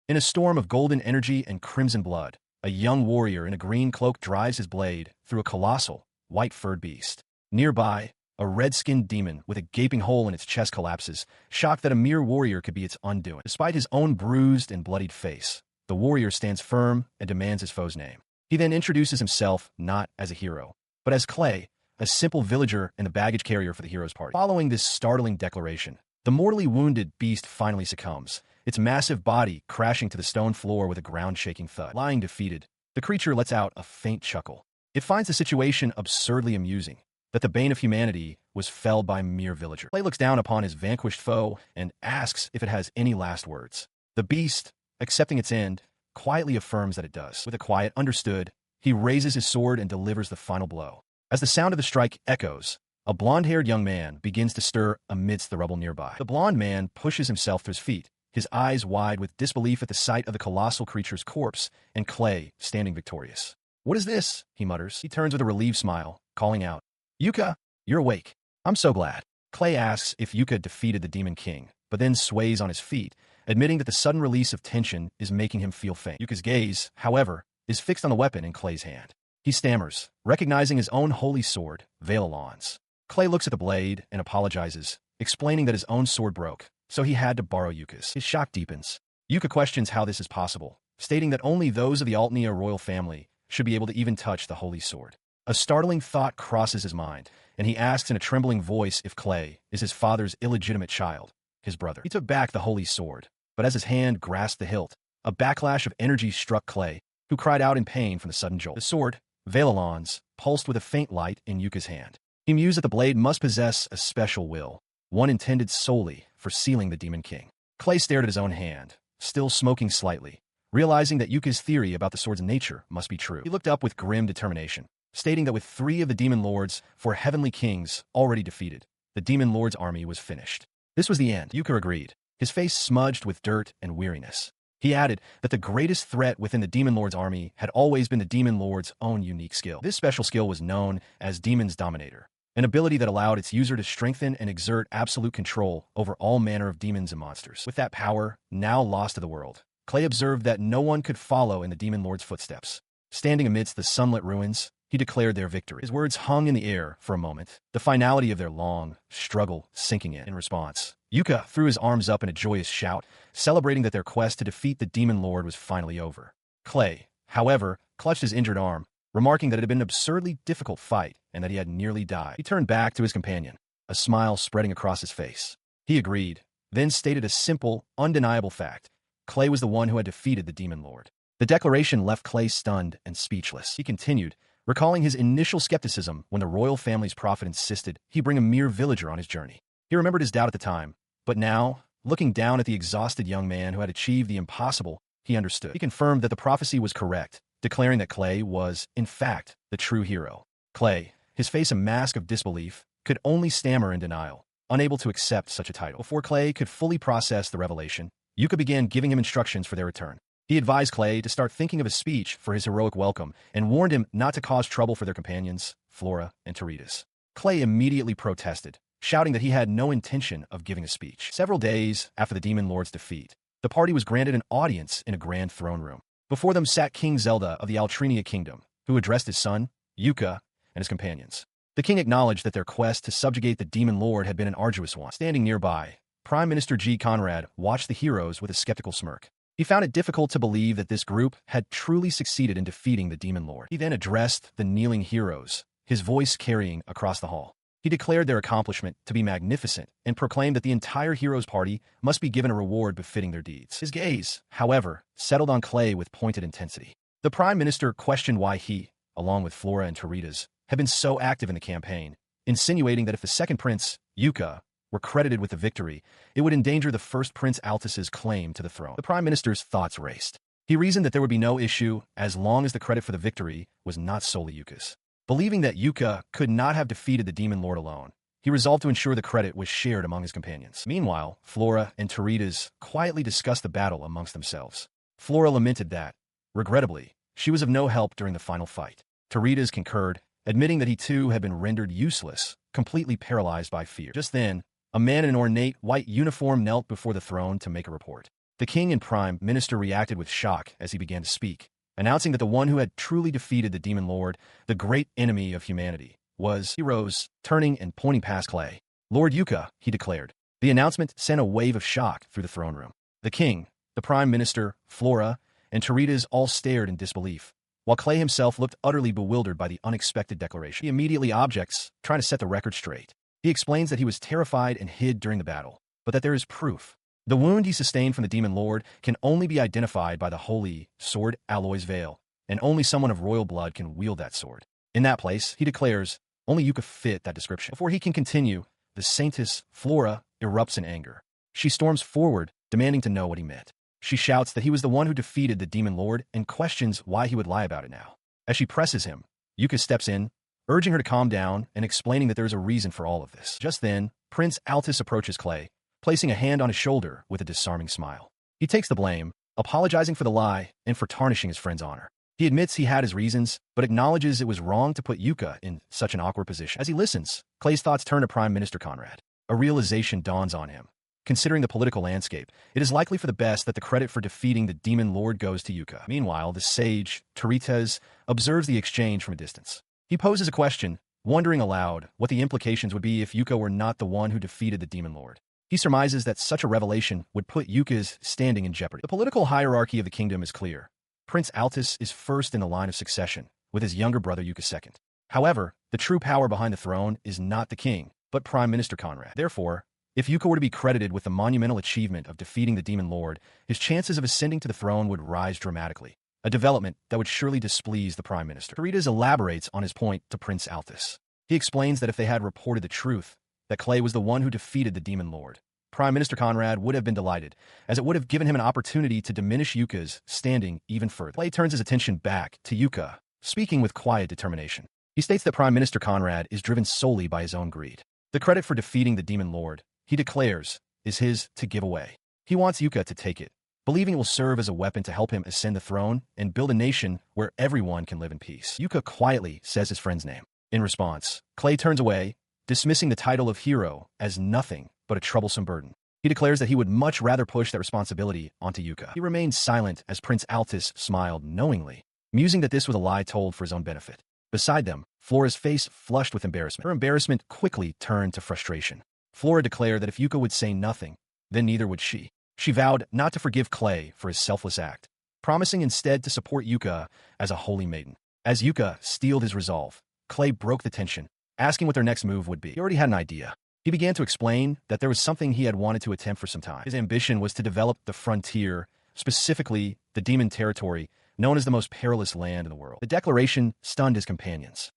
In a storm of golden energy and crimson blood, a young warrior in a green cloak drives his blade through a colossal, white-furred beast. Nearby, a red-skinned demon with a gaping hole in its chest collapses, shocked that a mere warrior could be its undoing. Despite his own bruised and bloodied face, the warrior stands firm and demands his foe's name. He then introduces himself not as a hero, but as Clay, a simple villager and the baggage carrier for the hero's party. Following this startling declaration, the mortally wounded beast finally succumbs, its massive body crashing to the stone floor with a ground-shaking thud. Lying defeated, the creature lets out a faint chuckle. It finds the situation absurdly amusing, that the bane of humanity was felled by a mere villager. Clay looks down upon his vanquished foe and asks if it has any last words. The beast, accepting its end, quietly affirms that it does. With a quiet understood, he raises his sword and delivers the final blow. As the sound of the strike echoes, a blonde-haired young man begins to stir amidst the rubble nearby. The blonde man pushes himself to his feet, his eyes wide with disbelief at the sight of the colossal creature's corpse and Clay standing victorious. "What is this?" he mutters. He turns with a relieved smile, calling out, "Yuka, you're awake. I'm so glad." Clay asks if Yuka defeated the Demon King, but then sways on his feet, admitting that the sudden release of tension is making him feel faint. Yuka's gaze, however, is fixed on the weapon in Clay's hand. He stammers, recognizing his own holy sword, Valilon's. Clay looks at the blade and apologizes, explaining that his own sword broke, so he had to borrow Yuka's. His shock deepens. Yuka questions how this is possible, stating that only those of the Altnia royal family should be able to even touch the holy sword. A startling thought crosses his mind, and he asks in a trembling voice if Clay is his father's illegitimate child, his brother. He took back the holy sword, but as his hand grasped the hilt, a backlash of energy struck Clay, who cried out in pain from the sudden jolt. The sword, Valilon's, pulsed with a faint light in Yuka's hand. He mused that the blade must possess a special will, one intended solely for sealing the Demon King. Clay stared at his own hand, still smoking slightly, realizing that Yuka's theory about the sword's nature must be true. He looked up with grim determination, stating that with 3 of the Demon Lords, 4 heavenly kings, already defeated, the Demon Lord's army was finished. This was the end. Yuka agreed, his face smudged with dirt and weariness. He added that the greatest threat within the Demon Lord's army had always been the Demon Lord's own unique skill. This special skill was known as Demon's Dominator, an ability that allowed its user to strengthen and exert absolute control over all manner of demons and monsters. With that power, now lost to the world, Clay observed that no one could follow in the Demon Lord's footsteps. Standing amidst the sunlit ruins, he declared their victory. His words hung in the air for a moment, the finality of their long struggle sinking in. In response, Yuka threw his arms up in a joyous shout, celebrating that their quest to defeat the Demon Lord was finally over. Clay, however, clutched his injured arm, remarking that it had been an absurdly difficult fight and that he had nearly died. He turned back to his companion, a smile spreading across his face. He agreed, then stated a simple, undeniable fact. Clay was the one who had defeated the Demon Lord. The declaration left Clay stunned and speechless. He continued, recalling his initial skepticism when the royal family's prophet insisted he bring a mere villager on his journey. He remembered his doubt at the time, but now, looking down at the exhausted young man who had achieved the impossible, he understood. He confirmed that the prophecy was correct, declaring that Clay was, in fact, the true hero. Clay, his face a mask of disbelief, could only stammer in denial, unable to accept such a title. Before Clay could fully process the revelation, Yuka began giving him instructions for their return. He advised Clay to start thinking of a speech for his heroic welcome and warned him not to cause trouble for their companions, Flora and Teritas. Clay immediately protested, shouting that he had no intention of giving a speech. Several days after the Demon Lord's defeat, the party was granted an audience in a grand throne room. Before them sat King Zelda of the Altrinia Kingdom, who addressed his son, Yuka, and his companions. The king acknowledged that their quest to subjugate the Demon Lord had been an arduous one. Standing nearby, Prime Minister Conrad watched the heroes with a skeptical smirk. He found it difficult to believe that this group had truly succeeded in defeating the Demon Lord. He then addressed the kneeling heroes, his voice carrying across the hall. He declared their accomplishment to be magnificent and proclaimed that the entire heroes' party must be given a reward befitting their deeds. His gaze, however, settled on Clay with pointed intensity. The Prime Minister questioned why he, along with Flora and Teritas, had been so active in the campaign, insinuating that if the second prince, Yuka, were credited with the victory, it would endanger the first Prince Altus's claim to the throne. The Prime Minister's thoughts raced. He reasoned that there would be no issue as long as the credit for the victory was not solely Yuka's. Believing that Yuka could not have defeated the Demon Lord alone, he resolved to ensure the credit was shared among his companions. Meanwhile, Flora and Teritas quietly discussed the battle amongst themselves. Flora lamented that, regrettably, she was of no help during the final fight. Teritas concurred, admitting that he too had been rendered useless, completely paralyzed by fear. Just then, a man in an ornate white uniform knelt before the throne to make a report. The king and prime minister reacted with shock as he began to speak, announcing that the one who had truly defeated the demon lord, the great enemy of humanity, was. He rose, turning and pointing past Clay. Lord Yuka, he declared. The announcement sent a wave of shock through the throne room. The king, the prime minister, Flora, and Teritas all stared in disbelief, while Clay himself looked utterly bewildered by the unexpected declaration. He immediately objects, trying to set the record straight. He explains that he was terrified and hid during the battle, but that there is proof. The wound he sustained from the demon lord can only be identified by the holy sword Aloy's veil, and only someone of royal blood can wield that sword. In that place, he declares, only Yuka fit that description. Before he can continue, the saintess, Flora, erupts in anger. She storms forward, demanding to know what he meant. She shouts that he was the one who defeated the demon lord and questions why he would lie about it now. As she presses him, Yuka steps in, urging her to calm down and explaining that there is a reason for all of this. Just then, Prince Altus approaches Clay, placing a hand on his shoulder with a disarming smile. He takes the blame, apologizing for the lie and for tarnishing his friend's honor. He admits he had his reasons, but acknowledges it was wrong to put Yuka in such an awkward position. As he listens, Clay's thoughts turn to Prime Minister Conrad. A realization dawns on him. Considering the political landscape, it is likely for the best that the credit for defeating the demon lord goes to Yuka. Meanwhile, the sage, Teritas, observes the exchange from a distance. He poses a question, wondering aloud what the implications would be if Yuka were not the one who defeated the demon lord. He surmises that such a revelation would put Yuka's standing in jeopardy. The political hierarchy of the kingdom is clear. Prince Altus is first in the line of succession, with his younger brother Yuka second. However, the true power behind the throne is not the king, but Prime Minister Conrad. Therefore, if Yuka were to be credited with the monumental achievement of defeating the demon lord, his chances of ascending to the throne would rise dramatically, a development that would surely displease the Prime Minister. Teritas elaborates on his point to Prince Altus. He explains that if they had reported the truth, that Clay was the one who defeated the demon lord, Prime Minister Conrad would have been delighted, as it would have given him an opportunity to diminish Yuka's standing even further. Clay turns his attention back to Yuka, speaking with quiet determination. He states that Prime Minister Conrad is driven solely by his own greed. The credit for defeating the demon lord, he declares, is his to give away. He wants Yuka to take it, believing it will serve as a weapon to help him ascend the throne and build a nation where everyone can live in peace. Yuka quietly says his friend's name. In response, Clay turns away, dismissing the title of hero as nothing but a troublesome burden. He declares that he would much rather push that responsibility onto Yuka. He remains silent as Prince Altus smiled knowingly, musing that this was a lie told for his own benefit. Beside them, Flora's face flushed with embarrassment. Her embarrassment quickly turned to frustration. Flora declared that if Yuka would say nothing, then neither would she. She vowed not to forgive Clay for his selfless act, promising instead to support Yuka as a holy maiden. As Yuka steeled his resolve, Clay broke the tension, asking what their next move would be. He already had an idea. He began to explain that there was something he had wanted to attempt for some time. His ambition was to develop the frontier, specifically the demon territory, known as the most perilous land in the world. The declaration stunned his companions.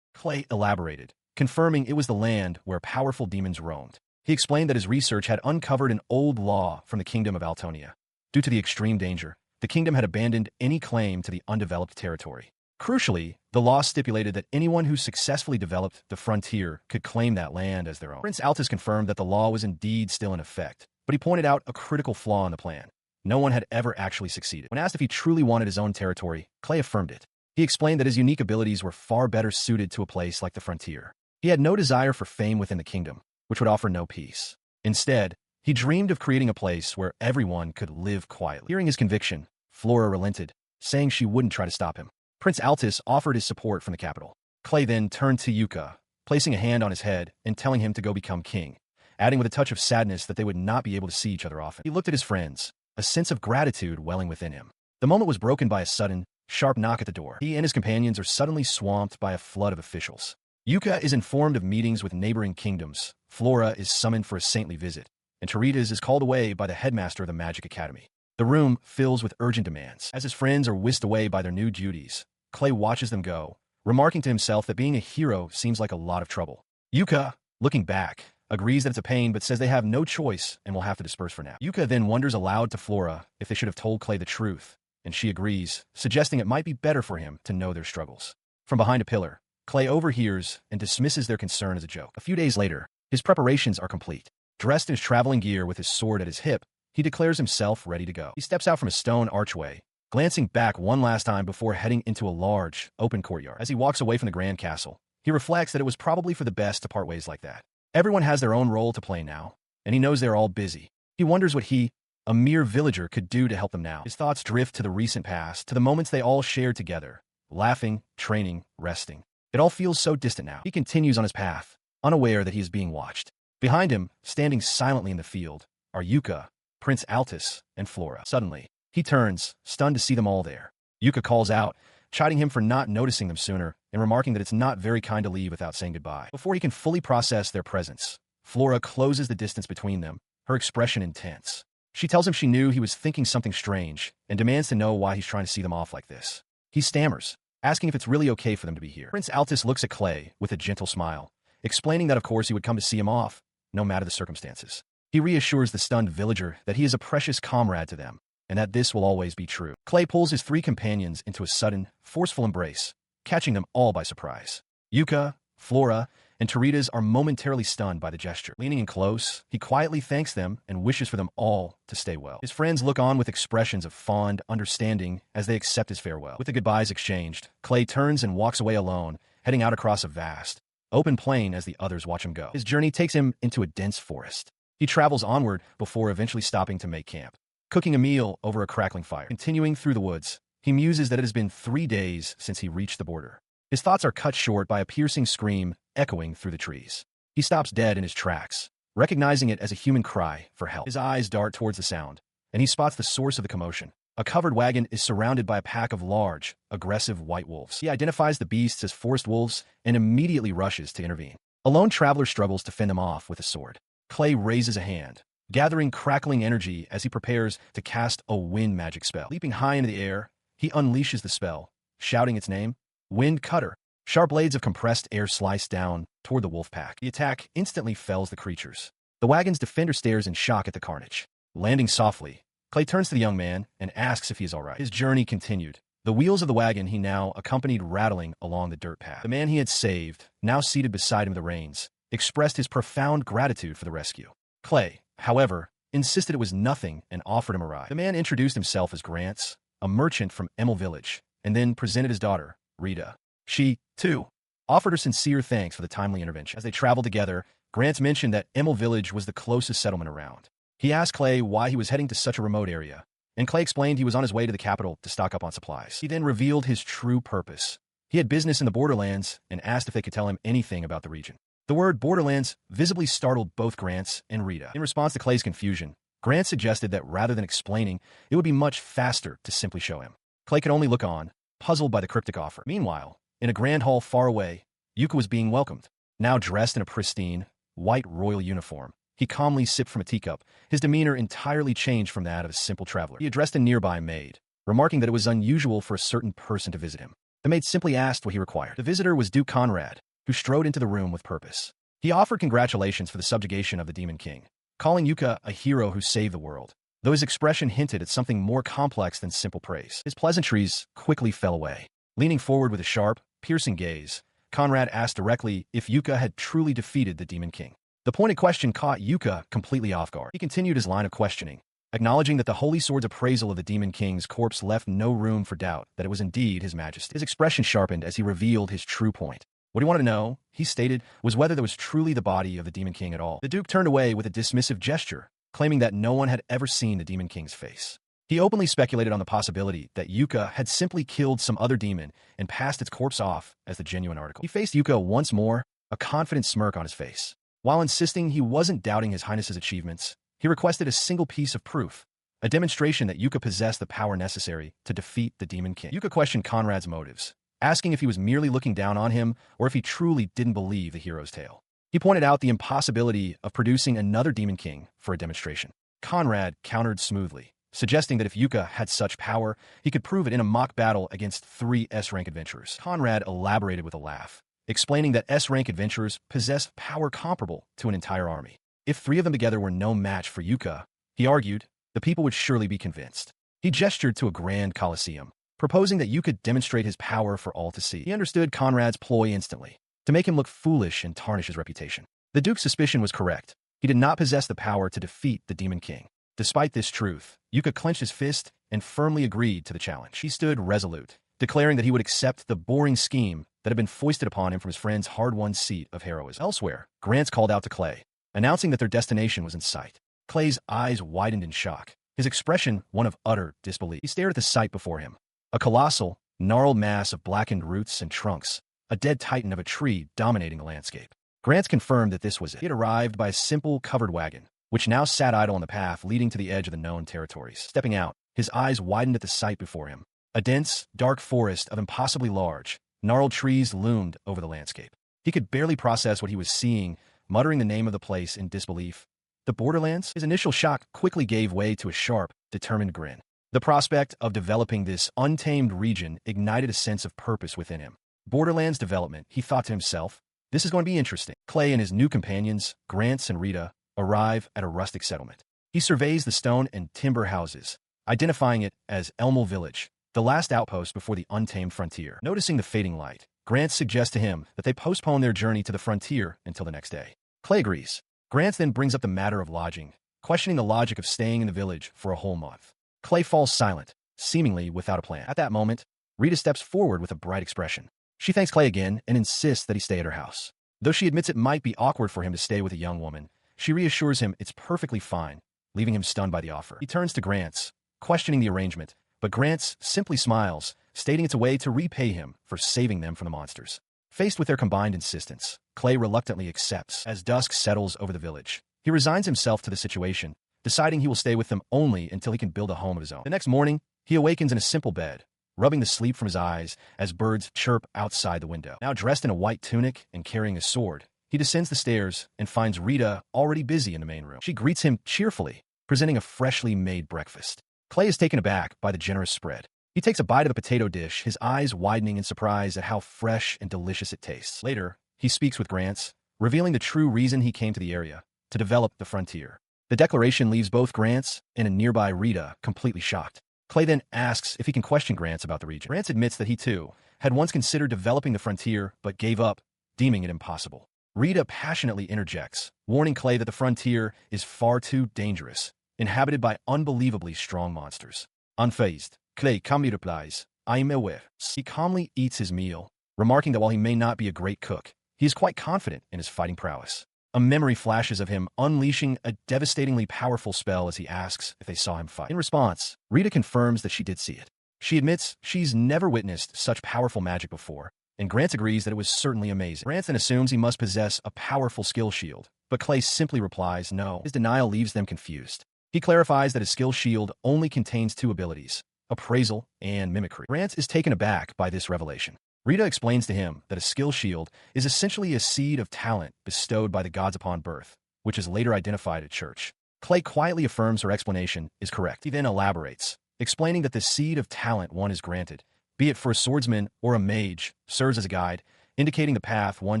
Clay elaborated, confirming it was the land where powerful demons roamed. He explained that his research had uncovered an old law from the kingdom of Altonia. Due to the extreme danger, the kingdom had abandoned any claim to the undeveloped territory. Crucially, the law stipulated that anyone who successfully developed the frontier could claim that land as their own. Prince Altus confirmed that the law was indeed still in effect, but he pointed out a critical flaw in the plan. No one had ever actually succeeded. When asked if he truly wanted his own territory, Clay affirmed it. He explained that his unique abilities were far better suited to a place like the frontier. He had no desire for fame within the kingdom, which would offer no peace. Instead, he dreamed of creating a place where everyone could live quietly. Hearing his conviction, Flora relented, saying she wouldn't try to stop him. Prince Altus offered his support from the capital. Clay then turned to Yuka, placing a hand on his head and telling him to go become king, adding with a touch of sadness that they would not be able to see each other often. He looked at his friends, a sense of gratitude welling within him. The moment was broken by a sudden, sharp knock at the door. He and his companions are suddenly swamped by a flood of officials. Yuka is informed of meetings with neighboring kingdoms, Flora is summoned for a saintly visit, and Teritas is called away by the headmaster of the Magic Academy. The room fills with urgent demands. As his friends are whisked away by their new duties, Clay watches them go, remarking to himself that being a hero seems like a lot of trouble. Yuka, looking back, agrees that it's a pain but says they have no choice and will have to disperse for now. Yuka then wonders aloud to Flora if they should have told Clay the truth, and she agrees, suggesting it might be better for him to know their struggles. From behind a pillar, Clay overhears and dismisses their concern as a joke. A few days later, his preparations are complete. Dressed in his traveling gear with his sword at his hip, he declares himself ready to go. He steps out from a stone archway, glancing back one last time before heading into a large, open courtyard. As he walks away from the grand castle, he reflects that it was probably for the best to part ways like that. Everyone has their own role to play now, and he knows they're all busy. He wonders what he, a mere villager could do to help them now. His thoughts drift to the recent past, to the moments they all shared together, laughing, training, resting. It all feels so distant now. He continues on his path, unaware that he is being watched. Behind him, standing silently in the field, are Yuka, Prince Altus, and Flora. Suddenly, he turns, stunned to see them all there. Yuka calls out, chiding him for not noticing them sooner and remarking that it's not very kind to leave without saying goodbye. Before he can fully process their presence, Flora closes the distance between them, her expression intense. She tells him she knew he was thinking something strange and demands to know why he's trying to see them off like this. He stammers, asking if it's really okay for them to be here. Prince Altus looks at Clay with a gentle smile, explaining that of course he would come to see him off, no matter the circumstances. He reassures the stunned villager that he is a precious comrade to them, and that this will always be true. Clay pulls his three companions into a sudden, forceful embrace, catching them all by surprise. Yuka, Flora, and Teritas are momentarily stunned by the gesture. Leaning in close, he quietly thanks them and wishes for them all to stay well. His friends look on with expressions of fond understanding as they accept his farewell. With the goodbyes exchanged, Clay turns and walks away alone, heading out across a vast, open plain as the others watch him go. His journey takes him into a dense forest. He travels onward before eventually stopping to make camp, cooking a meal over a crackling fire. Continuing through the woods, he muses that it has been 3 days since he reached the border. His thoughts are cut short by a piercing scream echoing through the trees. He stops dead in his tracks, recognizing it as a human cry for help. His eyes dart towards the sound, and he spots the source of the commotion. A covered wagon is surrounded by a pack of large, aggressive white wolves. He identifies the beasts as forest wolves and immediately rushes to intervene. A lone traveler struggles to fend them off with a sword. Clay raises a hand, gathering crackling energy as he prepares to cast a wind magic spell. Leaping high into the air, he unleashes the spell, shouting its name, Wind Cutter. Sharp blades of compressed air slice down toward the wolf pack. The attack instantly fells the creatures. The wagon's defender stares in shock at the carnage. Landing softly, Clay turns to the young man and asks if he is all right. His journey continued. The wheels of the wagon he now accompanied rattling along the dirt path. The man he had saved, now seated beside him with the reins, expressed his profound gratitude for the rescue. Clay, however, insisted it was nothing and offered him a ride. The man introduced himself as Grants, a merchant from Emel village, and then presented his daughter, Rita. She, too, offered her sincere thanks for the timely intervention. As they traveled together, Grants mentioned that Emel village was the closest settlement around. He asked Clay why he was heading to such a remote area, and Clay explained he was on his way to the capital to stock up on supplies. He then revealed his true purpose. He had business in the borderlands and asked if they could tell him anything about the region. The word borderlands visibly startled both Grants and Rita. In response to Clay's confusion, Grant suggested that rather than explaining, it would be much faster to simply show him. Clay could only look on, puzzled by the cryptic offer. Meanwhile, in a grand hall far away, Yuka was being welcomed. Now dressed in a pristine, white royal uniform, he calmly sipped from a teacup, his demeanor entirely changed from that of a simple traveler. He addressed a nearby maid, remarking that it was unusual for a certain person to visit him. The maid simply asked what he required. The visitor was Duke Conrad, who strode into the room with purpose. He offered congratulations for the subjugation of the Demon King, calling Yuka a hero who saved the world, though his expression hinted at something more complex than simple praise. His pleasantries quickly fell away. Leaning forward with a sharp, piercing gaze, Conrad asked directly if Yuka had truly defeated the Demon King. The pointed question caught Yuka completely off guard. He continued his line of questioning, acknowledging that the Holy Sword's appraisal of the Demon King's corpse left no room for doubt that it was indeed His Majesty. His expression sharpened as he revealed his true point. What he wanted to know, he stated, was whether there was truly the body of the Demon King at all. The Duke turned away with a dismissive gesture, claiming that no one had ever seen the Demon King's face. He openly speculated on the possibility that Yuka had simply killed some other demon and passed its corpse off as the genuine article. He faced Yuka once more, a confident smirk on his face. While insisting he wasn't doubting His Highness's achievements, he requested a single piece of proof, a demonstration that Yuka possessed the power necessary to defeat the Demon King. Yuka questioned Conrad's motives, asking if he was merely looking down on him or if he truly didn't believe the hero's tale. He pointed out the impossibility of producing another Demon King for a demonstration. Conrad countered smoothly, suggesting that if Yuka had such power, he could prove it in a mock battle against 3 S-rank adventurers. Conrad elaborated with a laugh, explaining that S-rank adventurers possessed power comparable to an entire army. If 3 of them together were no match for Yuka, he argued, the people would surely be convinced. He gestured to a grand coliseum, proposing that Yuka demonstrate his power for all to see. He understood Conrad's ploy instantly, to make him look foolish and tarnish his reputation. The Duke's suspicion was correct. He did not possess the power to defeat the Demon King. Despite this truth, Yuka clenched his fist and firmly agreed to the challenge. He stood resolute, declaring that he would accept the boring scheme that had been foisted upon him from his friend's hard-won seat of heroism. Elsewhere, Grants called out to Clay, announcing that their destination was in sight. Clay's eyes widened in shock, his expression one of utter disbelief. He stared at the sight before him. A colossal, gnarled mass of blackened roots and trunks, a dead titan of a tree dominating the landscape. Grant confirmed that this was it. He had arrived by a simple covered wagon, which now sat idle on the path leading to the edge of the known territories. Stepping out, his eyes widened at the sight before him. A dense, dark forest of impossibly large, gnarled trees loomed over the landscape. He could barely process what he was seeing, muttering the name of the place in disbelief. The Borderlands? His initial shock quickly gave way to a sharp, determined grin. The prospect of developing this untamed region ignited a sense of purpose within him. Borderlands development, he thought to himself. This is going to be interesting. Clay and his new companions, Grants and Rita, arrive at a rustic settlement. He surveys the stone and timber houses, identifying it as Emel Village, the last outpost before the untamed frontier. Noticing the fading light, Grant suggests to him that they postpone their journey to the frontier until the next day. Clay agrees. Grant then brings up the matter of lodging, questioning the logic of staying in the village for a whole month. Clay falls silent, seemingly without a plan. At that moment, Rita steps forward with a bright expression. She thanks Clay again and insists that he stay at her house. Though she admits it might be awkward for him to stay with a young woman, she reassures him it's perfectly fine, leaving him stunned by the offer. He turns to Grants, questioning the arrangement, but Grants simply smiles, stating it's a way to repay him for saving them from the monsters. Faced with their combined insistence, Clay reluctantly accepts. As dusk settles over the village, he resigns himself to the situation, deciding he will stay with them only until he can build a home of his own. The next morning, he awakens in a simple bed, rubbing the sleep from his eyes as birds chirp outside the window. Now dressed in a white tunic and carrying a sword, he descends the stairs and finds Rita already busy in the main room. She greets him cheerfully, presenting a freshly made breakfast. Clay is taken aback by the generous spread. He takes a bite of the potato dish, his eyes widening in surprise at how fresh and delicious it tastes. Later, he speaks with Grants, revealing the true reason he came to the area, to develop the frontier. The declaration leaves both Grants and a nearby Rita completely shocked. Clay then asks if he can question Grants about the region. Grants admits that he, too, had once considered developing the frontier but gave up, deeming it impossible. Rita passionately interjects, warning Clay that the frontier is far too dangerous, inhabited by unbelievably strong monsters. Unfazed, Clay calmly replies, "I'm aware." He calmly eats his meal, remarking that while he may not be a great cook, he is quite confident in his fighting prowess. A memory flashes of him unleashing a devastatingly powerful spell as he asks if they saw him fight. In response, Rita confirms that she did see it. She admits she's never witnessed such powerful magic before, and Grant agrees that it was certainly amazing. Grant then assumes he must possess a powerful skill shield, but Clay simply replies no. His denial leaves them confused. He clarifies that his skill shield only contains two abilities, appraisal and mimicry. Grant is taken aback by this revelation. Rita explains to him that a skill shield is essentially a seed of talent bestowed by the gods upon birth, which is later identified at church. Clay quietly affirms her explanation is correct. He then elaborates, explaining that the seed of talent one is granted, be it for a swordsman or a mage, serves as a guide, indicating the path one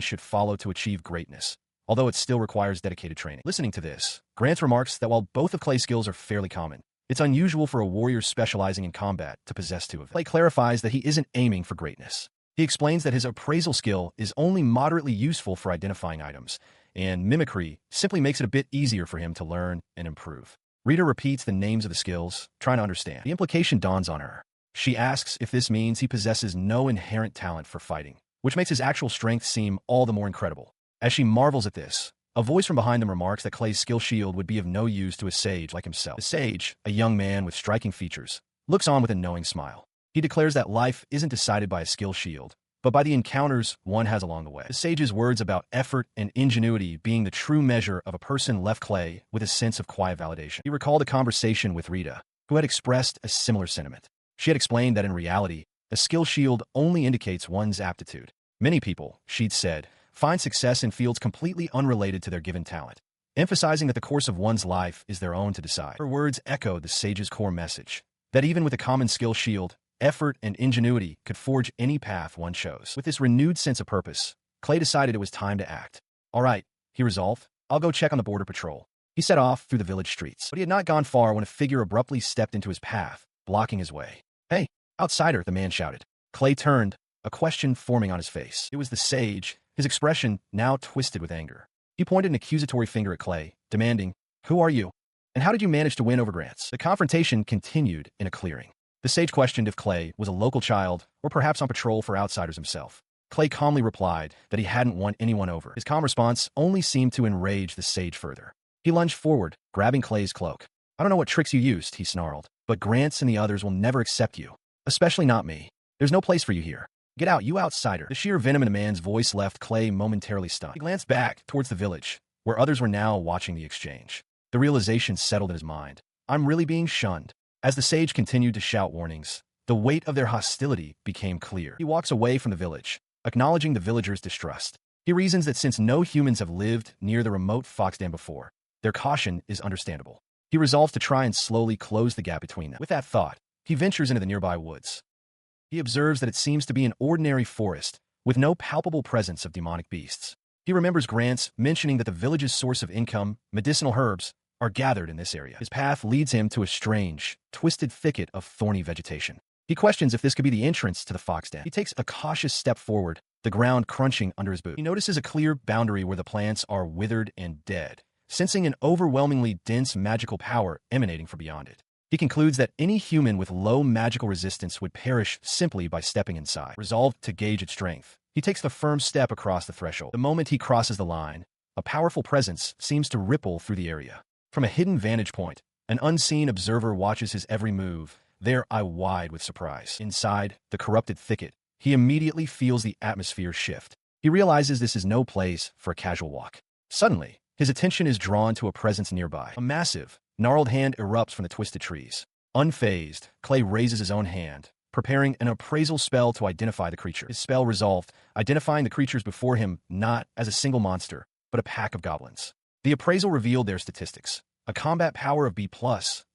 should follow to achieve greatness, although it still requires dedicated training. Listening to this, Grant remarks that while both of Clay's skills are fairly common, it's unusual for a warrior specializing in combat to possess two of them. Clay clarifies that he isn't aiming for greatness. He explains that his appraisal skill is only moderately useful for identifying items, and mimicry simply makes it a bit easier for him to learn and improve. Rita repeats the names of the skills, trying to understand. The implication dawns on her. She asks if this means he possesses no inherent talent for fighting, which makes his actual strength seem all the more incredible. As she marvels at this, a voice from behind them remarks that Clay's skill shield would be of no use to a sage like himself. The sage, a young man with striking features, looks on with a knowing smile. He declares that life isn't decided by a skill shield, but by the encounters one has along the way. The sage's words about effort and ingenuity being the true measure of a person left Clay with a sense of quiet validation. He recalled a conversation with Rita, who had expressed a similar sentiment. She had explained that in reality, a skill shield only indicates one's aptitude. Many people, she'd said, find success in fields completely unrelated to their given talent, emphasizing that the course of one's life is their own to decide. Her words echoed the sage's core message, that even with a common skill shield, effort and ingenuity could forge any path one chose. With this renewed sense of purpose, Clay decided it was time to act. All right, he resolved, I'll go check on the border patrol. He set off through the village streets, but he had not gone far when a figure abruptly stepped into his path, blocking his way. Hey, outsider, the man shouted. Clay turned, a question forming on his face. It was the sage, his expression now twisted with anger. He pointed an accusatory finger at Clay, demanding, who are you? And how did you manage to win over Grants? The confrontation continued in a clearing. The sage questioned if Clay was a local child or perhaps on patrol for outsiders himself. Clay calmly replied that he hadn't won anyone over. His calm response only seemed to enrage the sage further. He lunged forward, grabbing Clay's cloak. I don't know what tricks you used, he snarled, but Grants and the others will never accept you. Especially not me. There's no place for you here. Get out, you outsider. The sheer venom in a man's voice left Clay momentarily stunned. He glanced back towards the village, where others were now watching the exchange. The realization settled in his mind. I'm really being shunned. As the sage continued to shout warnings, the weight of their hostility became clear. He walks away from the village, acknowledging the villagers' distrust. He reasons that since no humans have lived near the remote foxden before, their caution is understandable. He resolves to try and slowly close the gap between them. With that thought, he ventures into the nearby woods. He observes that it seems to be an ordinary forest, with no palpable presence of demonic beasts. He remembers Grant's mentioning that the village's source of income, medicinal herbs, are gathered in this area. His path leads him to a strange, twisted thicket of thorny vegetation. He questions if this could be the entrance to the foxden. He takes a cautious step forward, the ground crunching under his boot. He notices a clear boundary where the plants are withered and dead, sensing an overwhelmingly dense magical power emanating from beyond it. He concludes that any human with low magical resistance would perish simply by stepping inside. Resolved to gauge its strength, he takes the firm step across the threshold. The moment he crosses the line, a powerful presence seems to ripple through the area. From a hidden vantage point, an unseen observer watches his every move, their eye wide with surprise. Inside the corrupted thicket, he immediately feels the atmosphere shift. He realizes this is no place for a casual walk. Suddenly, his attention is drawn to a presence nearby. A massive, gnarled hand erupts from the twisted trees. Unfazed, Clay raises his own hand, preparing an appraisal spell to identify the creature. His spell resolved, identifying the creatures before him not as a single monster, but a pack of goblins. The appraisal revealed their statistics: a combat power of B+,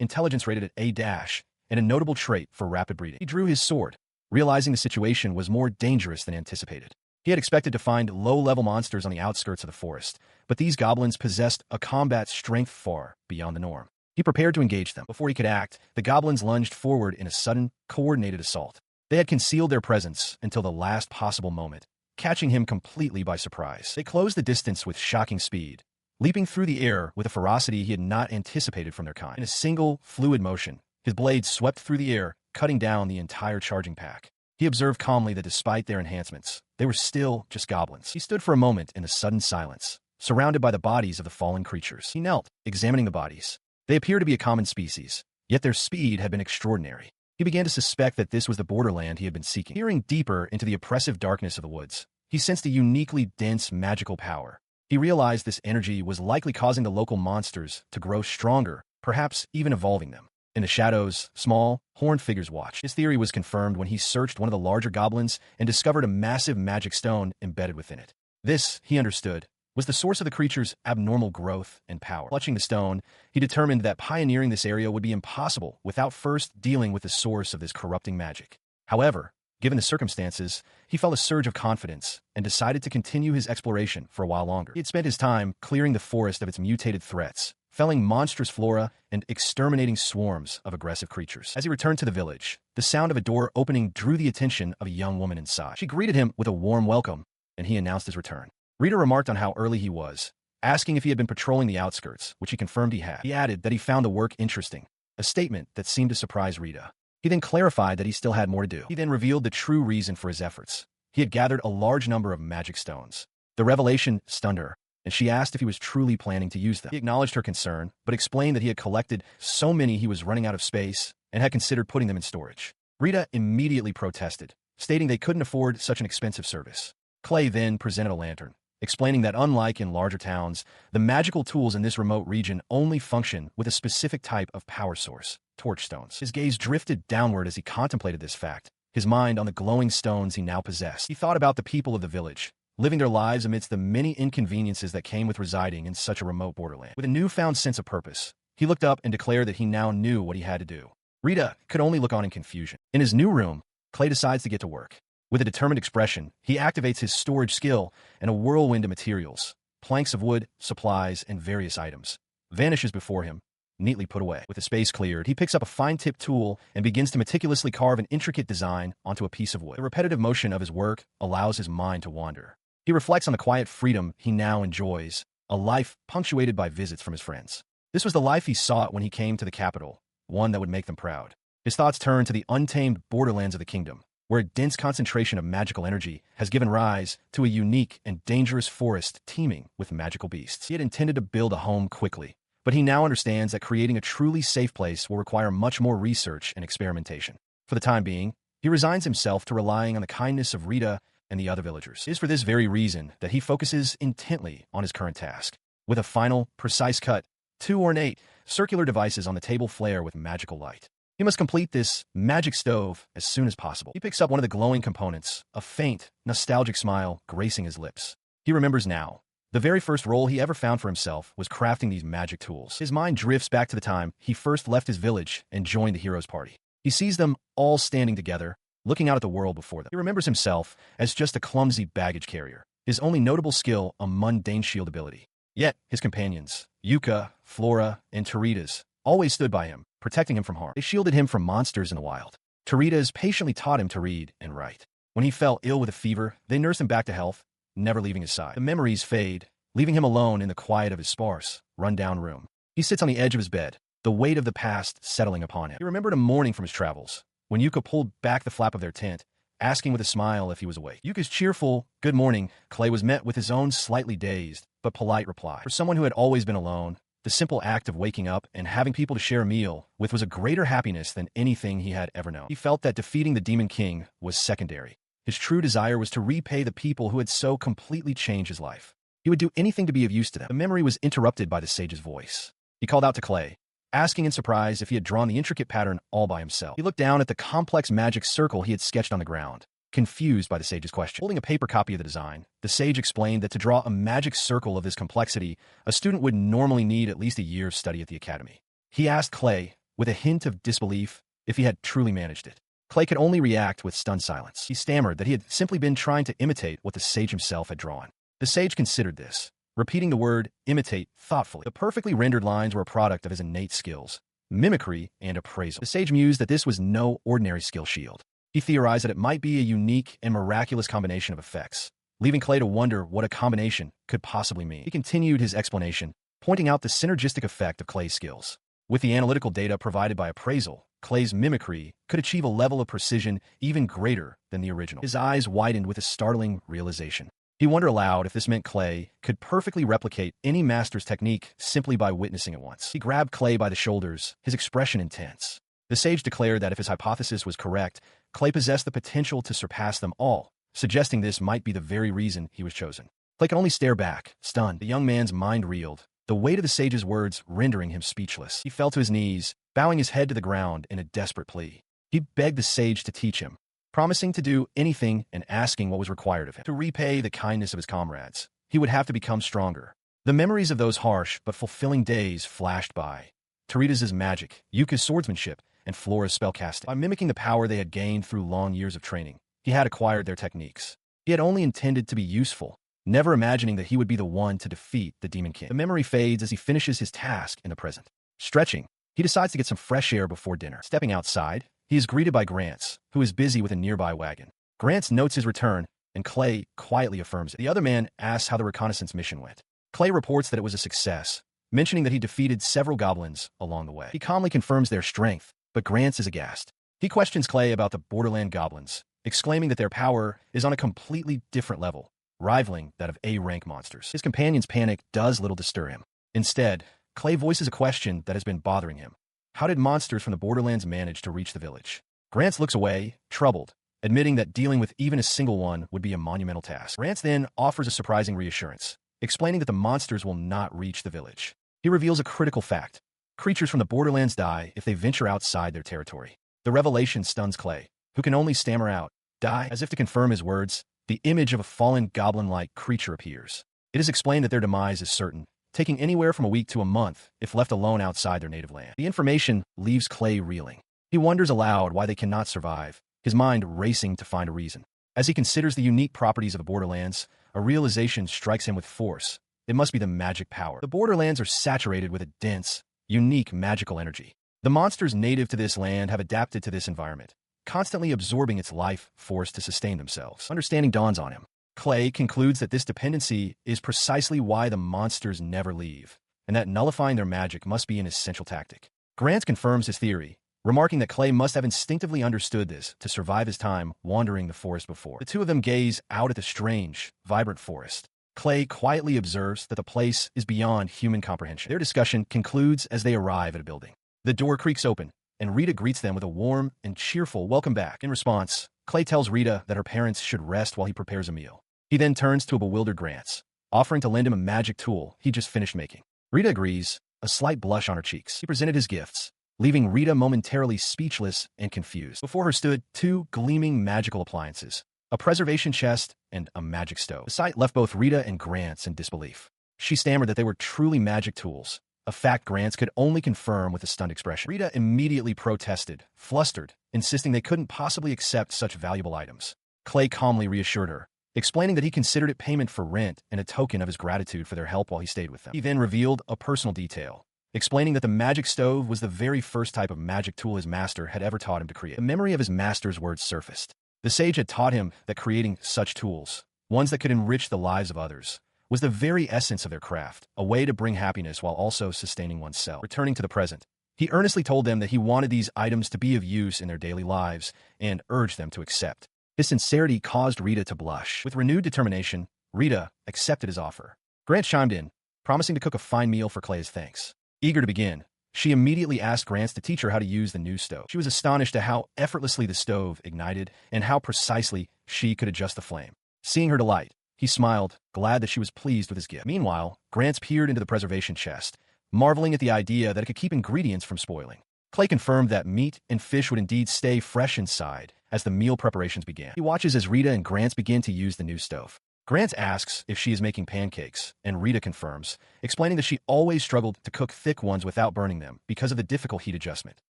intelligence rated at A-, and a notable trait for rapid breeding. He drew his sword, realizing the situation was more dangerous than anticipated. He had expected to find low-level monsters on the outskirts of the forest, but these goblins possessed a combat strength far beyond the norm. He prepared to engage them. Before he could act, the goblins lunged forward in a sudden, coordinated assault. They had concealed their presence until the last possible moment, catching him completely by surprise. They closed the distance with shocking speed, leaping through the air with a ferocity he had not anticipated from their kind. In a single, fluid motion, his blade swept through the air, cutting down the entire charging pack. He observed calmly that despite their enhancements, they were still just goblins. He stood for a moment in a sudden silence, surrounded by the bodies of the fallen creatures. He knelt, examining the bodies. They appeared to be a common species, yet their speed had been extraordinary. He began to suspect that this was the borderland he had been seeking. Peering deeper into the oppressive darkness of the woods, he sensed a uniquely dense magical power. He realized this energy was likely causing the local monsters to grow stronger, perhaps even evolving them. In the shadows, small, horned figures watched. His theory was confirmed when he searched one of the larger goblins and discovered a massive magic stone embedded within it. This, he understood, was the source of the creature's abnormal growth and power. Clutching the stone, he determined that pioneering this area would be impossible without first dealing with the source of this corrupting magic. However, given the circumstances, he felt a surge of confidence and decided to continue his exploration for a while longer. He had spent his time clearing the forest of its mutated threats, felling monstrous flora and exterminating swarms of aggressive creatures. As he returned to the village, the sound of a door opening drew the attention of a young woman inside. She greeted him with a warm welcome, and he announced his return. Rita remarked on how early he was, asking if he had been patrolling the outskirts, which he confirmed he had. He added that he found the work interesting, a statement that seemed to surprise Rita. He then clarified that he still had more to do. He then revealed the true reason for his efforts. He had gathered a large number of magic stones. The revelation stunned her, and she asked if he was truly planning to use them. He acknowledged her concern, but explained that he had collected so many he was running out of space and had considered putting them in storage. Rita immediately protested, stating they couldn't afford such an expensive service. Clay then presented a lantern, explaining that unlike in larger towns, the magical tools in this remote region only function with a specific type of power source, torch stones. His gaze drifted downward as he contemplated this fact, his mind on the glowing stones he now possessed. He thought about the people of the village, living their lives amidst the many inconveniences that came with residing in such a remote borderland. With a newfound sense of purpose, he looked up and declared that he now knew what he had to do. Rita could only look on in confusion. In his new room, Clay decides to get to work. With a determined expression, he activates his storage skill and a whirlwind of materials, planks of wood, supplies, and various items, vanishes before him, neatly put away. With the space cleared, he picks up a fine-tipped tool and begins to meticulously carve an intricate design onto a piece of wood. The repetitive motion of his work allows his mind to wander. He reflects on the quiet freedom he now enjoys, a life punctuated by visits from his friends. This was the life he sought when he came to the capital, one that would make them proud. His thoughts turned to the untamed borderlands of the kingdom, where a dense concentration of magical energy has given rise to a unique and dangerous forest teeming with magical beasts. He had intended to build a home quickly, but he now understands that creating a truly safe place will require much more research and experimentation. For the time being, he resigns himself to relying on the kindness of Rita and the other villagers. It is for this very reason that he focuses intently on his current task. With a final, precise cut, 2 ornate, circular devices on the table flare with magical light. He must complete this magic stove as soon as possible. He picks up one of the glowing components, a faint, nostalgic smile gracing his lips. He remembers now. The very first role he ever found for himself was crafting these magic tools. His mind drifts back to the time he first left his village and joined the hero's party. He sees them all standing together, looking out at the world before them. He remembers himself as just a clumsy baggage carrier, his only notable skill a mundane shield ability. Yet, his companions, Yuka, Flora, and Teritas, always stood by him, protecting him from harm. They shielded him from monsters in the wild. Teritas patiently taught him to read and write. When he fell ill with a fever, they nursed him back to health, never leaving his side. The memories fade, leaving him alone in the quiet of his sparse, run-down room. He sits on the edge of his bed, the weight of the past settling upon him. He remembered a morning from his travels, when Yuka pulled back the flap of their tent, asking with a smile if he was awake. Yuka's cheerful, "Good morning," Clay was met with his own slightly dazed, but polite reply. For someone who had always been alone, the simple act of waking up and having people to share a meal with was a greater happiness than anything he had ever known. He felt that defeating the Demon King was secondary. His true desire was to repay the people who had so completely changed his life. He would do anything to be of use to them. The memory was interrupted by the sage's voice. He called out to Clay, asking in surprise if he had drawn the intricate pattern all by himself. He looked down at the complex magic circle he had sketched on the ground, confused by the sage's question. Holding a paper copy of the design, the sage explained that to draw a magic circle of this complexity, a student would normally need at least a year's study at the academy. He asked Clay, with a hint of disbelief, if he had truly managed it. Clay could only react with stunned silence. He stammered that he had simply been trying to imitate what the sage himself had drawn. The sage considered this, repeating the word imitate thoughtfully. The perfectly rendered lines were a product of his innate skills, mimicry and appraisal. The sage mused that this was no ordinary skill shield. He theorized that it might be a unique and miraculous combination of effects, leaving Clay to wonder what a combination could possibly mean. He continued his explanation, pointing out the synergistic effect of Clay's skills. With the analytical data provided by appraisal, Clay's mimicry could achieve a level of precision even greater than the original. His eyes widened with a startling realization. He wondered aloud if this meant Clay could perfectly replicate any master's technique simply by witnessing it once. He grabbed Clay by the shoulders, his expression intense. The sage declared that if his hypothesis was correct, Clay possessed the potential to surpass them all, suggesting this might be the very reason he was chosen. Clay could only stare back, stunned. The young man's mind reeled, the weight of the sage's words rendering him speechless. He fell to his knees, bowing his head to the ground in a desperate plea. He begged the sage to teach him, promising to do anything and asking what was required of him. To repay the kindness of his comrades, he would have to become stronger. The memories of those harsh but fulfilling days flashed by. Teritas' magic, Yuka's swordsmanship, and Flora's spellcasting. By mimicking the power they had gained through long years of training, he had acquired their techniques. He had only intended to be useful, never imagining that he would be the one to defeat the Demon King. The memory fades as he finishes his task in the present. Stretching, he decides to get some fresh air before dinner. Stepping outside, he is greeted by Grants, who is busy with a nearby wagon. Grants notes his return, and Clay quietly affirms it. The other man asks how the reconnaissance mission went. Clay reports that it was a success, mentioning that he defeated several goblins along the way. He calmly confirms their strength, but Grants is aghast. He questions Clay about the Borderland goblins, exclaiming that their power is on a completely different level, rivaling that of A-rank monsters. His companion's panic does little to stir him. Instead, Clay voices a question that has been bothering him. How did monsters from the Borderlands manage to reach the village? Grants looks away, troubled, admitting that dealing with even a single one would be a monumental task. Grants then offers a surprising reassurance, explaining that the monsters will not reach the village. He reveals a critical fact. Creatures from the Borderlands die if they venture outside their territory. The revelation stuns Clay, who can only stammer out, "Die." As if to confirm his words, the image of a fallen goblin-like creature appears. It is explained that their demise is certain, taking anywhere from a week to a month if left alone outside their native land. The information leaves Clay reeling. He wonders aloud why they cannot survive, his mind racing to find a reason. As he considers the unique properties of the Borderlands, a realization strikes him with force. It must be the magic power. The Borderlands are saturated with a dense, unique magical energy. The monsters native to this land have adapted to this environment, constantly absorbing its life force to sustain themselves. Understanding dawns on him. Clay concludes that this dependency is precisely why the monsters never leave, and that nullifying their magic must be an essential tactic. Grant confirms his theory, remarking that Clay must have instinctively understood this to survive his time wandering the forest before. The two of them gaze out at the strange, vibrant forest, Clay quietly observes that the place is beyond human comprehension. Their discussion concludes as they arrive at a building. The door creaks open, and Rita greets them with a warm and cheerful welcome back. In response, Clay tells Rita that her parents should rest while he prepares a meal. He then turns to a bewildered Grants, offering to lend him a magic tool he just finished making. Rita agrees, a slight blush on her cheeks. He presented his gifts, leaving Rita momentarily speechless and confused. Before her stood two gleaming magical appliances, a preservation chest and a magic stove. The sight left both Rita and Grants in disbelief. She stammered that they were truly magic tools, a fact Grants could only confirm with a stunned expression. Rita immediately protested, flustered, insisting they couldn't possibly accept such valuable items. Clay calmly reassured her, explaining that he considered it payment for rent and a token of his gratitude for their help while he stayed with them. He then revealed a personal detail, explaining that the magic stove was the very first type of magic tool his master had ever taught him to create. The memory of his master's words surfaced. The sage had taught him that creating such tools, ones that could enrich the lives of others, was the very essence of their craft, a way to bring happiness while also sustaining oneself. Returning to the present, he earnestly told them that he wanted these items to be of use in their daily lives and urged them to accept. His sincerity caused Rita to blush. With renewed determination, Rita accepted his offer. Grant chimed in, promising to cook a fine meal for Clay as thanks. Eager to begin, she immediately asked Grants to teach her how to use the new stove. She was astonished at how effortlessly the stove ignited and how precisely she could adjust the flame. Seeing her delight, he smiled, glad that she was pleased with his gift. Meanwhile, Grants peered into the preservation chest, marveling at the idea that it could keep ingredients from spoiling. Clay confirmed that meat and fish would indeed stay fresh inside as the meal preparations began. He watches as Rita and Grants begin to use the new stove. Grants asks if she is making pancakes, and Rita confirms, explaining that she always struggled to cook thick ones without burning them because of the difficult heat adjustment.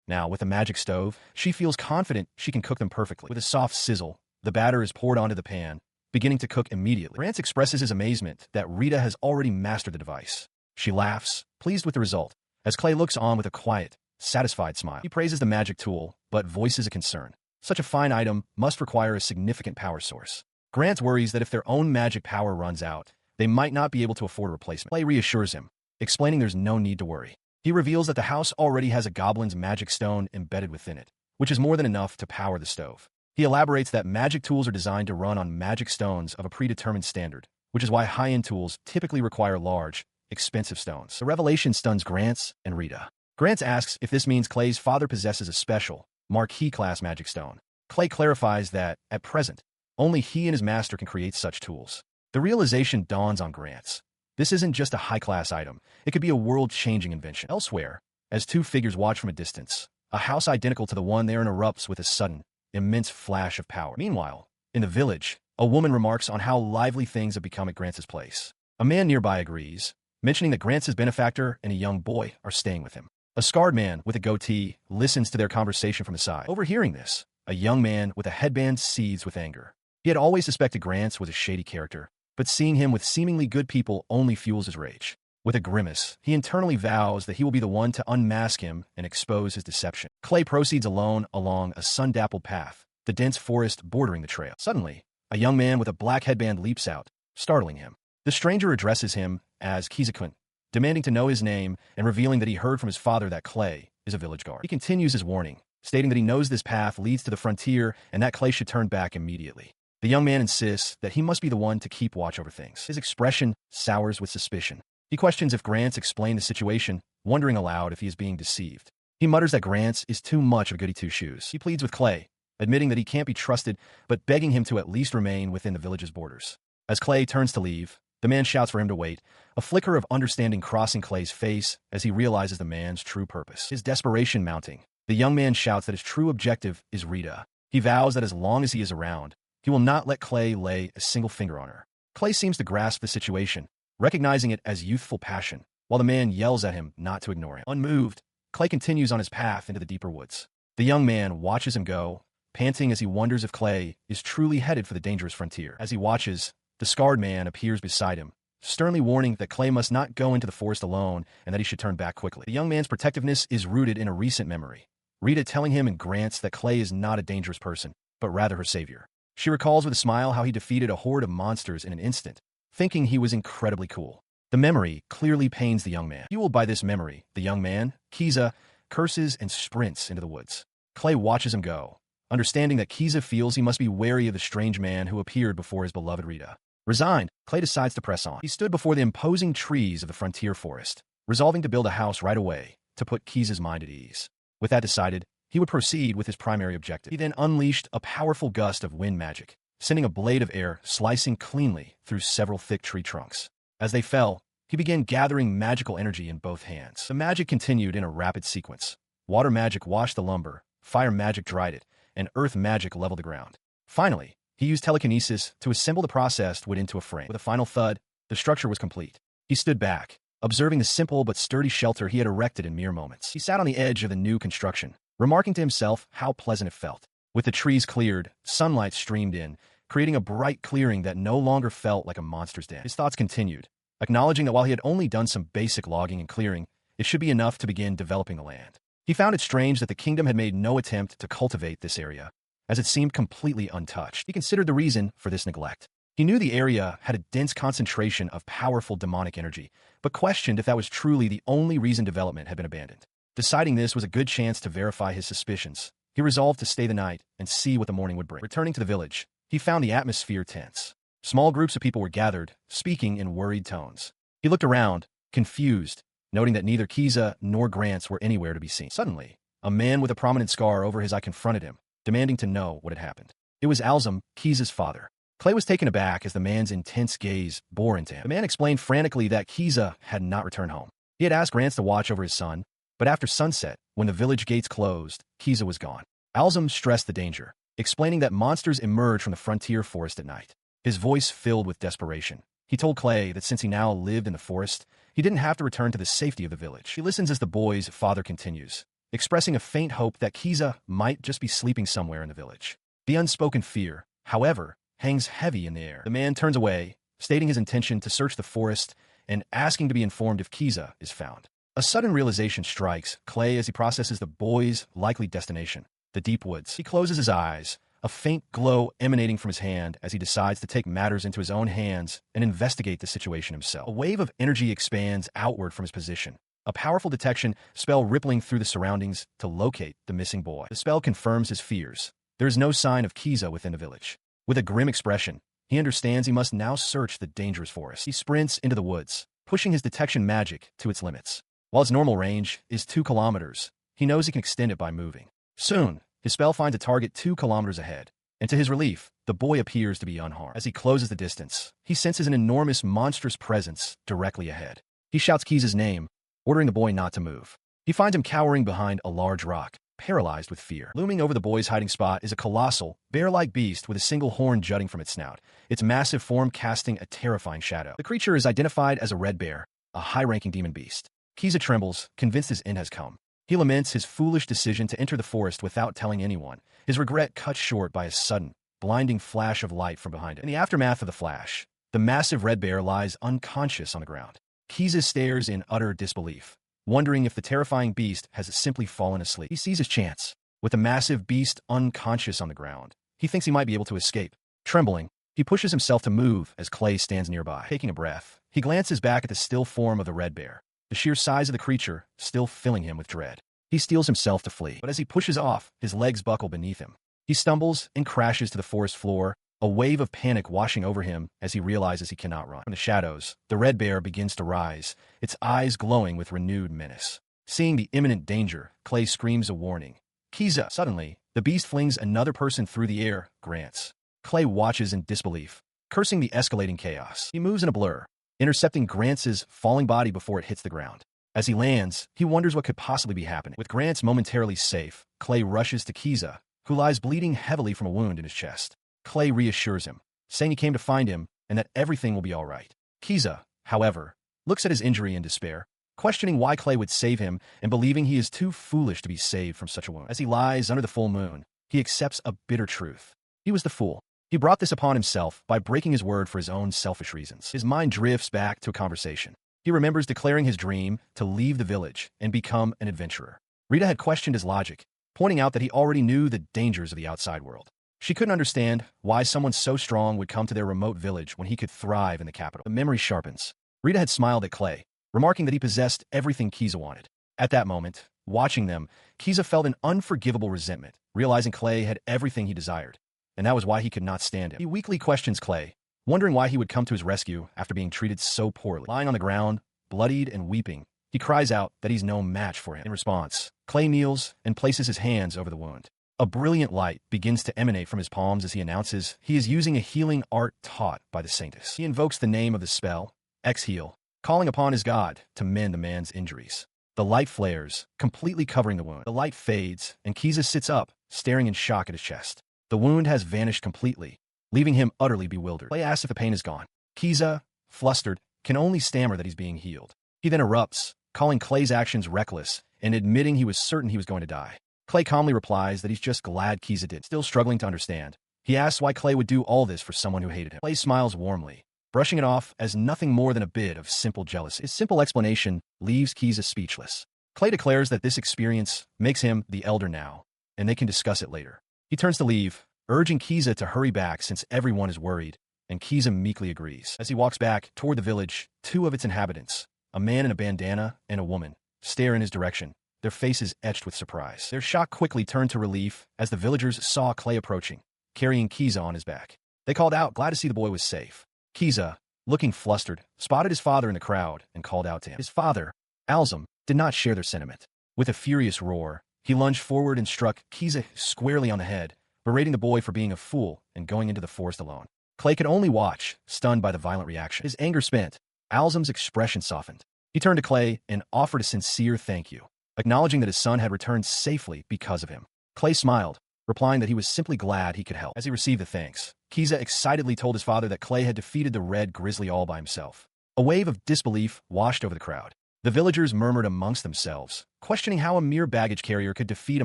Now, with the magic stove, she feels confident she can cook them perfectly. With a soft sizzle, the batter is poured onto the pan, beginning to cook immediately. Grants expresses his amazement that Rita has already mastered the device. She laughs, pleased with the result, as Clay looks on with a quiet, satisfied smile. He praises the magic tool, but voices a concern. Such a fine item must require a significant power source. Grant worries that if their own magic power runs out, they might not be able to afford a replacement. Clay reassures him, explaining there's no need to worry. He reveals that the house already has a goblin's magic stone embedded within it, which is more than enough to power the stove. He elaborates that magic tools are designed to run on magic stones of a predetermined standard, which is why high-end tools typically require large, expensive stones. The revelation stuns Grants and Rita. Grants asks if this means Clay's father possesses a special, marquee-class magic stone. Clay clarifies that, at present, only he and his master can create such tools. The realization dawns on Grants. This isn't just a high-class item. It could be a world-changing invention. Elsewhere, as two figures watch from a distance, a house identical to the one there erupts with a sudden, immense flash of power. Meanwhile, in the village, a woman remarks on how lively things have become at Grants' place. A man nearby agrees, mentioning that Grants' benefactor and a young boy are staying with him. A scarred man with a goatee listens to their conversation from the side. Overhearing this, a young man with a headband seethes with anger. He had always suspected Grants was a shady character, but seeing him with seemingly good people only fuels his rage. With a grimace, he internally vows that he will be the one to unmask him and expose his deception. Clay proceeds alone along a sun-dappled path, the dense forest bordering the trail. Suddenly, a young man with a black headband leaps out, startling him. The stranger addresses him as Kizakun, demanding to know his name and revealing that he heard from his father that Clay is a village guard. He continues his warning, stating that he knows this path leads to the frontier and that Clay should turn back immediately. The young man insists that he must be the one to keep watch over things. His expression sours with suspicion. He questions if Grants explained the situation, wondering aloud if he is being deceived. He mutters that Grants is too much of a goody two-shoes. He pleads with Clay, admitting that he can't be trusted, but begging him to at least remain within the village's borders. As Clay turns to leave, the man shouts for him to wait, a flicker of understanding crossing Clay's face as he realizes the man's true purpose. His desperation mounting, the young man shouts that his true objective is Rita. He vows that as long as he is around, he will not let Clay lay a single finger on her. Clay seems to grasp the situation, recognizing it as youthful passion, while the man yells at him not to ignore him. Unmoved, Clay continues on his path into the deeper woods. The young man watches him go, panting as he wonders if Clay is truly headed for the dangerous frontier. As he watches, the scarred man appears beside him, sternly warning that Clay must not go into the forest alone and that he should turn back quickly. The young man's protectiveness is rooted in a recent memory, Rita telling him and Grants that Clay is not a dangerous person, but rather her savior. She recalls with a smile how he defeated a horde of monsters in an instant, thinking he was incredibly cool. The memory clearly pains the young man. Fueled by this memory, the young man, Kiza, curses and sprints into the woods. Clay watches him go, understanding that Kiza feels he must be wary of the strange man who appeared before his beloved Rita. Resigned, Clay decides to press on. He stood before the imposing trees of the frontier forest, resolving to build a house right away to put Kiza's mind at ease. With that decided, he would proceed with his primary objective. He then unleashed a powerful gust of wind magic, sending a blade of air slicing cleanly through several thick tree trunks. As they fell, he began gathering magical energy in both hands. The magic continued in a rapid sequence. Water magic washed the lumber, fire magic dried it, and earth magic leveled the ground. Finally, he used telekinesis to assemble the processed wood into a frame. With a final thud, the structure was complete. He stood back, observing the simple but sturdy shelter he had erected in mere moments. He sat on the edge of the new construction, remarking to himself how pleasant it felt. With the trees cleared, sunlight streamed in, creating a bright clearing that no longer felt like a monster's den. His thoughts continued, acknowledging that while he had only done some basic logging and clearing, it should be enough to begin developing the land. He found it strange that the kingdom had made no attempt to cultivate this area, as it seemed completely untouched. He considered the reason for this neglect. He knew the area had a dense concentration of powerful demonic energy, but questioned if that was truly the only reason development had been abandoned. Deciding this was a good chance to verify his suspicions, he resolved to stay the night and see what the morning would bring. Returning to the village, he found the atmosphere tense. Small groups of people were gathered, speaking in worried tones. He looked around, confused, noting that neither Kiza nor Grants were anywhere to be seen. Suddenly, a man with a prominent scar over his eye confronted him, demanding to know what had happened. It was Alzum, Kiza's father. Clay was taken aback as the man's intense gaze bore into him. The man explained frantically that Kiza had not returned home. He had asked Grants to watch over his son, but after sunset, when the village gates closed, Kiza was gone. Alzum stressed the danger, explaining that monsters emerge from the frontier forest at night. His voice filled with desperation. He told Clay that since he now lived in the forest, he didn't have to return to the safety of the village. He listens as the boy's father continues, expressing a faint hope that Kiza might just be sleeping somewhere in the village. The unspoken fear, however, hangs heavy in the air. The man turns away, stating his intention to search the forest and asking to be informed if Kiza is found. A sudden realization strikes Clay as he processes the boy's likely destination, the deep woods. He closes his eyes, a faint glow emanating from his hand as he decides to take matters into his own hands and investigate the situation himself. A wave of energy expands outward from his position, a powerful detection spell rippling through the surroundings to locate the missing boy. The spell confirms his fears. There is no sign of Kiza within the village. With a grim expression, he understands he must now search the dangerous forest. He sprints into the woods, pushing his detection magic to its limits. While its normal range is 2 kilometers, he knows he can extend it by moving. Soon, his spell finds a target 2 kilometers ahead, and to his relief, the boy appears to be unharmed. As he closes the distance, he senses an enormous, monstrous presence directly ahead. He shouts Kiza's name, ordering the boy not to move. He finds him cowering behind a large rock, paralyzed with fear. Looming over the boy's hiding spot is a colossal, bear-like beast with a single horn jutting from its snout, its massive form casting a terrifying shadow. The creature is identified as a red bear, a high-ranking demon beast. Kiza trembles, convinced his end has come. He laments his foolish decision to enter the forest without telling anyone, his regret cut short by a sudden, blinding flash of light from behind him. In the aftermath of the flash, the massive red bear lies unconscious on the ground. Kiza stares in utter disbelief, wondering if the terrifying beast has simply fallen asleep. He sees his chance. With the massive beast unconscious on the ground, he thinks he might be able to escape. Trembling, he pushes himself to move as Clay stands nearby. Taking a breath, he glances back at the still form of the red bear, the sheer size of the creature still filling him with dread. He steels himself to flee, but as he pushes off, his legs buckle beneath him. He stumbles and crashes to the forest floor, a wave of panic washing over him as he realizes he cannot run. From the shadows, the red bear begins to rise, its eyes glowing with renewed menace. Seeing the imminent danger, Clay screams a warning. Kiza! Suddenly, the beast flings another person through the air, Grants. Clay watches in disbelief, cursing the escalating chaos. He moves in a blur, intercepting Grants' falling body before it hits the ground. As he lands, he wonders what could possibly be happening. With Grants momentarily safe, Clay rushes to Kiza, who lies bleeding heavily from a wound in his chest. Clay reassures him, saying he came to find him and that everything will be all right. Kiza, however, looks at his injury in despair, questioning why Clay would save him and believing he is too foolish to be saved from such a wound. As he lies under the full moon, he accepts a bitter truth. He was the fool. He brought this upon himself by breaking his word for his own selfish reasons. His mind drifts back to a conversation. He remembers declaring his dream to leave the village and become an adventurer. Rita had questioned his logic, pointing out that he already knew the dangers of the outside world. She couldn't understand why someone so strong would come to their remote village when he could thrive in the capital. The memory sharpens. Rita had smiled at Clay, remarking that he possessed everything Kiza wanted. At that moment, watching them, Kiza felt an unforgivable resentment, realizing Clay had everything he desired, and that was why he could not stand him. He weakly questions Clay, wondering why he would come to his rescue after being treated so poorly. Lying on the ground, bloodied and weeping, he cries out that he's no match for him. In response, Clay kneels and places his hands over the wound. A brilliant light begins to emanate from his palms as he announces he is using a healing art taught by the saintess. He invokes the name of the spell, Exheal, calling upon his god to mend the man's injuries. The light flares, completely covering the wound. The light fades, and Kiza sits up, staring in shock at his chest. The wound has vanished completely, leaving him utterly bewildered. Clay asks if the pain is gone. Kiza, flustered, can only stammer that he's being healed. He then erupts, calling Clay's actions reckless and admitting he was certain he was going to die. Clay calmly replies that he's just glad Kiza did. Still struggling to understand, he asks why Clay would do all this for someone who hated him. Clay smiles warmly, brushing it off as nothing more than a bit of simple jealousy. His simple explanation leaves Kiza speechless. Clay declares that this experience makes him the elder now, and they can discuss it later. He turns to leave, urging Kiza to hurry back since everyone is worried, and Kiza meekly agrees. As he walks back toward the village, two of its inhabitants, a man in a bandana and a woman, stare in his direction, their faces etched with surprise. Their shock quickly turned to relief as the villagers saw Clay approaching, carrying Kiza on his back. They called out, glad to see the boy was safe. Kiza, looking flustered, spotted his father in the crowd and called out to him. His father, Alzum, did not share their sentiment. With a furious roar, he lunged forward and struck Kiza squarely on the head, berating the boy for being a fool and going into the forest alone. Clay could only watch, stunned by the violent reaction. His anger spent, Alzum's expression softened. He turned to Clay and offered a sincere thank you, acknowledging that his son had returned safely because of him. Clay smiled, replying that he was simply glad he could help. As he received the thanks, Kiza excitedly told his father that Clay had defeated the Red Grizzly all by himself. A wave of disbelief washed over the crowd. The villagers murmured amongst themselves, questioning how a mere baggage carrier could defeat a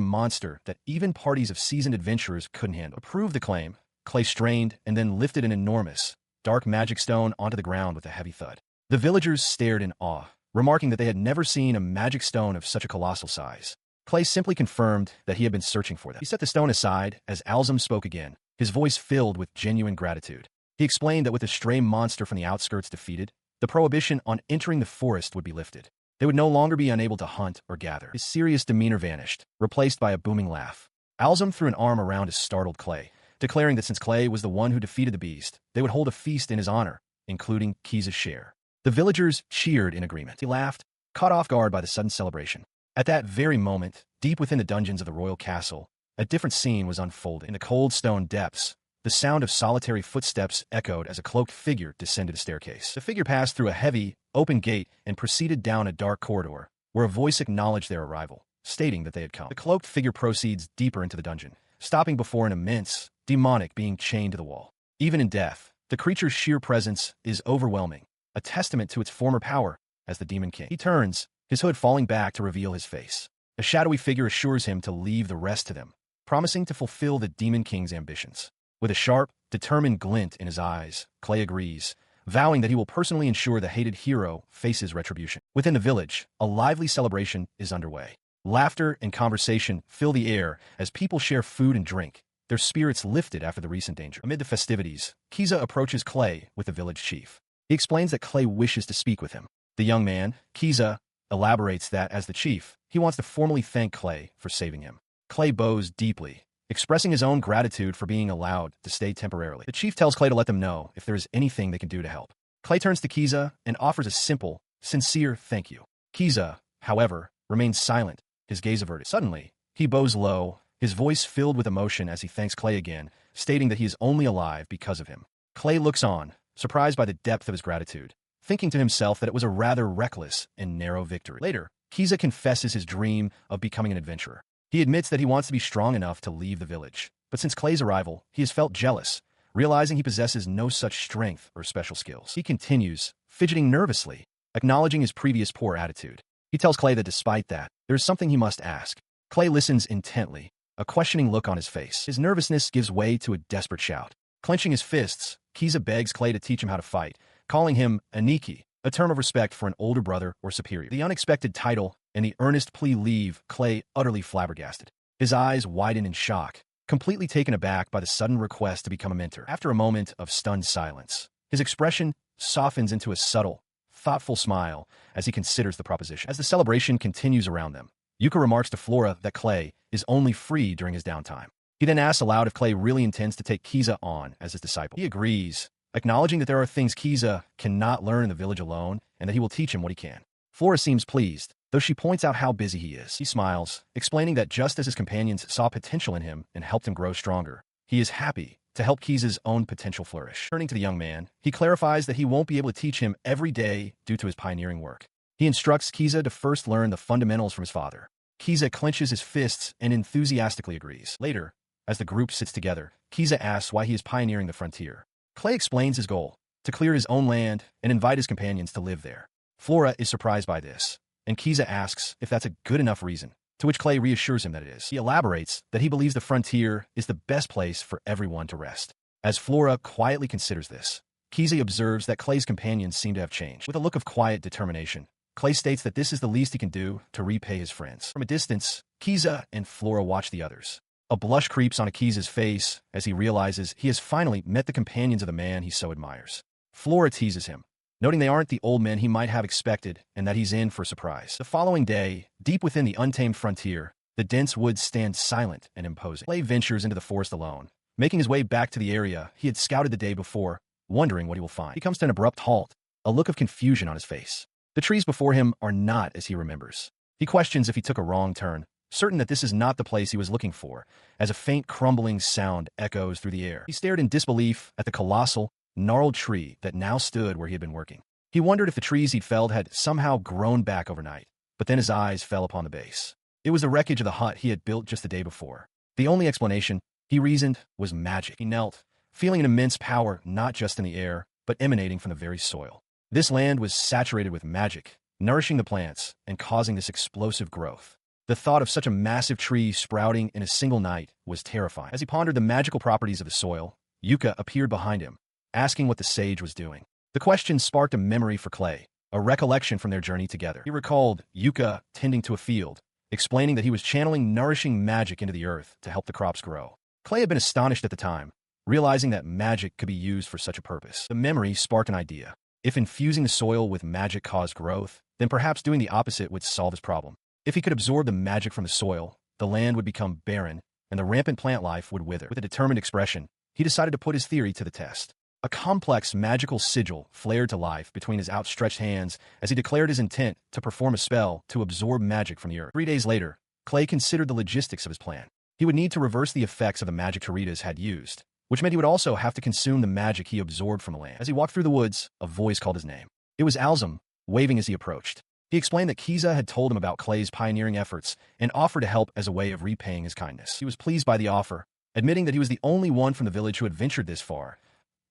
monster that even parties of seasoned adventurers couldn't handle. To prove the claim, Clay strained and then lifted an enormous, dark magic stone onto the ground with a heavy thud. The villagers stared in awe, remarking that they had never seen a magic stone of such a colossal size. Clay simply confirmed that he had been searching for them. He set the stone aside as Alzum spoke again, his voice filled with genuine gratitude. He explained that with the stray monster from the outskirts defeated, the prohibition on entering the forest would be lifted. They would no longer be unable to hunt or gather. His serious demeanor vanished, replaced by a booming laugh. Alzum threw an arm around his startled Clay, declaring that since Clay was the one who defeated the beast, they would hold a feast in his honor, including Kiza's share. The villagers cheered in agreement. He laughed, caught off guard by the sudden celebration. At that very moment, deep within the dungeons of the royal castle, a different scene was unfolding. In the cold stone depths, the sound of solitary footsteps echoed as a cloaked figure descended a staircase. The figure passed through a heavy, open gate and proceeded down a dark corridor, where a voice acknowledged their arrival, stating that they had come. The cloaked figure proceeds deeper into the dungeon, stopping before an immense, demonic being chained to the wall. Even in death, the creature's sheer presence is overwhelming, a testament to its former power as the Demon King. He turns, his hood falling back to reveal his face. A shadowy figure assures him to leave the rest to them, promising to fulfill the Demon King's ambitions. With a sharp, determined glint in his eyes, Clay agrees, vowing that he will personally ensure the hated hero faces retribution. Within the village, a lively celebration is underway. Laughter and conversation fill the air as people share food and drink, their spirits lifted after the recent danger. Amid the festivities, Kiza approaches Clay with the village chief. He explains that Clay wishes to speak with him. The young man, Kiza, elaborates that, as the chief, he wants to formally thank Clay for saving him. Clay bows deeply, expressing his own gratitude for being allowed to stay temporarily. The chief tells Clay to let them know if there is anything they can do to help. Clay turns to Kiza and offers a simple, sincere thank you. Kiza, however, remains silent, his gaze averted. Suddenly, he bows low, his voice filled with emotion as he thanks Clay again, stating that he is only alive because of him. Clay looks on, surprised by the depth of his gratitude, thinking to himself that it was a rather reckless and narrow victory. Later, Kiza confesses his dream of becoming an adventurer. He admits that he wants to be strong enough to leave the village, but since Clay's arrival, he has felt jealous, realizing he possesses no such strength or special skills. He continues, fidgeting nervously, acknowledging his previous poor attitude. He tells Clay that despite that, there is something he must ask. Clay listens intently, a questioning look on his face. His nervousness gives way to a desperate shout. Clenching his fists, Kiza begs Clay to teach him how to fight, calling him Aniki, a term of respect for an older brother or superior. The unexpected title and the earnest plea leave Clay utterly flabbergasted. His eyes widen in shock, completely taken aback by the sudden request to become a mentor. After a moment of stunned silence, his expression softens into a subtle, thoughtful smile as he considers the proposition. As the celebration continues around them, Yuka remarks to Flora that Clay is only free during his downtime. He then asks aloud if Clay really intends to take Kiza on as his disciple. He agrees, acknowledging that there are things Kiza cannot learn in the village alone and that he will teach him what he can. Flora seems pleased, though she points out how busy he is. He smiles, explaining that just as his companions saw potential in him and helped him grow stronger, he is happy to help Kiza's own potential flourish. Turning to the young man, he clarifies that he won't be able to teach him every day due to his pioneering work. He instructs Kiza to first learn the fundamentals from his father. Kiza clenches his fists and enthusiastically agrees. Later, as the group sits together, Kiza asks why he is pioneering the frontier. Clay explains his goal, to clear his own land and invite his companions to live there. Flora is surprised by this, and Kiza asks if that's a good enough reason, to which Clay reassures him that it is. He elaborates that he believes the frontier is the best place for everyone to rest. As Flora quietly considers this, Kiza observes that Clay's companions seem to have changed. With a look of quiet determination, Clay states that this is the least he can do to repay his friends. From a distance, Kiza and Flora watch the others. A blush creeps onto Kiza's face as he realizes he has finally met the companions of the man he so admires. Flora teases him, noting they aren't the old men he might have expected and that he's in for a surprise. The following day, deep within the untamed frontier, the dense woods stand silent and imposing. Clay ventures into the forest alone, making his way back to the area he had scouted the day before, wondering what he will find. He comes to an abrupt halt, a look of confusion on his face. The trees before him are not as he remembers. He questions if he took a wrong turn, certain that this is not the place he was looking for, as a faint crumbling sound echoes through the air. He stared in disbelief at the colossal, gnarled tree that now stood where he had been working. He wondered if the trees he'd felled had somehow grown back overnight, but then his eyes fell upon the base. It was the wreckage of the hut he had built just the day before. The only explanation, he reasoned, was magic. He knelt, feeling an immense power not just in the air, but emanating from the very soil. This land was saturated with magic, nourishing the plants and causing this explosive growth. The thought of such a massive tree sprouting in a single night was terrifying. As he pondered the magical properties of the soil, Yuka appeared behind him, asking what the sage was doing. The question sparked a memory for Clay, a recollection from their journey together. He recalled Yuka tending to a field, explaining that he was channeling nourishing magic into the earth to help the crops grow. Clay had been astonished at the time, realizing that magic could be used for such a purpose. The memory sparked an idea. If infusing the soil with magic caused growth, then perhaps doing the opposite would solve his problem. If he could absorb the magic from the soil, the land would become barren, and the rampant plant life would wither. With a determined expression, he decided to put his theory to the test. A complex magical sigil flared to life between his outstretched hands as he declared his intent to perform a spell to absorb magic from the earth. 3 days later, Clay considered the logistics of his plan. He would need to reverse the effects of the magic Toritas had used, which meant he would also have to consume the magic he absorbed from the land. As he walked through the woods, a voice called his name. It was Alzum, waving as he approached. He explained that Kiza had told him about Clay's pioneering efforts and offered to help as a way of repaying his kindness. He was pleased by the offer, admitting that he was the only one from the village who had ventured this far,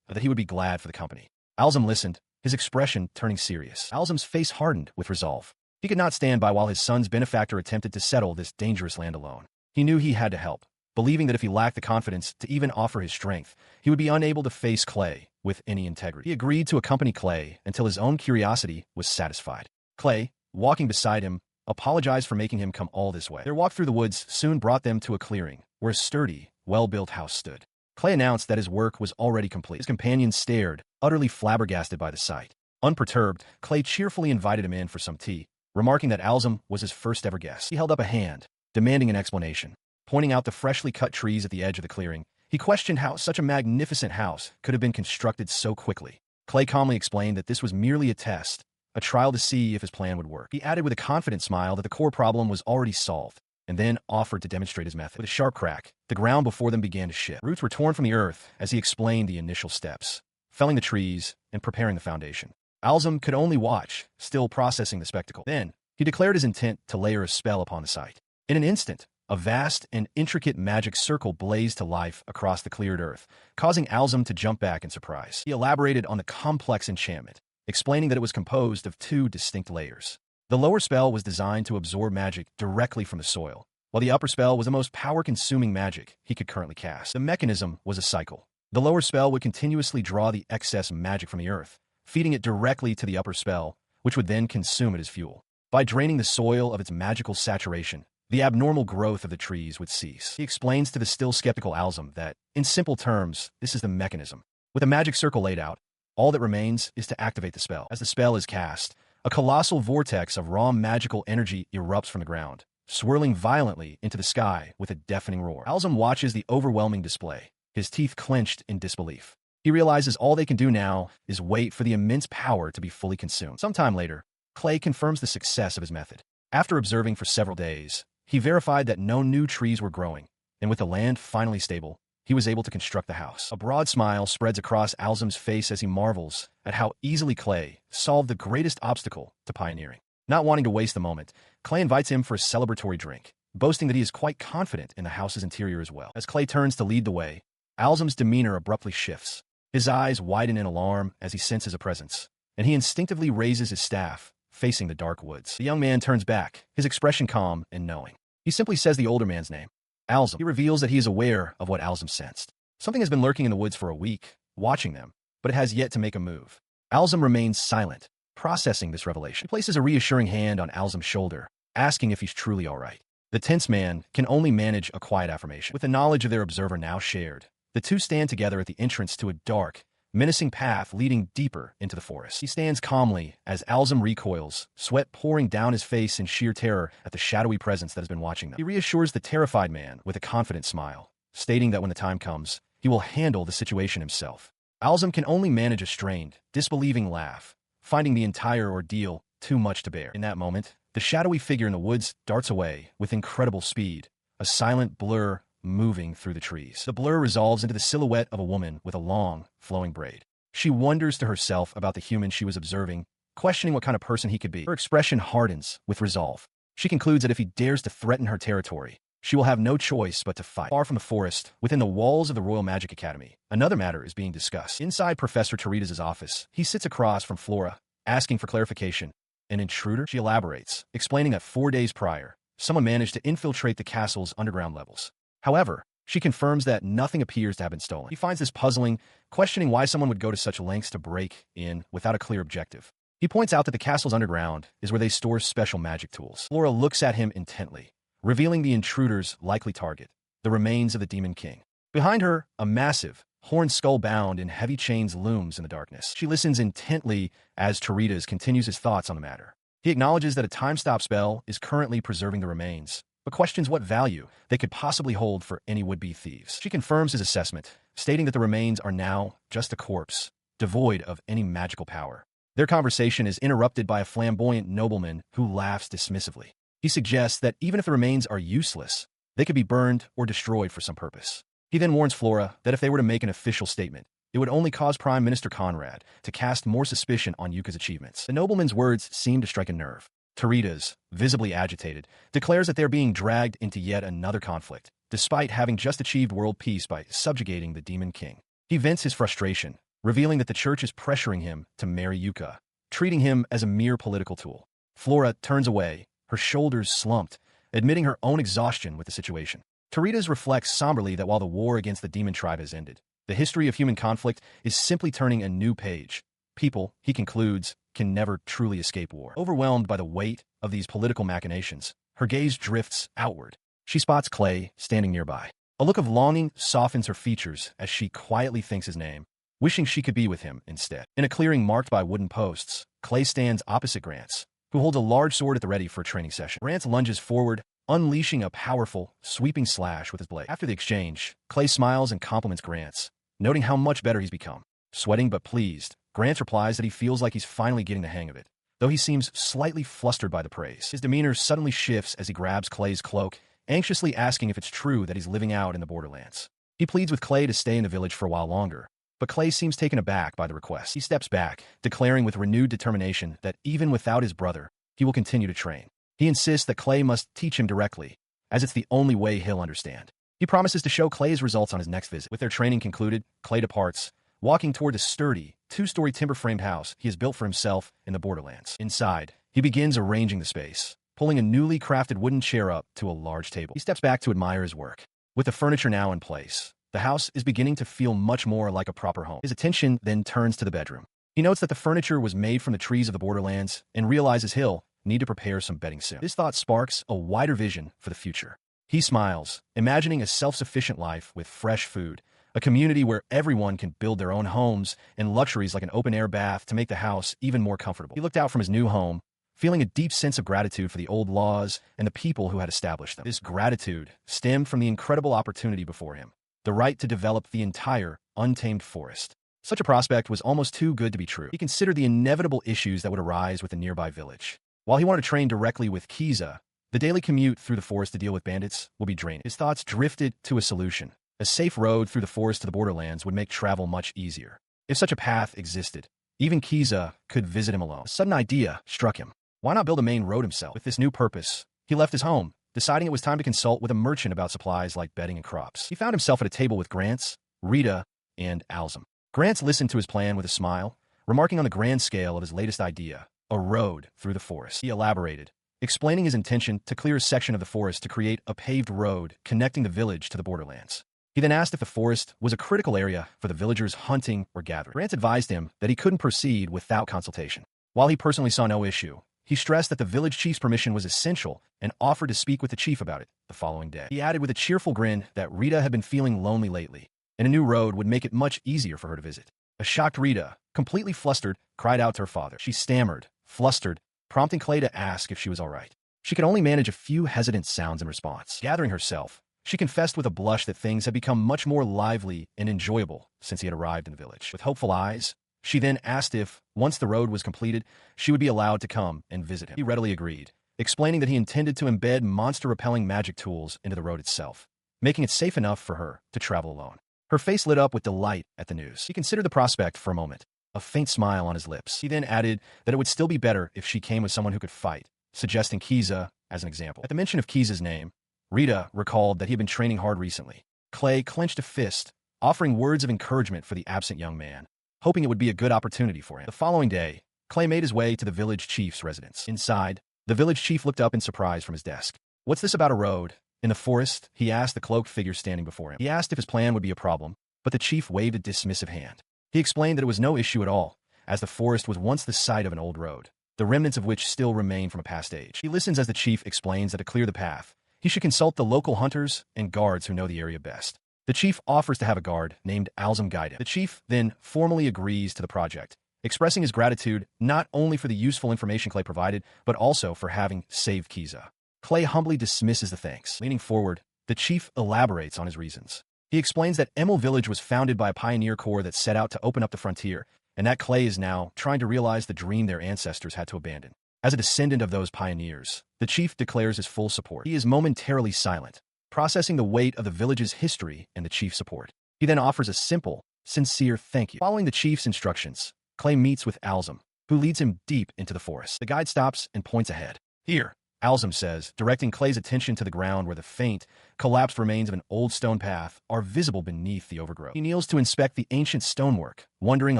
but that he would be glad for the company. Alzum listened, his expression turning serious. Alzum's face hardened with resolve. He could not stand by while his son's benefactor attempted to settle this dangerous land alone. He knew he had to help, believing that if he lacked the confidence to even offer his strength, he would be unable to face Clay with any integrity. He agreed to accompany Clay until his own curiosity was satisfied. Clay, walking beside him, apologized for making him come all this way. Their walk through the woods soon brought them to a clearing, where a sturdy, well-built house stood. Clay announced that his work was already complete. His companions stared, utterly flabbergasted by the sight. Unperturbed, Clay cheerfully invited him in for some tea, remarking that Alzum was his first ever guest. He held up a hand, demanding an explanation. Pointing out the freshly cut trees at the edge of the clearing, he questioned how such a magnificent house could have been constructed so quickly. Clay calmly explained that this was merely a test, a trial to see if his plan would work. He added with a confident smile that the core problem was already solved, and then offered to demonstrate his method. With a sharp crack, the ground before them began to shift. Roots were torn from the earth as he explained the initial steps, felling the trees and preparing the foundation. Alzum could only watch, still processing the spectacle. Then, he declared his intent to layer a spell upon the site. In an instant, a vast and intricate magic circle blazed to life across the cleared earth, causing Alzum to jump back in surprise. He elaborated on the complex enchantment, explaining that it was composed of 2 distinct layers. The lower spell was designed to absorb magic directly from the soil, while the upper spell was the most power-consuming magic he could currently cast. The mechanism was a cycle. The lower spell would continuously draw the excess magic from the earth, feeding it directly to the upper spell, which would then consume it as fuel. By draining the soil of its magical saturation, the abnormal growth of the trees would cease. He explains to the still skeptical Alzum that, in simple terms, this is the mechanism. With a magic circle laid out, all that remains is to activate the spell. As the spell is cast, a colossal vortex of raw magical energy erupts from the ground, swirling violently into the sky with a deafening roar. Alzum watches the overwhelming display, his teeth clenched in disbelief. He realizes all they can do now is wait for the immense power to be fully consumed. Sometime later, Clay confirms the success of his method. After observing for several days, he verified that no new trees were growing, and with the land finally stable, he was able to construct the house. A broad smile spreads across Alzum's face as he marvels at how easily Clay solved the greatest obstacle to pioneering. Not wanting to waste the moment, Clay invites him for a celebratory drink, boasting that he is quite confident in the house's interior as well. As Clay turns to lead the way, Alzum's demeanor abruptly shifts. His eyes widen in alarm as he senses a presence, and he instinctively raises his staff, facing the dark woods. The young man turns back, his expression calm and knowing. He simply says the older man's name, Alzum. He reveals that he is aware of what Alzum sensed. Something has been lurking in the woods for a week, watching them, but it has yet to make a move. Alzum remains silent, processing this revelation. He places a reassuring hand on Alzum's shoulder, asking if he's truly all right. The tense man can only manage a quiet affirmation. With the knowledge of their observer now shared, the two stand together at the entrance to a dark, menacing path leading deeper into the forest. He stands calmly as Alzum recoils, sweat pouring down his face in sheer terror at the shadowy presence that has been watching them. He reassures the terrified man with a confident smile, stating that when the time comes, he will handle the situation himself. Alzum can only manage a strained, disbelieving laugh, finding the entire ordeal too much to bear. In that moment, the shadowy figure in the woods darts away with incredible speed, a silent blur moving through the trees. The blur resolves into the silhouette of a woman with a long, flowing braid. She wonders to herself about the human she was observing, questioning what kind of person he could be. Her expression hardens with resolve. She concludes that if he dares to threaten her territory, she will have no choice but to fight. Far from the forest, within the walls of the Royal Magic Academy, another matter is being discussed. Inside Professor Terida's office, he sits across from Flora, asking for clarification. An intruder? She elaborates, explaining that 4 days prior, someone managed to infiltrate the castle's underground levels. However, she confirms that nothing appears to have been stolen. He finds this puzzling, questioning why someone would go to such lengths to break in without a clear objective. He points out that the castle's underground is where they store special magic tools. Flora looks at him intently, revealing the intruder's likely target, the remains of the Demon King. Behind her, a massive, horned skull bound in heavy chains looms in the darkness. She listens intently as Terida's continues his thoughts on the matter. He acknowledges that a time-stop spell is currently preserving the remains, but questions what value they could possibly hold for any would-be thieves. She confirms his assessment, stating that the remains are now just a corpse, devoid of any magical power. Their conversation is interrupted by a flamboyant nobleman who laughs dismissively. He suggests that even if the remains are useless, they could be burned or destroyed for some purpose. He then warns Flora that if they were to make an official statement, it would only cause Prime Minister Conrad to cast more suspicion on Yuka's achievements. The nobleman's words seem to strike a nerve. Terida's, visibly agitated, declares that they are being dragged into yet another conflict, despite having just achieved world peace by subjugating the Demon King. He vents his frustration, revealing that the church is pressuring him to marry Yuka, treating him as a mere political tool. Flora turns away, her shoulders slumped, admitting her own exhaustion with the situation. Terida's reflects somberly that while the war against the demon tribe has ended, the history of human conflict is simply turning a new page. People, he concludes, can never truly escape war. Overwhelmed by the weight of these political machinations, her gaze drifts outward. She spots Clay standing nearby. A look of longing softens her features as she quietly thinks his name, wishing she could be with him instead. In a clearing marked by wooden posts, Clay stands opposite Grants, who holds a large sword at the ready for a training session. Grants lunges forward, unleashing a powerful, sweeping slash with his blade. After the exchange, Clay smiles and compliments Grants, noting how much better he's become. Sweating but pleased, Grants replies that he feels like he's finally getting the hang of it, though he seems slightly flustered by the praise. His demeanor suddenly shifts as he grabs Clay's cloak, anxiously asking if it's true that he's living out in the borderlands. He pleads with Clay to stay in the village for a while longer, but Clay seems taken aback by the request. He steps back, declaring with renewed determination that even without his brother, he will continue to train. He insists that Clay must teach him directly, as it's the only way he'll understand. He promises to show Clay his results on his next visit. With their training concluded, Clay departs, walking toward the sturdy, two-story timber-framed house he has built for himself in the borderlands. Inside, he begins arranging the space, pulling a newly crafted wooden chair up to a large table. He steps back to admire his work. With the furniture now in place, the house is beginning to feel much more like a proper home. His attention then turns to the bedroom. He notes that the furniture was made from the trees of the borderlands and realizes he'll need to prepare some bedding soon. This thought sparks a wider vision for the future. He smiles, imagining a self-sufficient life with fresh food, a community where everyone can build their own homes, and luxuries like an open-air bath to make the house even more comfortable. He looked out from his new home, feeling a deep sense of gratitude for the old laws and the people who had established them. This gratitude stemmed from the incredible opportunity before him, the right to develop the entire untamed forest. Such a prospect was almost too good to be true. He considered the inevitable issues that would arise with the nearby village. While he wanted to train directly with Quirce, the daily commute through the forest to deal with bandits will be draining. His thoughts drifted to a solution. A safe road through the forest to the borderlands would make travel much easier. If such a path existed, even Quirce could visit him alone. A sudden idea struck him. Why not build a main road himself? With this new purpose, he left his home, deciding it was time to consult with a merchant about supplies like bedding and crops. He found himself at a table with Grants, Rita, and Alzum. Grants listened to his plan with a smile, remarking on the grand scale of his latest idea, a road through the forest. He elaborated, explaining his intention to clear a section of the forest to create a paved road connecting the village to the borderlands. He then asked if the forest was a critical area for the villagers hunting or gathering. Grant advised him that he couldn't proceed without consultation. While he personally saw no issue, he stressed that the village chief's permission was essential and offered to speak with the chief about it the following day. He added with a cheerful grin that Rita had been feeling lonely lately, and a new road would make it much easier for her to visit. A shocked Rita, completely flustered, cried out to her father. She stammered, flustered, prompting Clay to ask if she was all right. She could only manage a few hesitant sounds in response. Gathering herself, she confessed with a blush that things had become much more lively and enjoyable since he had arrived in the village. With hopeful eyes, she then asked if, once the road was completed, she would be allowed to come and visit him. He readily agreed, explaining that he intended to embed monster-repelling magic tools into the road itself, making it safe enough for her to travel alone. Her face lit up with delight at the news. He considered the prospect for a moment, a faint smile on his lips. He then added that it would still be better if she came with someone who could fight, suggesting Quirce as an example. At the mention of Quirce's name, Rita recalled that he had been training hard recently. Clay clenched a fist, offering words of encouragement for the absent young man, hoping it would be a good opportunity for him. The following day, Clay made his way to the village chief's residence. Inside, the village chief looked up in surprise from his desk. "What's this about a road in the forest?" he asked the cloaked figure standing before him. He asked if his plan would be a problem, but the chief waved a dismissive hand. He explained that it was no issue at all, as the forest was once the site of an old road, the remnants of which still remain from a past age. He listens as the chief explains that to clear the path, he should consult the local hunters and guards who know the area best. The chief offers to have a guard named Alzum guide him. The chief then formally agrees to the project, expressing his gratitude not only for the useful information Clay provided, but also for having saved Quirce. Clay humbly dismisses the thanks. Leaning forward, the chief elaborates on his reasons. He explains that Emel village was founded by a pioneer corps that set out to open up the frontier, and that Clay is now trying to realize the dream their ancestors had to abandon. As a descendant of those pioneers, the chief declares his full support. He is momentarily silent, processing the weight of the village's history and the chief's support. He then offers a simple, sincere thank you. Following the chief's instructions, Clay meets with Alzum, who leads him deep into the forest. The guide stops and points ahead. "Here," Alzum says, directing Clay's attention to the ground where the faint, collapsed remains of an old stone path are visible beneath the overgrowth. He kneels to inspect the ancient stonework, wondering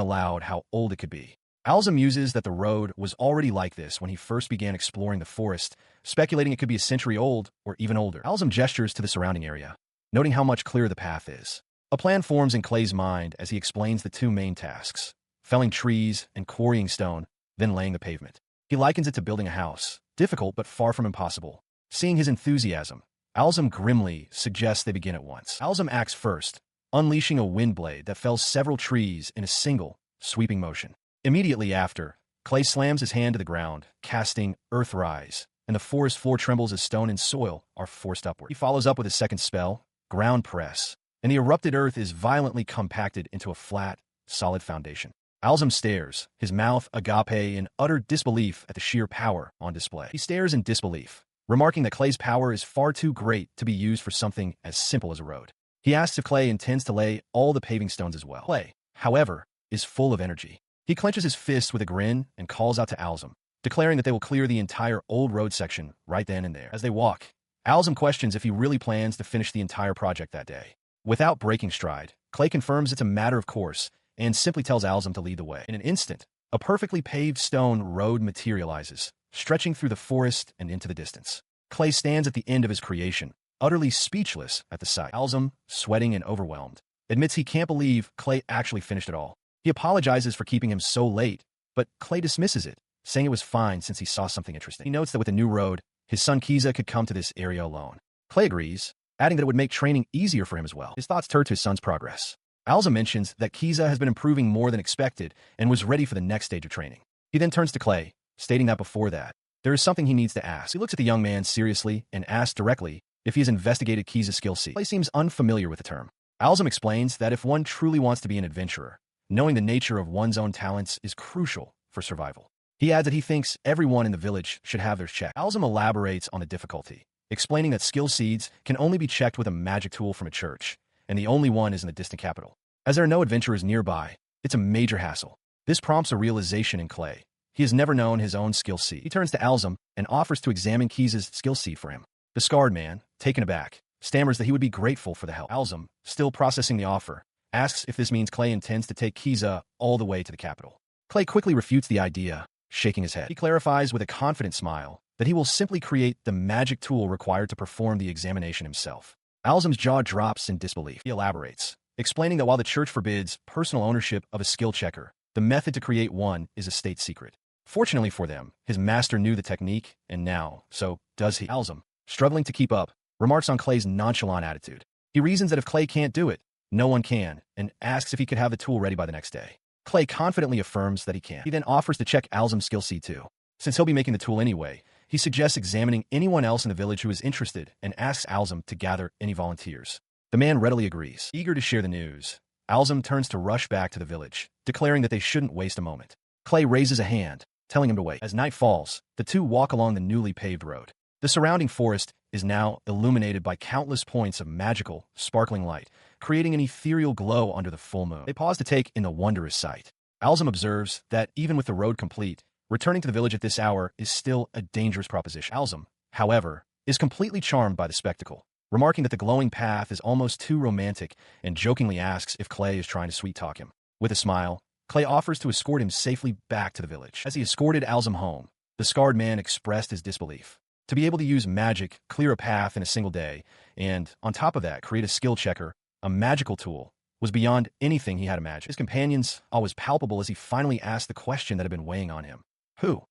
aloud how old it could be. Alzum muses that the road was already like this when he first began exploring the forest, speculating it could be a century old or even older. Alzum gestures to the surrounding area, noting how much clearer the path is. A plan forms in Clay's mind as he explains the two main tasks, felling trees and quarrying stone, then laying the pavement. He likens it to building a house, difficult but far from impossible. Seeing his enthusiasm, Alzum grimly suggests they begin at once. Alzum acts first, unleashing a wind blade that fells several trees in a single, sweeping motion. Immediately after, Clay slams his hand to the ground, casting Earthrise, and the forest floor trembles as stone and soil are forced upward. He follows up with a second spell, Ground Press, and the erupted earth is violently compacted into a flat, solid foundation. Alzum stares, his mouth agape in utter disbelief at the sheer power on display. He stares in disbelief, remarking that Clay's power is far too great to be used for something as simple as a road. He asks if Clay intends to lay all the paving stones as well. Clay, however, is full of energy. He clenches his fist with a grin and calls out to Alzum, declaring that they will clear the entire old road section right then and there. As they walk, Alzum questions if he really plans to finish the entire project that day. Without breaking stride, Clay confirms it's a matter of course and simply tells Alzum to lead the way. In an instant, a perfectly paved stone road materializes, stretching through the forest and into the distance. Clay stands at the end of his creation, utterly speechless at the sight. Alzum, sweating and overwhelmed, admits he can't believe Clay actually finished it all. He apologizes for keeping him so late, but Clay dismisses it, saying it was fine since he saw something interesting. He notes that with the new road, his son Quirce could come to this area alone. Clay agrees, adding that it would make training easier for him as well. His thoughts turn to his son's progress. Alza mentions that Quirce has been improving more than expected and was ready for the next stage of training. He then turns to Clay, stating that before that, there is something he needs to ask. He looks at the young man seriously and asks directly if he has investigated Quirce's skill set. Clay seems unfamiliar with the term. Alzum explains that if one truly wants to be an adventurer, knowing the nature of one's own talents is crucial for survival. He adds that he thinks everyone in the village should have theirs checked. Alzum elaborates on the difficulty, explaining that skill seeds can only be checked with a magic tool from a church, and the only one is in the distant capital. As there are no adventurers nearby, it's a major hassle. This prompts a realization in Clay. He has never known his own skill seed. He turns to Alzum and offers to examine Quirce's skill seed for him. The scarred man, taken aback, stammers that he would be grateful for the help. Alzum, still processing the offer, asks if this means Clay intends to take Quirce all the way to the capital. Clay quickly refutes the idea, shaking his head. He clarifies with a confident smile that he will simply create the magic tool required to perform the examination himself. Alzum's jaw drops in disbelief. He elaborates, explaining that while the church forbids personal ownership of a skill checker, the method to create one is a state secret. Fortunately for them, his master knew the technique, and now, so does he. Alzum, struggling to keep up, remarks on Clay's nonchalant attitude. He reasons that if Clay can't do it, no one can, and asks if he could have the tool ready by the next day. Clay confidently affirms that he can. He then offers to check Alzum's skill seed too. Since he'll be making the tool anyway, he suggests examining anyone else in the village who is interested and asks Alzum to gather any volunteers. The man readily agrees. Eager to share the news, Alzum turns to rush back to the village, declaring that they shouldn't waste a moment. Clay raises a hand, telling him to wait. As night falls, the two walk along the newly paved road. The surrounding forest is now illuminated by countless points of magical, sparkling light, creating an ethereal glow under the full moon. They pause to take in the wondrous sight. Alzum observes that even with the road complete, returning to the village at this hour is still a dangerous proposition. Alzum, however, is completely charmed by the spectacle, remarking that the glowing path is almost too romantic and jokingly asks if Clay is trying to sweet-talk him. With a smile, Clay offers to escort him safely back to the village. As he escorted Alzum home, the scarred man expressed his disbelief. To be able to use magic, clear a path in a single day, and, on top of that, create a skill checker, a magical tool, was beyond anything he had imagined. His companion's awe was palpable as he finally asked the question that had been weighing on him. Who?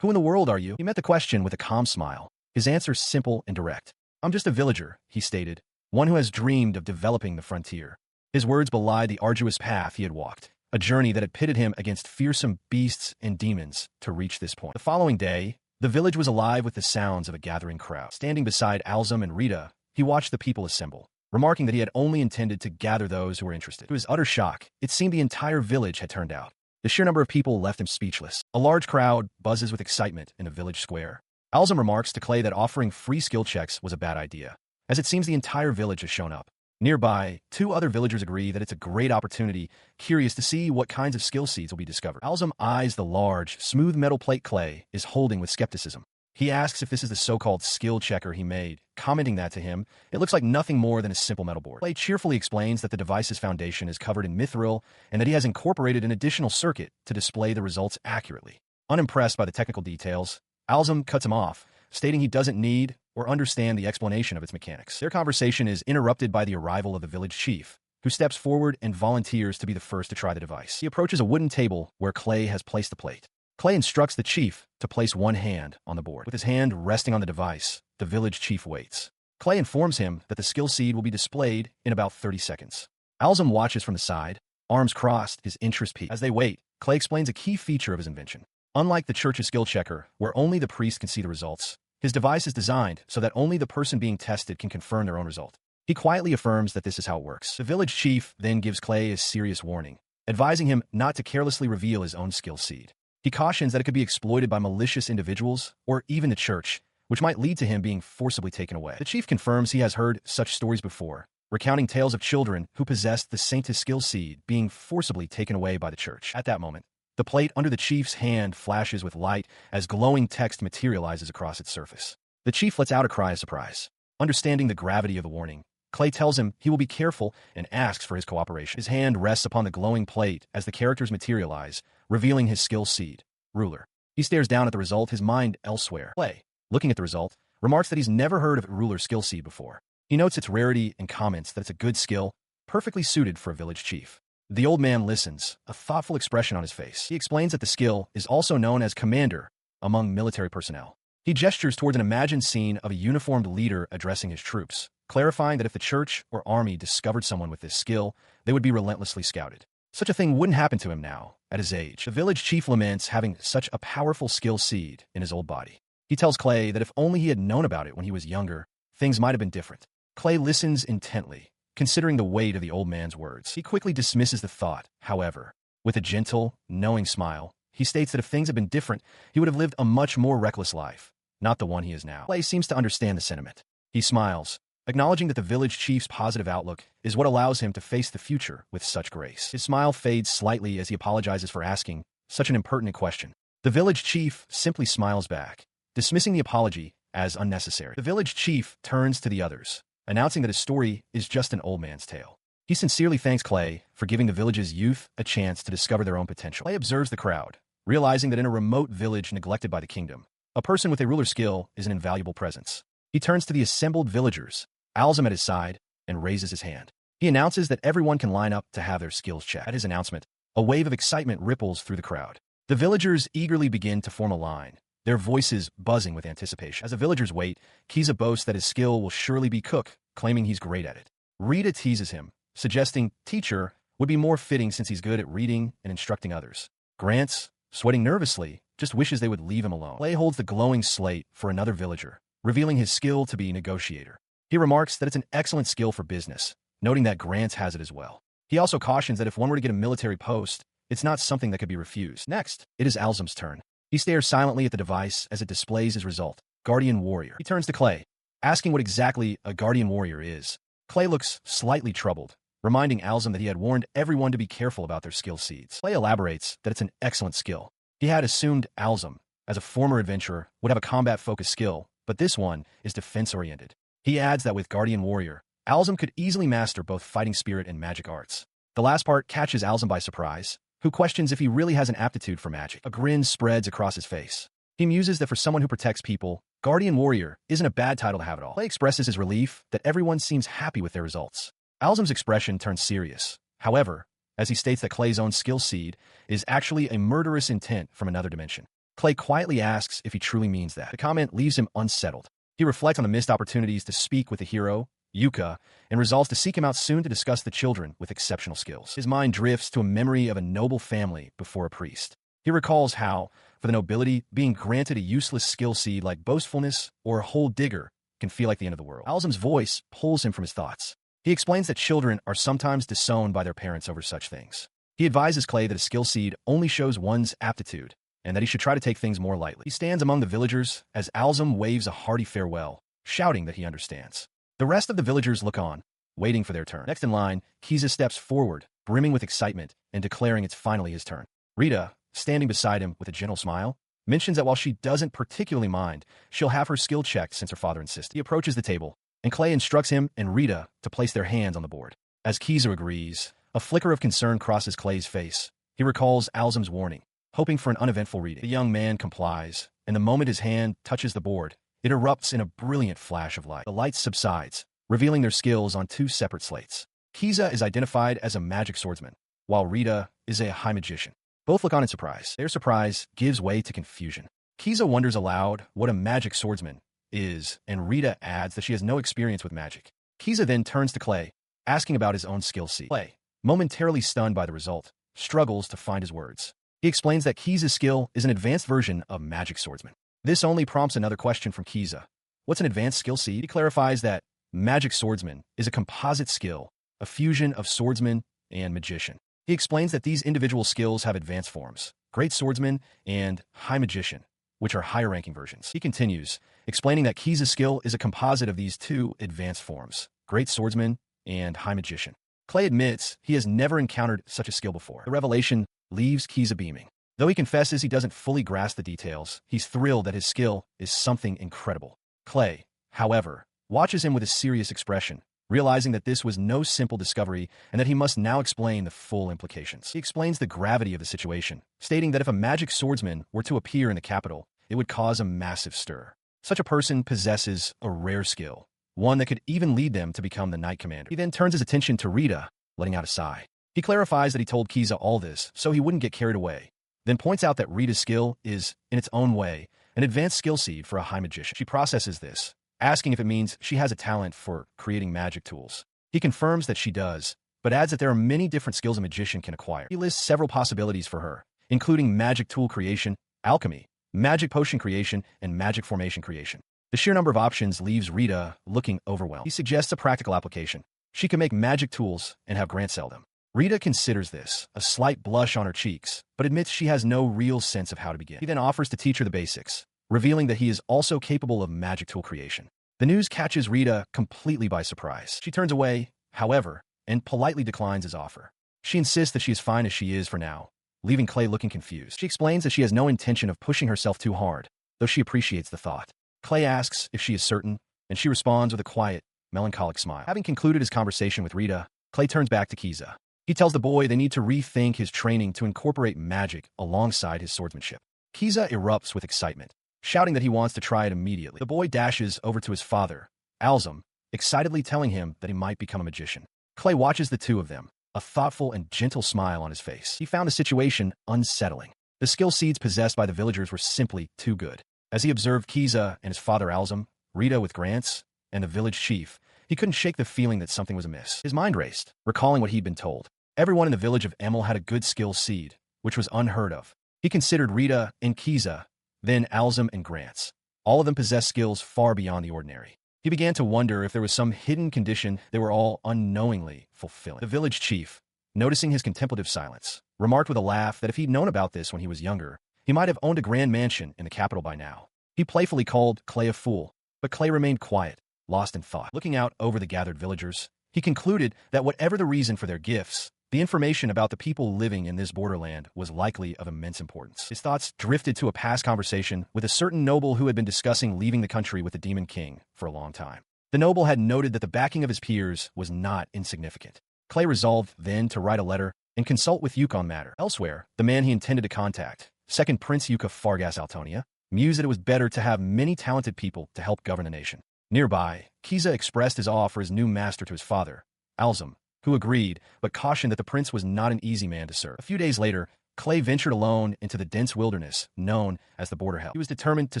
Who in the world are you? He met the question with a calm smile, his answer simple and direct. I'm just a villager, he stated, one who has dreamed of developing the frontier. His words belied the arduous path he had walked, a journey that had pitted him against fearsome beasts and demons to reach this point. The following day, the village was alive with the sounds of a gathering crowd. Standing beside Alzum and Rita, he watched the people assemble, remarking that he had only intended to gather those who were interested. To his utter shock, it seemed the entire village had turned out. The sheer number of people left him speechless. A large crowd buzzes with excitement in a village square. Alzum remarks to Clay that offering free skill checks was a bad idea, as it seems the entire village has shown up. Nearby, two other villagers agree that it's a great opportunity, curious to see what kinds of skill seeds will be discovered. Alzum eyes the large, smooth metal plate Clay is holding with skepticism. He asks if this is the so-called skill checker he made, commenting that to him, it looks like nothing more than a simple metal board. Clay cheerfully explains that the device's foundation is covered in mithril and that he has incorporated an additional circuit to display the results accurately. Unimpressed by the technical details, Alzum cuts him off, stating he doesn't need or understand the explanation of its mechanics. Their conversation is interrupted by the arrival of the village chief, who steps forward and volunteers to be the first to try the device. He approaches a wooden table where Clay has placed the plate. Clay instructs the chief to place one hand on the board. With his hand resting on the device, the village chief waits. Clay informs him that the skill seed will be displayed in about 30 seconds. Alzum watches from the side, arms crossed, his interest peaked. As they wait, Clay explains a key feature of his invention. Unlike the church's skill checker, where only the priest can see the results, his device is designed so that only the person being tested can confirm their own result. He quietly affirms that this is how it works. The village chief then gives Clay a serious warning, advising him not to carelessly reveal his own skill seed. He cautions that it could be exploited by malicious individuals or even the church, which might lead to him being forcibly taken away. The chief confirms he has heard such stories before, recounting tales of children who possessed the saint's skill seed being forcibly taken away by the church. At that moment, the plate under the chief's hand flashes with light as glowing text materializes across its surface. The chief lets out a cry of surprise. Understanding the gravity of the warning, Clay tells him he will be careful and asks for his cooperation. His hand rests upon the glowing plate as the characters materialize, revealing his skill seed, Ruler. He stares down at the result, his mind elsewhere. Clay, looking at the result, remarks that he's never heard of Ruler's skill seed before. He notes its rarity and comments that it's a good skill, perfectly suited for a village chief. The old man listens, a thoughtful expression on his face. He explains that the skill is also known as commander among military personnel. He gestures towards an imagined scene of a uniformed leader addressing his troops, clarifying that if the church or army discovered someone with this skill, they would be relentlessly scouted. Such a thing wouldn't happen to him now, at his age. The village chief laments having such a powerful skill seed in his old body. He tells Clay that if only he had known about it when he was younger, things might have been different. Clay listens intently, considering the weight of the old man's words. He quickly dismisses the thought, however. With a gentle, knowing smile, he states that if things had been different, he would have lived a much more reckless life, not the one he is now. Clay seems to understand the sentiment. He smiles, acknowledging that the village chief's positive outlook is what allows him to face the future with such grace. His smile fades slightly as he apologizes for asking such an impertinent question. The village chief simply smiles back, dismissing the apology as unnecessary. The village chief turns to the others, announcing that his story is just an old man's tale. He sincerely thanks Clay for giving the village's youth a chance to discover their own potential. Clay observes the crowd, realizing that in a remote village neglected by the kingdom, a person with a ruler's skill is an invaluable presence. He turns to the assembled villagers, Alzum at his side, and raises his hand. He announces that everyone can line up to have their skills checked. At his announcement, a wave of excitement ripples through the crowd. The villagers eagerly begin to form a line, their voices buzzing with anticipation. As the villagers wait, Kiza boasts that his skill will surely be cook, claiming he's great at it. Rita teases him, suggesting teacher would be more fitting since he's good at reading and instructing others. Grants, sweating nervously, just wishes they would leave him alone. Clay holds the glowing slate for another villager, revealing his skill to be negotiator. He remarks that it's an excellent skill for business, noting that Grants has it as well. He also cautions that if one were to get a military post, it's not something that could be refused. Next, it is Alzum's turn. He stares silently at the device as it displays his result, Guardian Warrior. He turns to Clay, asking what exactly a Guardian Warrior is. Clay looks slightly troubled, reminding Alzum that he had warned everyone to be careful about their skill seeds. Clay elaborates that it's an excellent skill. He had assumed Alzum, as a former adventurer, would have a combat-focused skill, but this one is defense-oriented. He adds that with Guardian Warrior, Alzum could easily master both fighting spirit and magic arts. The last part catches Alzum by surprise, who questions if he really has an aptitude for magic. A grin spreads across his face. He muses that for someone who protects people, Guardian Warrior isn't a bad title to have at all. Clay expresses his relief that everyone seems happy with their results. Alzum's expression turns serious, however, as he states that Clay's own skill seed is actually a murderous intent from another dimension. Clay quietly asks if he truly means that. The comment leaves him unsettled. He reflects on the missed opportunities to speak with the hero, Yuka, and resolves to seek him out soon to discuss the children with exceptional skills. His mind drifts to a memory of a noble family before a priest. He recalls how, for the nobility, being granted a useless skill seed like boastfulness or a hole digger can feel like the end of the world. Alzum's voice pulls him from his thoughts. He explains that children are sometimes disowned by their parents over such things. He advises Clay that a skill seed only shows one's aptitude, and that he should try to take things more lightly. He stands among the villagers as Alzum waves a hearty farewell, shouting that he understands. The rest of the villagers look on, waiting for their turn. Next in line, Kiza steps forward, brimming with excitement, and declaring it's finally his turn. Rita, standing beside him with a gentle smile, mentions that while she doesn't particularly mind, she'll have her skill checked since her father insists. He approaches the table, and Clay instructs him and Rita to place their hands on the board. As Kiza agrees, a flicker of concern crosses Clay's face. He recalls Alzum's warning, hoping for an uneventful reading. The young man complies, and the moment his hand touches the board, it erupts in a brilliant flash of light. The light subsides, revealing their skills on two separate slates. Kiza is identified as a magic swordsman, while Rita is a high magician. Both look on in surprise. Their surprise gives way to confusion. Kiza wonders aloud what a magic swordsman is, and Rita adds that she has no experience with magic. Kiza then turns to Clay, asking about his own skill seed. Clay, momentarily stunned by the result, struggles to find his words. He explains that Kiza's skill is an advanced version of magic swordsman. This only prompts another question from Kiza. What's an advanced skill seed? He clarifies that magic swordsman is a composite skill, a fusion of swordsman and magician. He explains that these individual skills have advanced forms, great swordsman and high magician, which are higher-ranking versions. He continues, explaining that Kiza's skill is a composite of these two advanced forms, great swordsman and high magician. Clay admits he has never encountered such a skill before. The revelation leaves Kiza beaming. Though he confesses he doesn't fully grasp the details, he's thrilled that his skill is something incredible. Clay, however, watches him with a serious expression, realizing that this was no simple discovery and that he must now explain the full implications. He explains the gravity of the situation, stating that if a magic swordsman were to appear in the capital, it would cause a massive stir. Such a person possesses a rare skill, one that could even lead them to become the Knight Commander. He then turns his attention to Rita, letting out a sigh. He clarifies that he told Kiza all this so he wouldn't get carried away, then points out that Rita's skill is, in its own way, an advanced skill seed for a high magician. She processes this, asking if it means she has a talent for creating magic tools. He confirms that she does, but adds that there are many different skills a magician can acquire. He lists several possibilities for her, including magic tool creation, alchemy, magic potion creation, and magic formation creation. The sheer number of options leaves Rita looking overwhelmed. He suggests a practical application, She can make magic tools and have Grant sell them. Rita considers this, a slight blush on her cheeks, but admits she has no real sense of how to begin. He then offers to teach her the basics, revealing that he is also capable of magic tool creation. The news catches Rita completely by surprise. She turns away, however, and politely declines his offer. She insists that she is fine as she is for now, leaving Clay looking confused. She explains that she has no intention of pushing herself too hard, though she appreciates the thought. Clay asks if she is certain, and she responds with a quiet, melancholic smile. Having concluded his conversation with Rita, Clay turns back to Kiza. He tells the boy they need to rethink his training to incorporate magic alongside his swordsmanship. Kiza erupts with excitement, shouting that he wants to try it immediately. The boy dashes over to his father, Alzum, excitedly telling him that he might become a magician. Clay watches the two of them, a thoughtful and gentle smile on his face. He found the situation unsettling. The skill seeds possessed by the villagers were simply too good. As he observed Kiza and his father Alzum, Rita with Grants, and the village chief, he couldn't shake the feeling that something was amiss. His mind raced, recalling what he'd been told. Everyone in the village of Emel had a good skill seed, which was unheard of. He considered Rita and Kiza, then Alzum and Grants. All of them possessed skills far beyond the ordinary. He began to wonder if there was some hidden condition they were all unknowingly fulfilling. The village chief, noticing his contemplative silence, remarked with a laugh that if he'd known about this when he was younger, he might have owned a grand mansion in the capital by now. He playfully called Clay a fool, but Clay remained quiet, lost in thought. Looking out over the gathered villagers, he concluded that whatever the reason for their gifts, the information about the people living in this borderland was likely of immense importance. His thoughts drifted to a past conversation with a certain noble who had been discussing leaving the country with the Demon King for a long time. The noble had noted that the backing of his peers was not insignificant. Clay resolved then to write a letter and consult with Yuka on matter. Elsewhere, the man he intended to contact, second Prince Yuka Fargas Altonia, mused that it was better to have many talented people to help govern the nation. Nearby, Kiza expressed his awe for his new master to his father, Alzum, who agreed, but cautioned that the prince was not an easy man to serve. A few days later, Clay ventured alone into the dense wilderness known as the Border Hell. He was determined to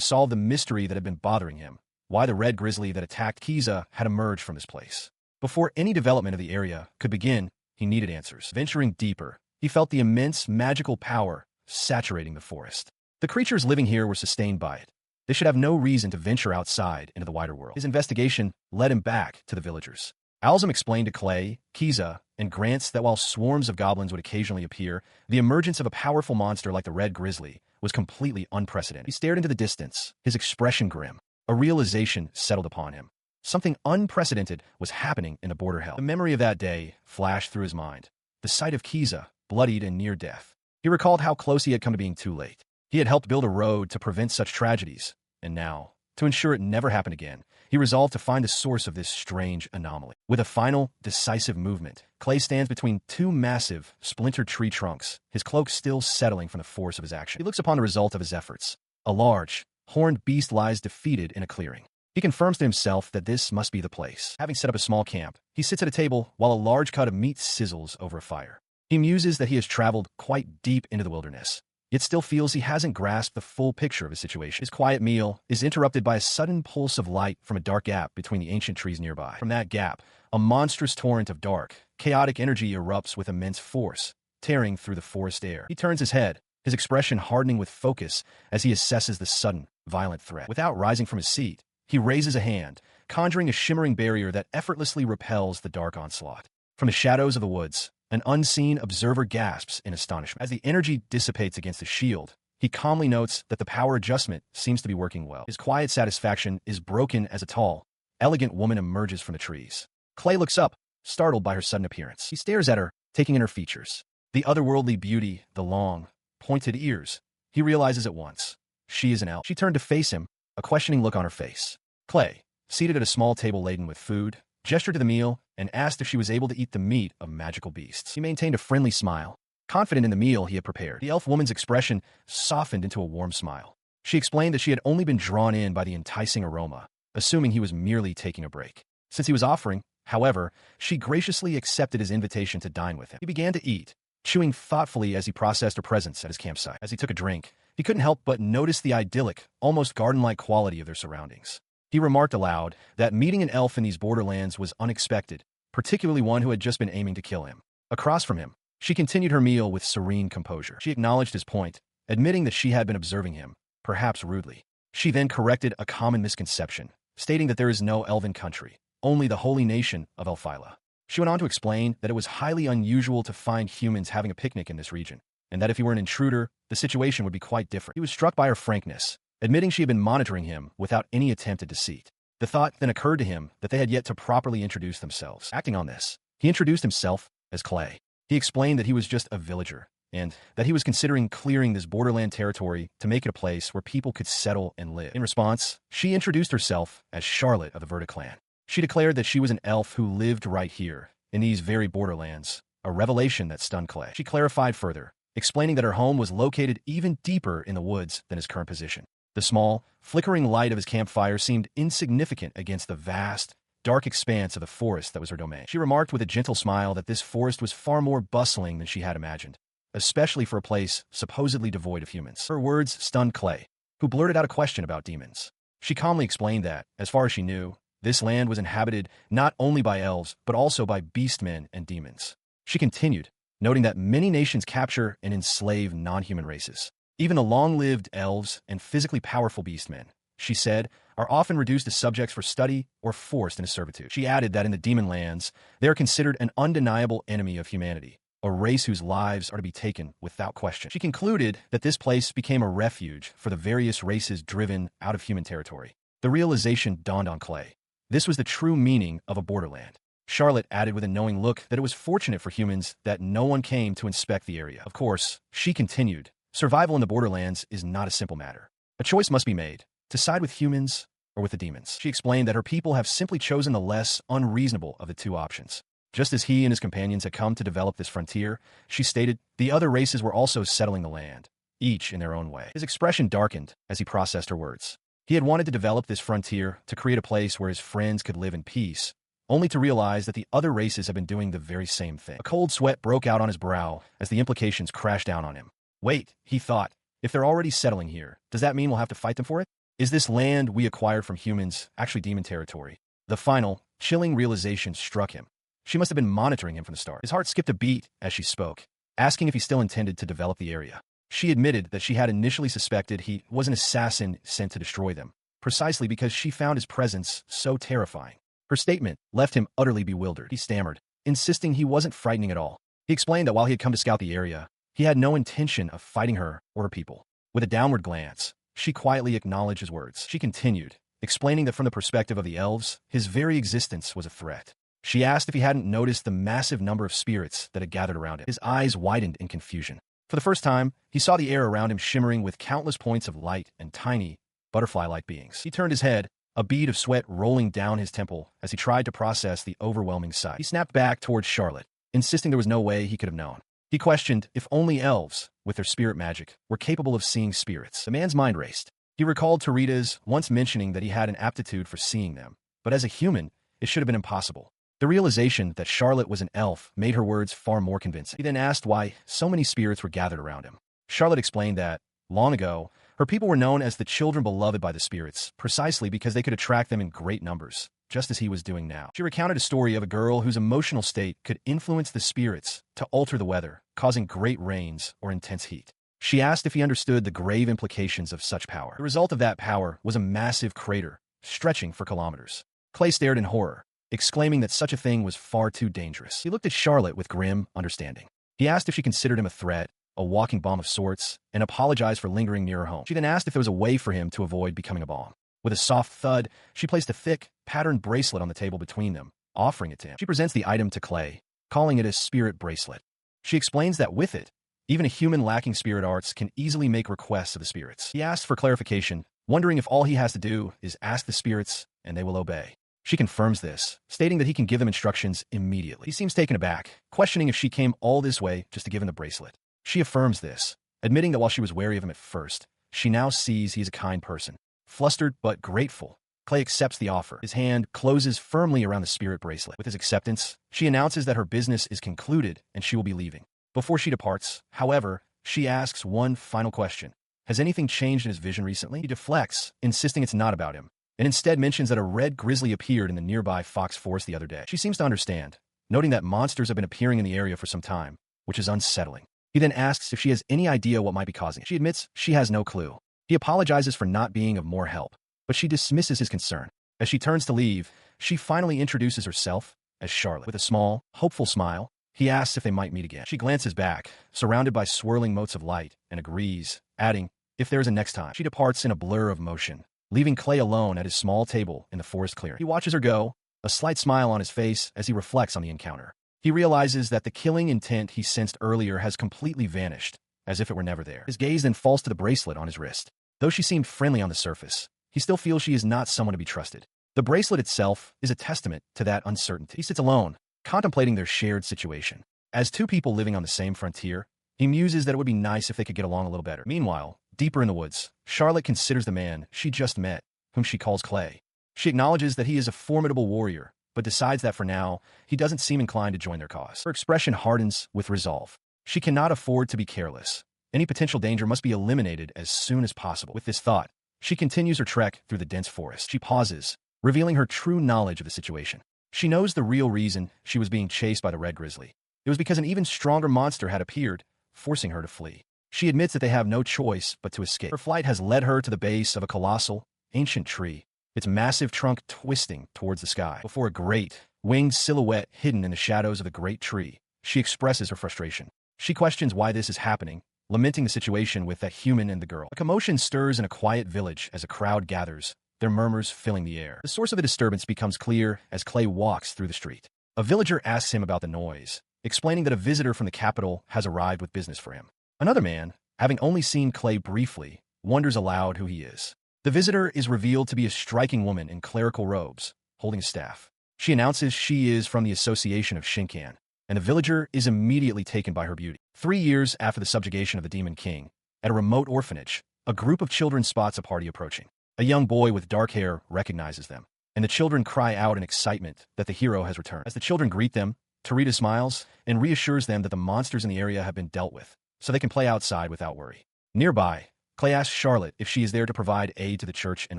solve the mystery that had been bothering him, why the red grizzly that attacked Kiza had emerged from his place. Before any development of the area could begin, he needed answers. Venturing deeper, he felt the immense magical power saturating the forest. The creatures living here were sustained by it. They should have no reason to venture outside into the wider world. His investigation led him back to the villagers. Alzum explained to Clay, Kiza, and Grants that while swarms of goblins would occasionally appear, the emergence of a powerful monster like the red grizzly was completely unprecedented. He stared into the distance, his expression grim. A realization settled upon him. Something unprecedented was happening in the Border Hell. The memory of that day flashed through his mind. The sight of Kiza, bloodied and near death. He recalled how close he had come to being too late. He had helped build a road to prevent such tragedies, and now, to ensure it never happened again, he resolved to find the source of this strange anomaly. With a final, decisive movement, Clay stands between two massive, splintered tree trunks, his cloak still settling from the force of his action. He looks upon the result of his efforts. A large, horned beast lies defeated in a clearing. He confirms to himself that this must be the place. Having set up a small camp, he sits at a table while a large cut of meat sizzles over a fire. He muses that he has traveled quite deep into the wilderness, yet still feels he hasn't grasped the full picture of his situation. His quiet meal is interrupted by a sudden pulse of light from a dark gap between the ancient trees nearby. From that gap, a monstrous torrent of dark, chaotic energy erupts with immense force, tearing through the forest air. He turns his head, his expression hardening with focus as he assesses the sudden, violent threat. Without rising from his seat, he raises a hand, conjuring a shimmering barrier that effortlessly repels the dark onslaught. From the shadows of the woods, an unseen observer gasps in astonishment. As the energy dissipates against the shield, he calmly notes that the power adjustment seems to be working well. His quiet satisfaction is broken as a tall, elegant woman emerges from the trees. Clay looks up, startled by her sudden appearance. He stares at her, taking in her features. The otherworldly beauty, the long, pointed ears. He realizes at once. She is an elf. She turned to face him, a questioning look on her face. Clay, seated at a small table laden with food, gestured to the meal and asked if she was able to eat the meat of magical beasts. He maintained a friendly smile, confident in the meal he had prepared. The elf woman's expression softened into a warm smile. She explained that she had only been drawn in by the enticing aroma, assuming he was merely taking a break. Since he was offering, however, she graciously accepted his invitation to dine with him. He began to eat, chewing thoughtfully as he processed her presence at his campsite. As he took a drink, he couldn't help but notice the idyllic, almost garden-like quality of their surroundings. He remarked aloud that meeting an elf in these borderlands was unexpected, particularly one who had just been aiming to kill him. Across from him, she continued her meal with serene composure. She acknowledged his point, admitting that she had been observing him, perhaps rudely. She then corrected a common misconception, stating that there is no elven country, only the holy nation of Elphyla. She went on to explain that it was highly unusual to find humans having a picnic in this region, and that if he were an intruder, the situation would be quite different. He was struck by her frankness, admitting she had been monitoring him without any attempt at deceit. The thought then occurred to him that they had yet to properly introduce themselves. Acting on this, he introduced himself as Clay. He explained that he was just a villager, and that he was considering clearing this borderland territory to make it a place where people could settle and live. In response, she introduced herself as Charlotte of the Verda clan. She declared that she was an elf who lived right here, in these very borderlands, a revelation that stunned Clay. She clarified further, explaining that her home was located even deeper in the woods than his current position. The small, flickering light of his campfire seemed insignificant against the vast, dark expanse of the forest that was her domain. She remarked with a gentle smile that this forest was far more bustling than she had imagined, especially for a place supposedly devoid of humans. Her words stunned Clay, who blurted out a question about demons. She calmly explained that, as far as she knew, this land was inhabited not only by elves, but also by beastmen and demons. She continued, noting that many nations capture and enslave non-human races. Even the long-lived elves and physically powerful beastmen, she said, are often reduced as subjects for study or forced into servitude. She added that in the demon lands, they are considered an undeniable enemy of humanity, a race whose lives are to be taken without question. She concluded that this place became a refuge for the various races driven out of human territory. The realization dawned on Clay. This was the true meaning of a borderland. Charlotte added with a knowing look that it was fortunate for humans that no one came to inspect the area. Of course, she continued, survival in the borderlands is not a simple matter. A choice must be made, to side with humans or with the demons. She explained that her people have simply chosen the less unreasonable of the two options. Just as he and his companions had come to develop this frontier, she stated, the other races were also settling the land, each in their own way. His expression darkened as he processed her words. He had wanted to develop this frontier to create a place where his friends could live in peace, only to realize that the other races had been doing the very same thing. A cold sweat broke out on his brow as the implications crashed down on him. Wait, he thought, if they're already settling here, does that mean we'll have to fight them for it? Is this land we acquired from humans actually demon territory? The final, chilling realization struck him. She must have been monitoring him from the start. His heart skipped a beat as she spoke, asking if he still intended to develop the area. She admitted that she had initially suspected he was an assassin sent to destroy them, precisely because she found his presence so terrifying. Her statement left him utterly bewildered. He stammered, insisting he wasn't frightening at all. He explained that while he had come to scout the area, he had no intention of fighting her or her people. With a downward glance, she quietly acknowledged his words. She continued, explaining that from the perspective of the elves, his very existence was a threat. She asked if he hadn't noticed the massive number of spirits that had gathered around him. His eyes widened in confusion. For the first time, he saw the air around him shimmering with countless points of light and tiny, butterfly-like beings. He turned his head, a bead of sweat rolling down his temple as he tried to process the overwhelming sight. He snapped back towards Charlotte, insisting there was no way he could have known. He questioned if only elves, with their spirit magic, were capable of seeing spirits. The man's mind raced. He recalled Tarita's once mentioning that he had an aptitude for seeing them, but as a human, it should have been impossible. The realization that Charlotte was an elf made her words far more convincing. He then asked why so many spirits were gathered around him. Charlotte explained that, long ago, her people were known as the children beloved by the spirits, precisely because they could attract them in great numbers, just as he was doing now. She recounted a story of a girl whose emotional state could influence the spirits to alter the weather, causing great rains or intense heat. She asked if he understood the grave implications of such power. The result of that power was a massive crater, stretching for kilometers. Clay stared in horror, exclaiming that such a thing was far too dangerous. He looked at Charlotte with grim understanding. He asked if she considered him a threat, a walking bomb of sorts, and apologized for lingering near her home. She then asked if there was a way for him to avoid becoming a bomb. With a soft thud, she placed a thick, patterned bracelet on the table between them, offering it to him. She presents the item to Clay, calling it a spirit bracelet. She explains that with it, even a human lacking spirit arts can easily make requests of the spirits. He asked for clarification, wondering if all he has to do is ask the spirits and they will obey. She confirms this, stating that he can give them instructions immediately. He seems taken aback, questioning if she came all this way just to give him the bracelet. She affirms this, admitting that while she was wary of him at first, she now sees he is a kind person. Flustered but grateful, Clay accepts the offer. His hand closes firmly around the spirit bracelet. With his acceptance, she announces that her business is concluded and she will be leaving. Before she departs, however, she asks one final question. Has anything changed in his vision recently? He deflects, insisting it's not about him, and instead mentions that a red grizzly appeared in the nearby fox forest the other day. She seems to understand, noting that monsters have been appearing in the area for some time, which is unsettling. He then asks if she has any idea what might be causing it. She admits she has no clue. He apologizes for not being of more help, but she dismisses his concern. As she turns to leave, she finally introduces herself, as Charlotte. With a small, hopeful smile, he asks if they might meet again. She glances back, surrounded by swirling motes of light, and agrees, adding, if there is a next time. She departs in a blur of motion, leaving Clay alone at his small table in the forest clearing. He watches her go, a slight smile on his face as he reflects on the encounter. He realizes that the killing intent he sensed earlier has completely vanished, as if it were never there. His gaze then falls to the bracelet on his wrist. Though she seemed friendly on the surface, he still feels she is not someone to be trusted. The bracelet itself is a testament to that uncertainty. He sits alone, contemplating their shared situation. As two people living on the same frontier, he muses that it would be nice if they could get along a little better. Meanwhile, deeper in the woods, Charlotte considers the man she just met, whom she calls Clay. She acknowledges that he is a formidable warrior, but decides that for now, he doesn't seem inclined to join their cause. Her expression hardens with resolve. She cannot afford to be careless. Any potential danger must be eliminated as soon as possible. With this thought, she continues her trek through the dense forest. She pauses, revealing her true knowledge of the situation. She knows the real reason she was being chased by the red grizzly. It was because an even stronger monster had appeared, forcing her to flee. She admits that they have no choice but to escape. Her flight has led her to the base of a colossal, ancient tree, its massive trunk twisting towards the sky. Before a great, winged silhouette hidden in the shadows of the great tree, she expresses her frustration. She questions why this is happening, lamenting the situation with that human and the girl. A commotion stirs in a quiet village as a crowd gathers, their murmurs filling the air. The source of the disturbance becomes clear as Clay walks through the street. A villager asks him about the noise, explaining that a visitor from the capital has arrived with business for him. Another man, having only seen Clay briefly, wonders aloud who he is. The visitor is revealed to be a striking woman in clerical robes, holding a staff. She announces she is from the Association of Shinkan, and the villager is immediately taken by her beauty. 3 years after the subjugation of the Demon King, at a remote orphanage, a group of children spots a party approaching. A young boy with dark hair recognizes them, and the children cry out in excitement that the hero has returned. As the children greet them, Tarita smiles and reassures them that the monsters in the area have been dealt with, so they can play outside without worry. Nearby, Clay asks Charlotte if she is there to provide aid to the church and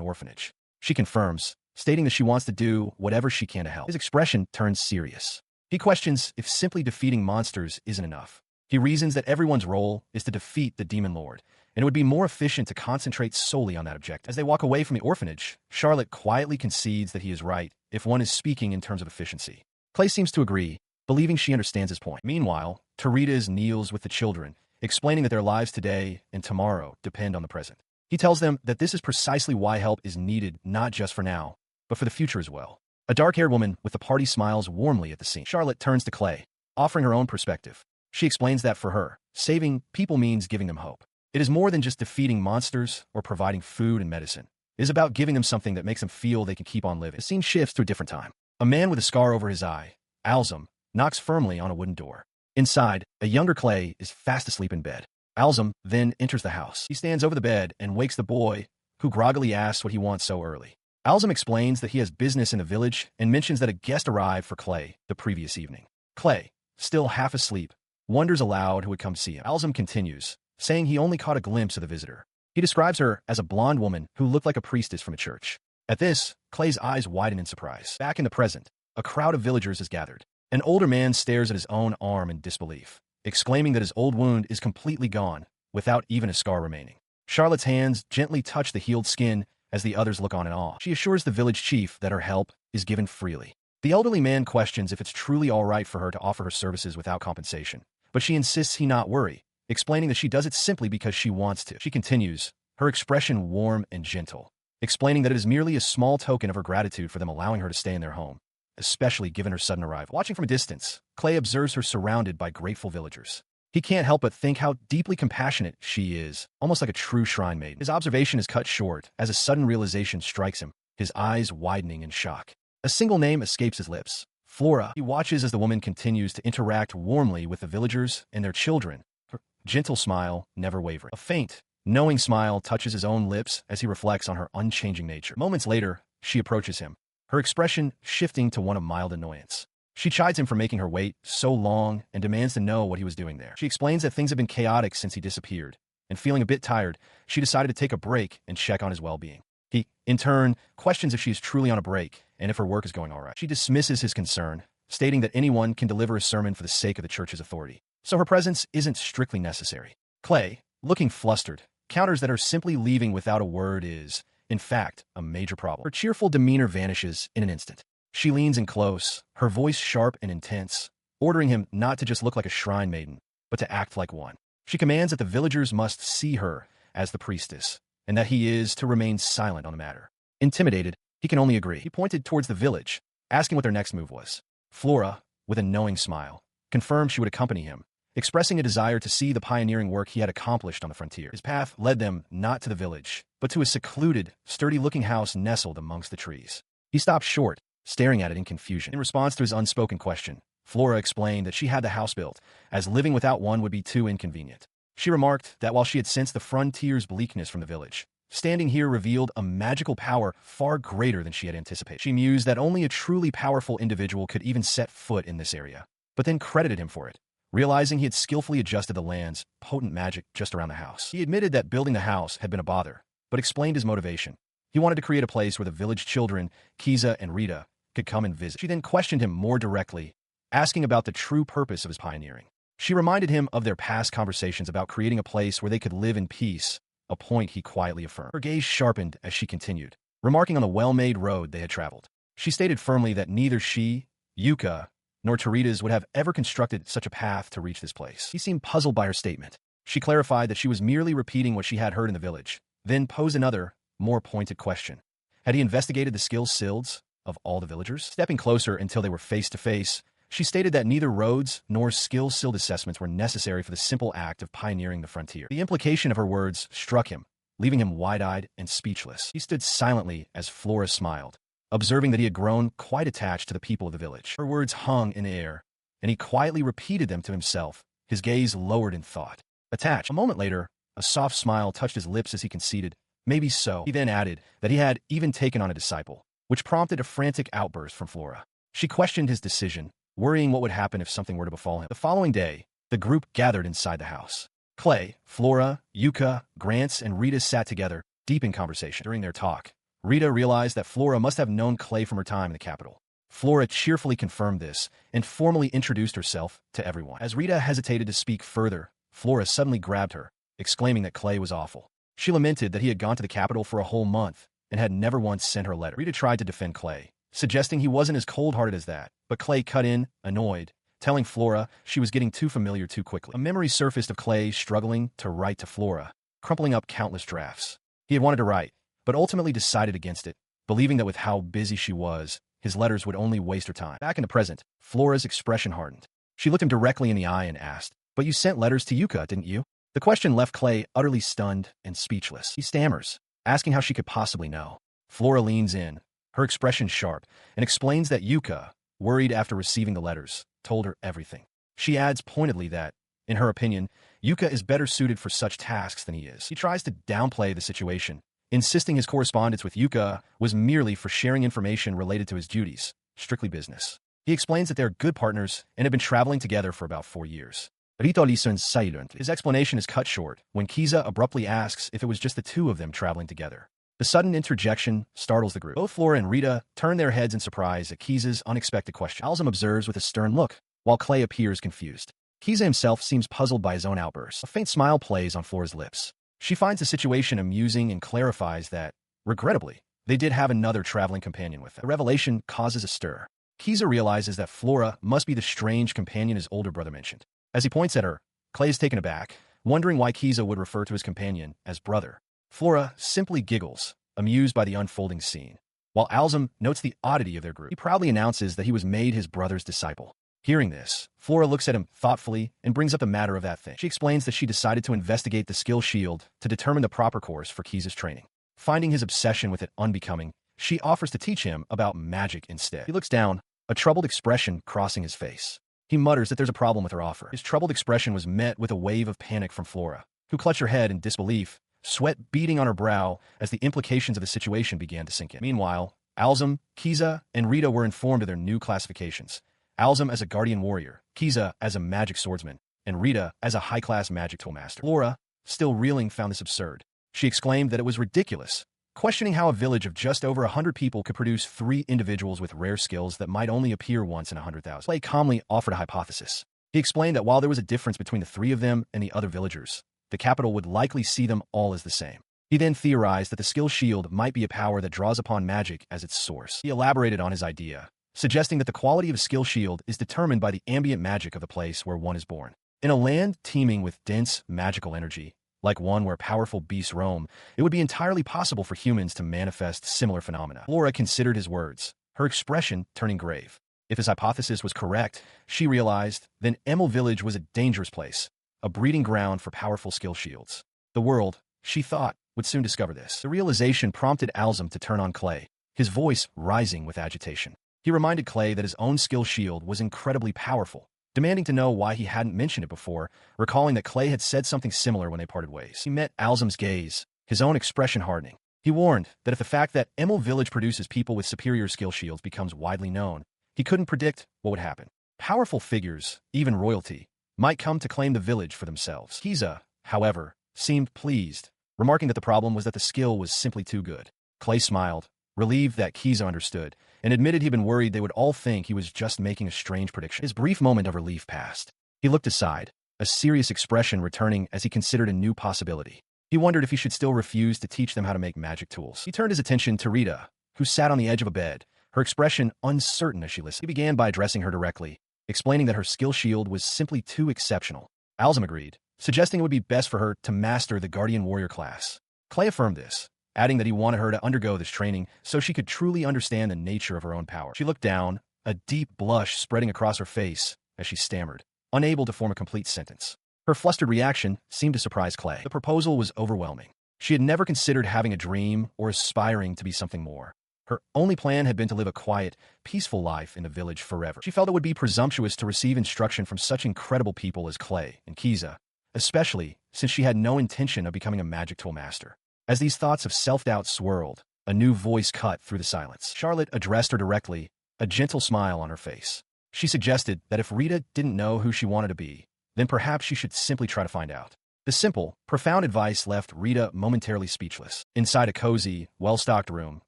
orphanage. She confirms, stating that she wants to do whatever she can to help. His expression turns serious. He questions if simply defeating monsters isn't enough. He reasons that everyone's role is to defeat the Demon Lord, and it would be more efficient to concentrate solely on that objective. As they walk away from the orphanage, Charlotte quietly concedes that he is right if one is speaking in terms of efficiency. Clay seems to agree, believing she understands his point. Meanwhile, Tarita kneels with the children, explaining that their lives today and tomorrow depend on the present. He tells them that this is precisely why help is needed not just for now, but for the future as well. A dark-haired woman with the party smiles warmly at the scene. Charlotte turns to Clay, offering her own perspective. She explains that for her, saving people means giving them hope. It is more than just defeating monsters or providing food and medicine. It is about giving them something that makes them feel they can keep on living. The scene shifts to a different time. A man with a scar over his eye, Alzum, knocks firmly on a wooden door. Inside, a younger Clay is fast asleep in bed. Alzum then enters the house. He stands over the bed and wakes the boy, who groggily asks what he wants so early. Alzum explains that he has business in the village and mentions that a guest arrived for Clay the previous evening. Clay, still half asleep, wonders aloud who would come see him. Alzum continues, saying he only caught a glimpse of the visitor. He describes her as a blonde woman who looked like a priestess from a church. At this, Clay's eyes widen in surprise. Back in the present, a crowd of villagers is gathered. An older man stares at his own arm in disbelief, exclaiming that his old wound is completely gone, without even a scar remaining. Charlotte's hands gently touch the healed skin as the others look on in awe. She assures the village chief that her help is given freely. The elderly man questions if it's truly all right for her to offer her services without compensation, but she insists he not worry, explaining that she does it simply because she wants to. She continues, her expression warm and gentle, explaining that it is merely a small token of her gratitude for them allowing her to stay in their home, especially given her sudden arrival. Watching from a distance, Clay observes her surrounded by grateful villagers. He can't help but think how deeply compassionate she is, almost like a true shrine maiden. His observation is cut short as a sudden realization strikes him, his eyes widening in shock. A single name escapes his lips, Flora. He watches as the woman continues to interact warmly with the villagers and their children, her gentle smile never wavering. A faint, knowing smile touches his own lips as he reflects on her unchanging nature. Moments later, she approaches him, her expression shifting to one of mild annoyance. She chides him for making her wait so long and demands to know what he was doing there. She explains that things have been chaotic since he disappeared, and feeling a bit tired, she decided to take a break and check on his well-being. He, in turn, questions if she is truly on a break and if her work is going all right. She dismisses his concern, stating that anyone can deliver a sermon for the sake of the church's authority, so her presence isn't strictly necessary. Clay, looking flustered, counters that her simply leaving without a word is, in fact, a major problem. Her cheerful demeanor vanishes in an instant. She leans in close, her voice sharp and intense, ordering him not to just look like a shrine maiden, but to act like one. She commands that the villagers must see her as the priestess, and that he is to remain silent on the matter. Intimidated, he can only agree. He pointed towards the village, asking what their next move was. Flora, with a knowing smile, confirmed she would accompany him, expressing a desire to see the pioneering work he had accomplished on the frontier. His path led them not to the village, but to a secluded, sturdy-looking house nestled amongst the trees. He stopped short, staring at it in confusion. In response to his unspoken question, Flora explained that she had the house built, as living without one would be too inconvenient. She remarked that while she had sensed the frontier's bleakness from the village, standing here revealed a magical power far greater than she had anticipated. She mused that only a truly powerful individual could even set foot in this area, but then credited him for it, realizing he had skillfully adjusted the land's potent magic just around the house. He admitted that building the house had been a bother, but explained his motivation. He wanted to create a place where the village children, Kiza and Rita, could come and visit. She then questioned him more directly, asking about the true purpose of his pioneering. She reminded him of their past conversations about creating a place where they could live in peace, a point he quietly affirmed. Her gaze sharpened as she continued, remarking on the well-made road they had traveled. She stated firmly that neither she, Yuka, nor Taritas would have ever constructed such a path to reach this place. He seemed puzzled by her statement. She clarified that she was merely repeating what she had heard in the village, then posed another, more pointed question. Had he investigated the skill silds of all the villagers? Stepping closer until they were face to face, she stated that neither roads nor skill sild assessments were necessary for the simple act of pioneering the frontier. The implication of her words struck him, leaving him wide-eyed and speechless. He stood silently as Flora smiled, observing that he had grown quite attached to the people of the village. Her words hung in the air, and he quietly repeated them to himself, his gaze lowered in thought. Attached. A moment later, a soft smile touched his lips as he conceded, maybe so. He then added that he had even taken on a disciple, which prompted a frantic outburst from Flora. She questioned his decision, worrying what would happen if something were to befall him. The following day, the group gathered inside the house. Clay, Flora, Yuka, Grants, and Rita sat together, deep in conversation. During their talk, Rita realized that Flora must have known Clay from her time in the capital. Flora cheerfully confirmed this and formally introduced herself to everyone. As Rita hesitated to speak further, Flora suddenly grabbed her, exclaiming that Clay was awful. She lamented that he had gone to the capital for a whole month and had never once sent her a letter. Rita tried to defend Clay, suggesting he wasn't as cold-hearted as that, but Clay cut in, annoyed, telling Flora she was getting too familiar too quickly. A memory surfaced of Clay struggling to write to Flora, crumpling up countless drafts. He had wanted to write, but ultimately decided against it, believing that with how busy she was, his letters would only waste her time. Back in the present, Flora's expression hardened. She looked him directly in the eye and asked, "But you sent letters to Yuka, didn't you?" The question left Clay utterly stunned and speechless. He stammers, asking how she could possibly know. Flora leans in, her expression sharp, and explains that Yuka, worried after receiving the letters, told her everything. She adds pointedly that, in her opinion, Yuka is better suited for such tasks than he is. He tries to downplay the situation, insisting his correspondence with Yuka was merely for sharing information related to his duties, strictly business. He explains that they are good partners and have been traveling together for about 4 years. Rito listens silent. His explanation is cut short when Kiza abruptly asks if it was just the two of them traveling together. The sudden interjection startles the group. Both Flora and Rita turn their heads in surprise at Kiza's unexpected question. Alzum observes with a stern look, while Clay appears confused. Kiza himself seems puzzled by his own outburst. A faint smile plays on Flora's lips. She finds the situation amusing and clarifies that, regrettably, they did have another traveling companion with them. The revelation causes a stir. Kiza realizes that Flora must be the strange companion his older brother mentioned. As he points at her, Clay is taken aback, wondering why Kiza would refer to his companion as brother. Flora simply giggles, amused by the unfolding scene. While Alzum notes the oddity of their group, he proudly announces that he was made his brother's disciple. Hearing this, Flora looks at him thoughtfully and brings up the matter of that thing. She explains that she decided to investigate the skill shield to determine the proper course for Kiza's training. Finding his obsession with it unbecoming, she offers to teach him about magic instead. He looks down, a troubled expression crossing his face. He mutters that there's a problem with her offer. His troubled expression was met with a wave of panic from Flora, who clutched her head in disbelief, sweat beading on her brow as the implications of the situation began to sink in. Meanwhile, Alzum, Kiza, and Rita were informed of their new classifications. Alzum as a guardian warrior, Kiza as a magic swordsman, and Rita as a high-class magic toolmaster. Flora, still reeling, found this absurd. She exclaimed that it was ridiculous, questioning how a village of just over 100 people could produce 3 individuals with rare skills that might only appear once in 100,000. Clay calmly offered a hypothesis. He explained that while there was a difference between the 3 of them and the other villagers, the capital would likely see them all as the same. He then theorized that the skill shield might be a power that draws upon magic as its source. He elaborated on his idea, suggesting that the quality of a skill shield is determined by the ambient magic of the place where one is born. In a land teeming with dense, magical energy, like one where powerful beasts roam, it would be entirely possible for humans to manifest similar phenomena. Laura considered his words, her expression turning grave. If his hypothesis was correct, she realized, then Emel village was a dangerous place, a breeding ground for powerful skill shields. The world, she thought, would soon discover this. The realization prompted Alzum to turn on Clay, his voice rising with agitation. He reminded Clay that his own skill shield was incredibly powerful, demanding to know why he hadn't mentioned it before, recalling that Clay had said something similar when they parted ways. He met Alzum's gaze, his own expression hardening. He warned that if the fact that Emel village produces people with superior skill shields becomes widely known, he couldn't predict what would happen. Powerful figures, even royalty, might come to claim the village for themselves. Kiza, however, seemed pleased, remarking that the problem was that the skill was simply too good. Clay smiled, relieved that Kiza understood, and admitted he'd been worried they would all think he was just making a strange prediction. His brief moment of relief passed. He looked aside, a serious expression returning as he considered a new possibility. He wondered if he should still refuse to teach them how to make magic tools. He turned his attention to Rita, who sat on the edge of a bed, her expression uncertain as she listened. He began by addressing her directly, explaining that her skill shield was simply too exceptional. Alzum agreed, suggesting it would be best for her to master the Guardian Warrior class. Clay affirmed this, adding that he wanted her to undergo this training so she could truly understand the nature of her own power. She looked down, a deep blush spreading across her face as she stammered, unable to form a complete sentence. Her flustered reaction seemed to surprise Clay. The proposal was overwhelming. She had never considered having a dream or aspiring to be something more. Her only plan had been to live a quiet, peaceful life in the village forever. She felt it would be presumptuous to receive instruction from such incredible people as Clay and Kiza, especially since she had no intention of becoming a magic tool master. As these thoughts of self-doubt swirled, a new voice cut through the silence. Charlotte addressed her directly, a gentle smile on her face. She suggested that if Rita didn't know who she wanted to be, then perhaps she should simply try to find out. The simple, profound advice left Rita momentarily speechless. Inside a cozy, well-stocked room,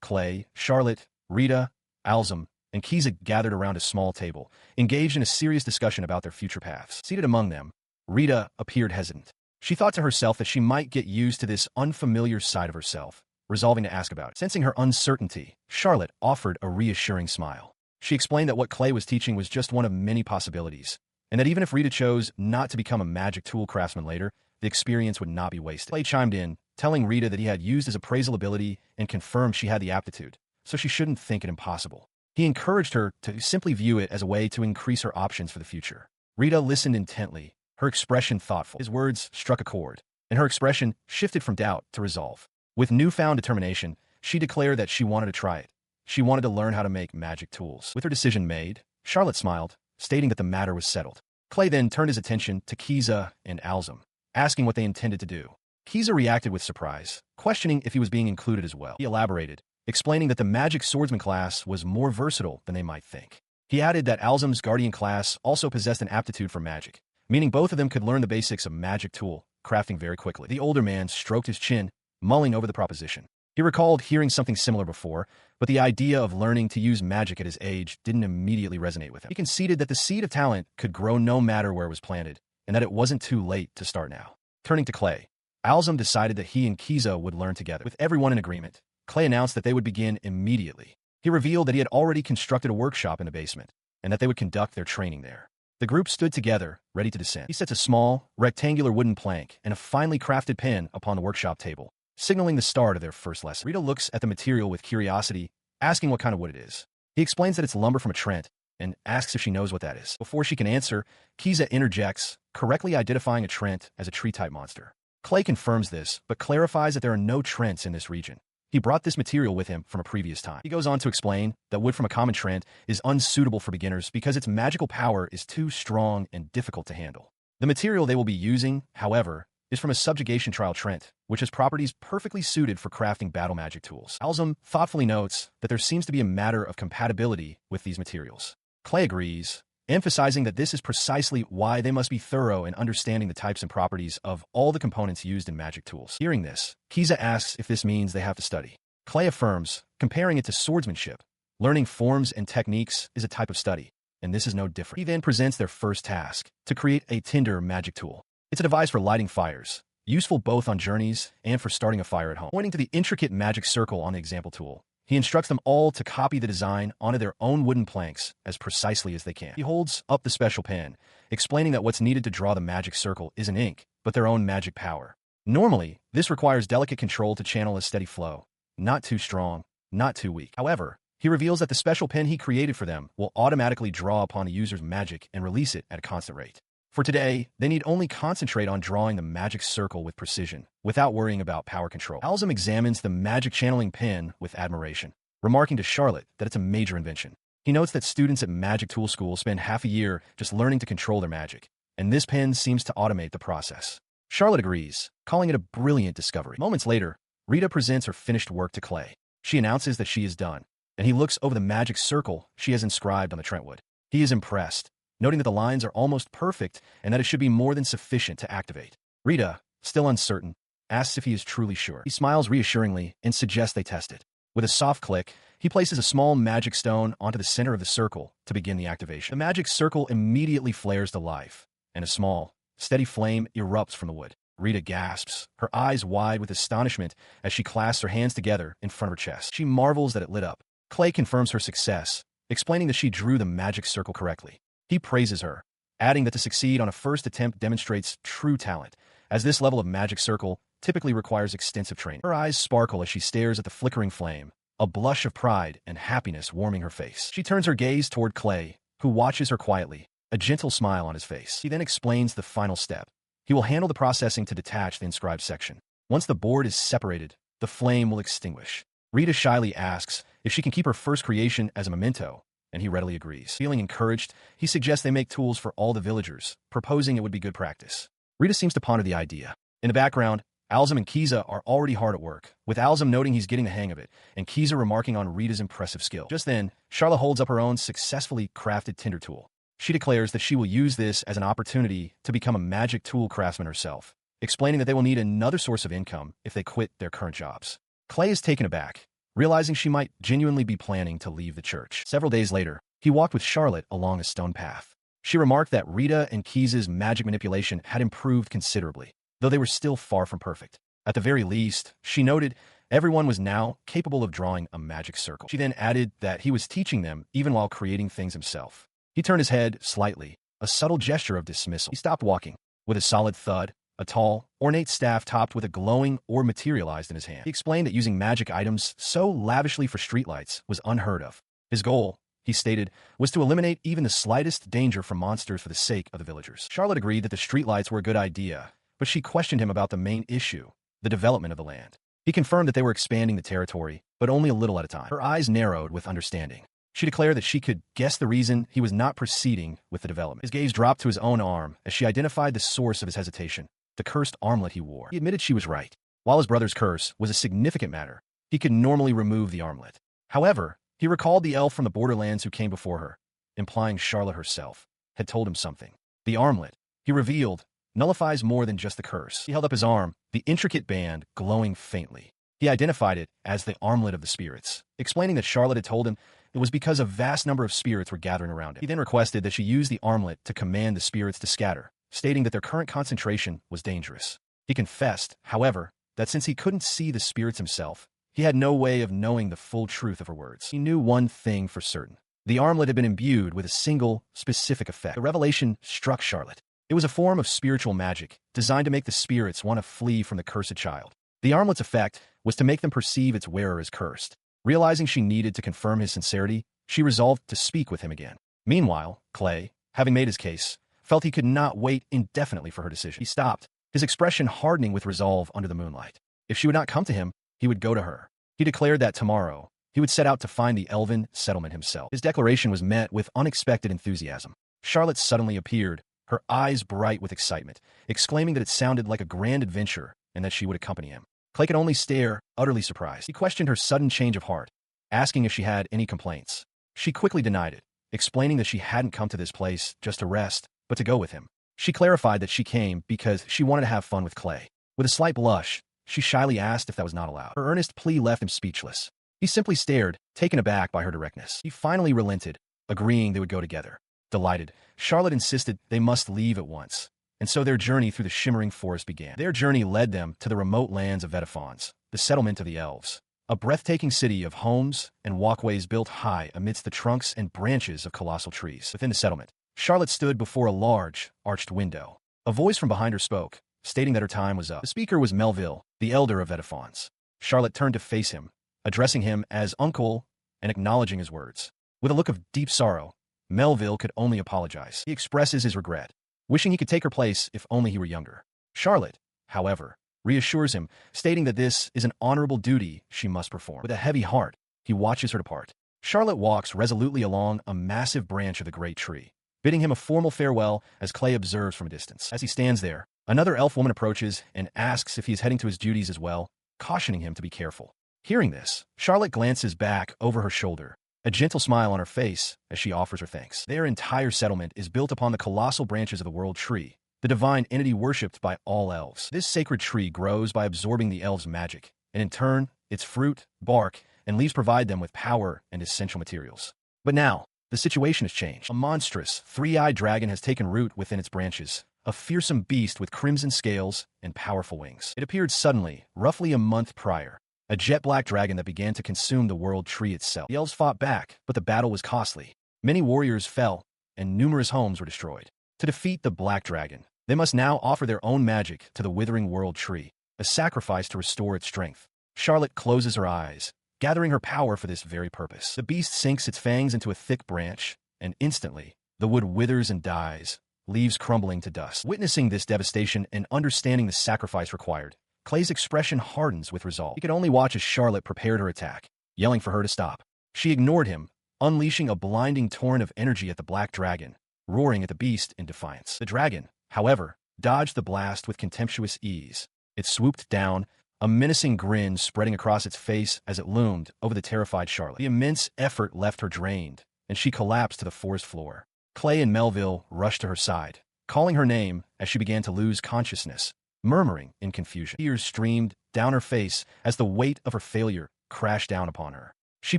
Clay, Charlotte, Rita, Alzum, and Kiza gathered around a small table, engaged in a serious discussion about their future paths. Seated among them, Rita appeared hesitant. She thought to herself that she might get used to this unfamiliar side of herself, resolving to ask about it. Sensing her uncertainty, Charlotte offered a reassuring smile. She explained that what Clay was teaching was just one of many possibilities, and that even if Rita chose not to become a magic tool craftsman later, the experience would not be wasted. Clay chimed in, telling Rita that he had used his appraisal ability and confirmed she had the aptitude, so she shouldn't think it impossible. He encouraged her to simply view it as a way to increase her options for the future. Rita listened intently, her expression thoughtful. His words struck a chord, and her expression shifted from doubt to resolve. With newfound determination, she declared that she wanted to try it. She wanted to learn how to make magic tools. With her decision made, Charlotte smiled, stating that the matter was settled. Clay then turned his attention to Kiza and Alzum, asking what they intended to do. Kiza reacted with surprise, questioning if he was being included as well. He elaborated, explaining that the magic swordsman class was more versatile than they might think. He added that Alzum's guardian class also possessed an aptitude for magic, meaning both of them could learn the basics of magic tool crafting very quickly. The older man stroked his chin, mulling over the proposition. He recalled hearing something similar before, but the idea of learning to use magic at his age didn't immediately resonate with him. He conceded that the seed of talent could grow no matter where it was planted, and that it wasn't too late to start now. Turning to Clay, Alzum decided that he and Kiza would learn together. With everyone in agreement, Clay announced that they would begin immediately. He revealed that he had already constructed a workshop in the basement, and that they would conduct their training there. The group stood together, ready to descend. He sets a small, rectangular wooden plank and a finely crafted pen upon the workshop table, signaling the start of their first lesson. Rita looks at the material with curiosity, asking what kind of wood it is. He explains that it's lumber from a trent, and asks if she knows what that is. Before she can answer, Kiza interjects, correctly identifying a trent as a tree-type monster. Clay confirms this, but clarifies that there are no trents in this region. He brought this material with him from a previous time. He goes on to explain that wood from a common trent is unsuitable for beginners because its magical power is too strong and difficult to handle. The material they will be using, however, is from a subjugation trial trent, which has properties perfectly suited for crafting battle magic tools. Alzum thoughtfully notes that there seems to be a matter of compatibility with these materials. Clay agrees, emphasizing that this is precisely why they must be thorough in understanding the types and properties of all the components used in magic tools. Hearing this, Kiza asks if this means they have to study. Clay affirms, comparing it to swordsmanship. Learning forms and techniques is a type of study, and this is no different. He then presents their first task, to create a tinder magic tool. It's a device for lighting fires, useful both on journeys and for starting a fire at home. Pointing to the intricate magic circle on the example tool, he instructs them all to copy the design onto their own wooden planks as precisely as they can. He holds up the special pen, explaining that what's needed to draw the magic circle isn't ink, but their own magic power. Normally, this requires delicate control to channel a steady flow. Not too strong, not too weak. However, he reveals that the special pen he created for them will automatically draw upon the user's magic and release it at a constant rate. For today, they need only concentrate on drawing the magic circle with precision, without worrying about power control. Alzum examines the magic channeling pen with admiration, remarking to Charlotte that it's a major invention. He notes that students at Magic Tool School spend half a year just learning to control their magic, and this pen seems to automate the process. Charlotte agrees, calling it a brilliant discovery. Moments later, Rita presents her finished work to Clay. She announces that she is done, and he looks over the magic circle she has inscribed on the Trentwood. He is impressed, noting that the lines are almost perfect and that it should be more than sufficient to activate. Rita, still uncertain, asks if he is truly sure. He smiles reassuringly and suggests they test it. With a soft click, he places a small magic stone onto the center of the circle to begin the activation. The magic circle immediately flares to life, and a small, steady flame erupts from the wood. Rita gasps, her eyes wide with astonishment as she clasps her hands together in front of her chest. She marvels that it lit up. Clay confirms her success, explaining that she drew the magic circle correctly. He praises her, adding that to succeed on a first attempt demonstrates true talent, as this level of magic circle typically requires extensive training. Her eyes sparkle as she stares at the flickering flame, a blush of pride and happiness warming her face. She turns her gaze toward Clay, who watches her quietly, a gentle smile on his face. He then explains the final step. He will handle the processing to detach the inscribed section. Once the board is separated, the flame will extinguish. Rita shyly asks if she can keep her first creation as a memento, and he readily agrees. Feeling encouraged, he suggests they make tools for all the villagers, proposing it would be good practice. Rita seems to ponder the idea. In the background, Alzum and Kiza are already hard at work, with Alzum noting he's getting the hang of it, and Kiza remarking on Rita's impressive skill. Just then, Charlotte holds up her own successfully crafted tinder tool. She declares that she will use this as an opportunity to become a magic tool craftsman herself, explaining that they will need another source of income if they quit their current jobs. Clay is taken aback, realizing she might genuinely be planning to leave the church. Several days later, he walked with Charlotte along a stone path. She remarked that Rita and Kiza's magic manipulation had improved considerably, though they were still far from perfect. At the very least, she noted, everyone was now capable of drawing a magic circle. She then added that he was teaching them even while creating things himself. He turned his head slightly, a subtle gesture of dismissal. He stopped walking. With a solid thud, a tall, ornate staff topped with a glowing orb materialized in his hand. He explained that using magic items so lavishly for streetlights was unheard of. His goal, he stated, was to eliminate even the slightest danger from monsters for the sake of the villagers. Charlotte agreed that the streetlights were a good idea, but she questioned him about the main issue, the development of the land. He confirmed that they were expanding the territory, but only a little at a time. Her eyes narrowed with understanding. She declared that she could guess the reason he was not proceeding with the development. His gaze dropped to his own arm as she identified the source of his hesitation, the cursed armlet he wore. He admitted she was right. While his brother's curse was a significant matter, he could normally remove the armlet. However, he recalled the elf from the borderlands who came before her, implying Charlotte herself had told him something. The armlet, he revealed, nullifies more than just the curse. He held up his arm, the intricate band glowing faintly. He identified it as the armlet of the spirits, explaining that Charlotte had told him it was because a vast number of spirits were gathering around it. He then requested that she use the armlet to command the spirits to scatter, stating that their current concentration was dangerous. He confessed, however, that since he couldn't see the spirits himself, he had no way of knowing the full truth of her words. He knew one thing for certain. The armlet had been imbued with a single, specific effect. The revelation struck Charlotte. It was a form of spiritual magic, designed to make the spirits want to flee from the cursed child. The armlet's effect was to make them perceive its wearer as cursed. Realizing she needed to confirm his sincerity, she resolved to speak with him again. Meanwhile, Clay, having made his case, felt he could not wait indefinitely for her decision. He stopped, his expression hardening with resolve under the moonlight. If she would not come to him, he would go to her. He declared that tomorrow, he would set out to find the elven settlement himself. His declaration was met with unexpected enthusiasm. Charlotte suddenly appeared, her eyes bright with excitement, exclaiming that it sounded like a grand adventure and that she would accompany him. Clay could only stare, utterly surprised. He questioned her sudden change of heart, asking if she had any complaints. She quickly denied it, explaining that she hadn't come to this place just to rest, but to go with him. She clarified that she came because she wanted to have fun with Clay. With a slight blush, she shyly asked if that was not allowed. Her earnest plea left him speechless. He simply stared, taken aback by her directness. He finally relented, agreeing they would go together. Delighted, Charlotte insisted they must leave at once, and so their journey through the shimmering forest began. Their journey led them to the remote lands of Vetafons, the settlement of the elves. a breathtaking city of homes and walkways built high amidst the trunks and branches of colossal trees. Within the settlement, Charlotte stood before a large, arched window. A voice from behind her spoke, stating that her time was up. The speaker was Melville, the elder of Edifons. Charlotte turned to face him, addressing him as uncle and acknowledging his words. With a look of deep sorrow, Melville could only apologize. He expresses his regret, wishing he could take her place if only he were younger. Charlotte, however, reassures him, stating that this is an honorable duty she must perform. With a heavy heart, he watches her depart. Charlotte walks resolutely along a massive branch of the great tree, bidding him a formal farewell as Clay observes from a distance. As he stands there, another elf woman approaches and asks if he is heading to his duties as well, cautioning him to be careful. Hearing this, Charlotte glances back over her shoulder, a gentle smile on her face as she offers her thanks. Their entire settlement is built upon the colossal branches of the world tree, the divine entity worshipped by all elves. This sacred tree grows by absorbing the elves' magic, and in turn, its fruit, bark, and leaves provide them with power and essential materials. But now, the situation has changed. A monstrous, three-eyed dragon has taken root within its branches, a fearsome beast with crimson scales and powerful wings. It appeared suddenly, roughly a month prior, a jet-black dragon that began to consume the world tree itself. The elves fought back, but the battle was costly. Many warriors fell, and numerous homes were destroyed. To defeat the black dragon, they must now offer their own magic to the withering world tree, a sacrifice to restore its strength. Charlotte closes her eyes, gathering her power for this very purpose. The beast sinks its fangs into a thick branch, and instantly, the wood withers and dies, leaves crumbling to dust. Witnessing this devastation and understanding the sacrifice required, Clay's expression hardens with resolve. He could only watch as Charlotte prepared her attack, yelling for her to stop. She ignored him, unleashing a blinding torrent of energy at the black dragon, roaring at the beast in defiance. The dragon, however, dodged the blast with contemptuous ease. It swooped down, a menacing grin spreading across its face as it loomed over the terrified Charlotte. The immense effort left her drained, and she collapsed to the forest floor. Clay and Melville rushed to her side, calling her name as she began to lose consciousness, murmuring in confusion. Tears streamed down her face as the weight of her failure crashed down upon her. She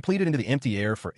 pleaded into the empty air for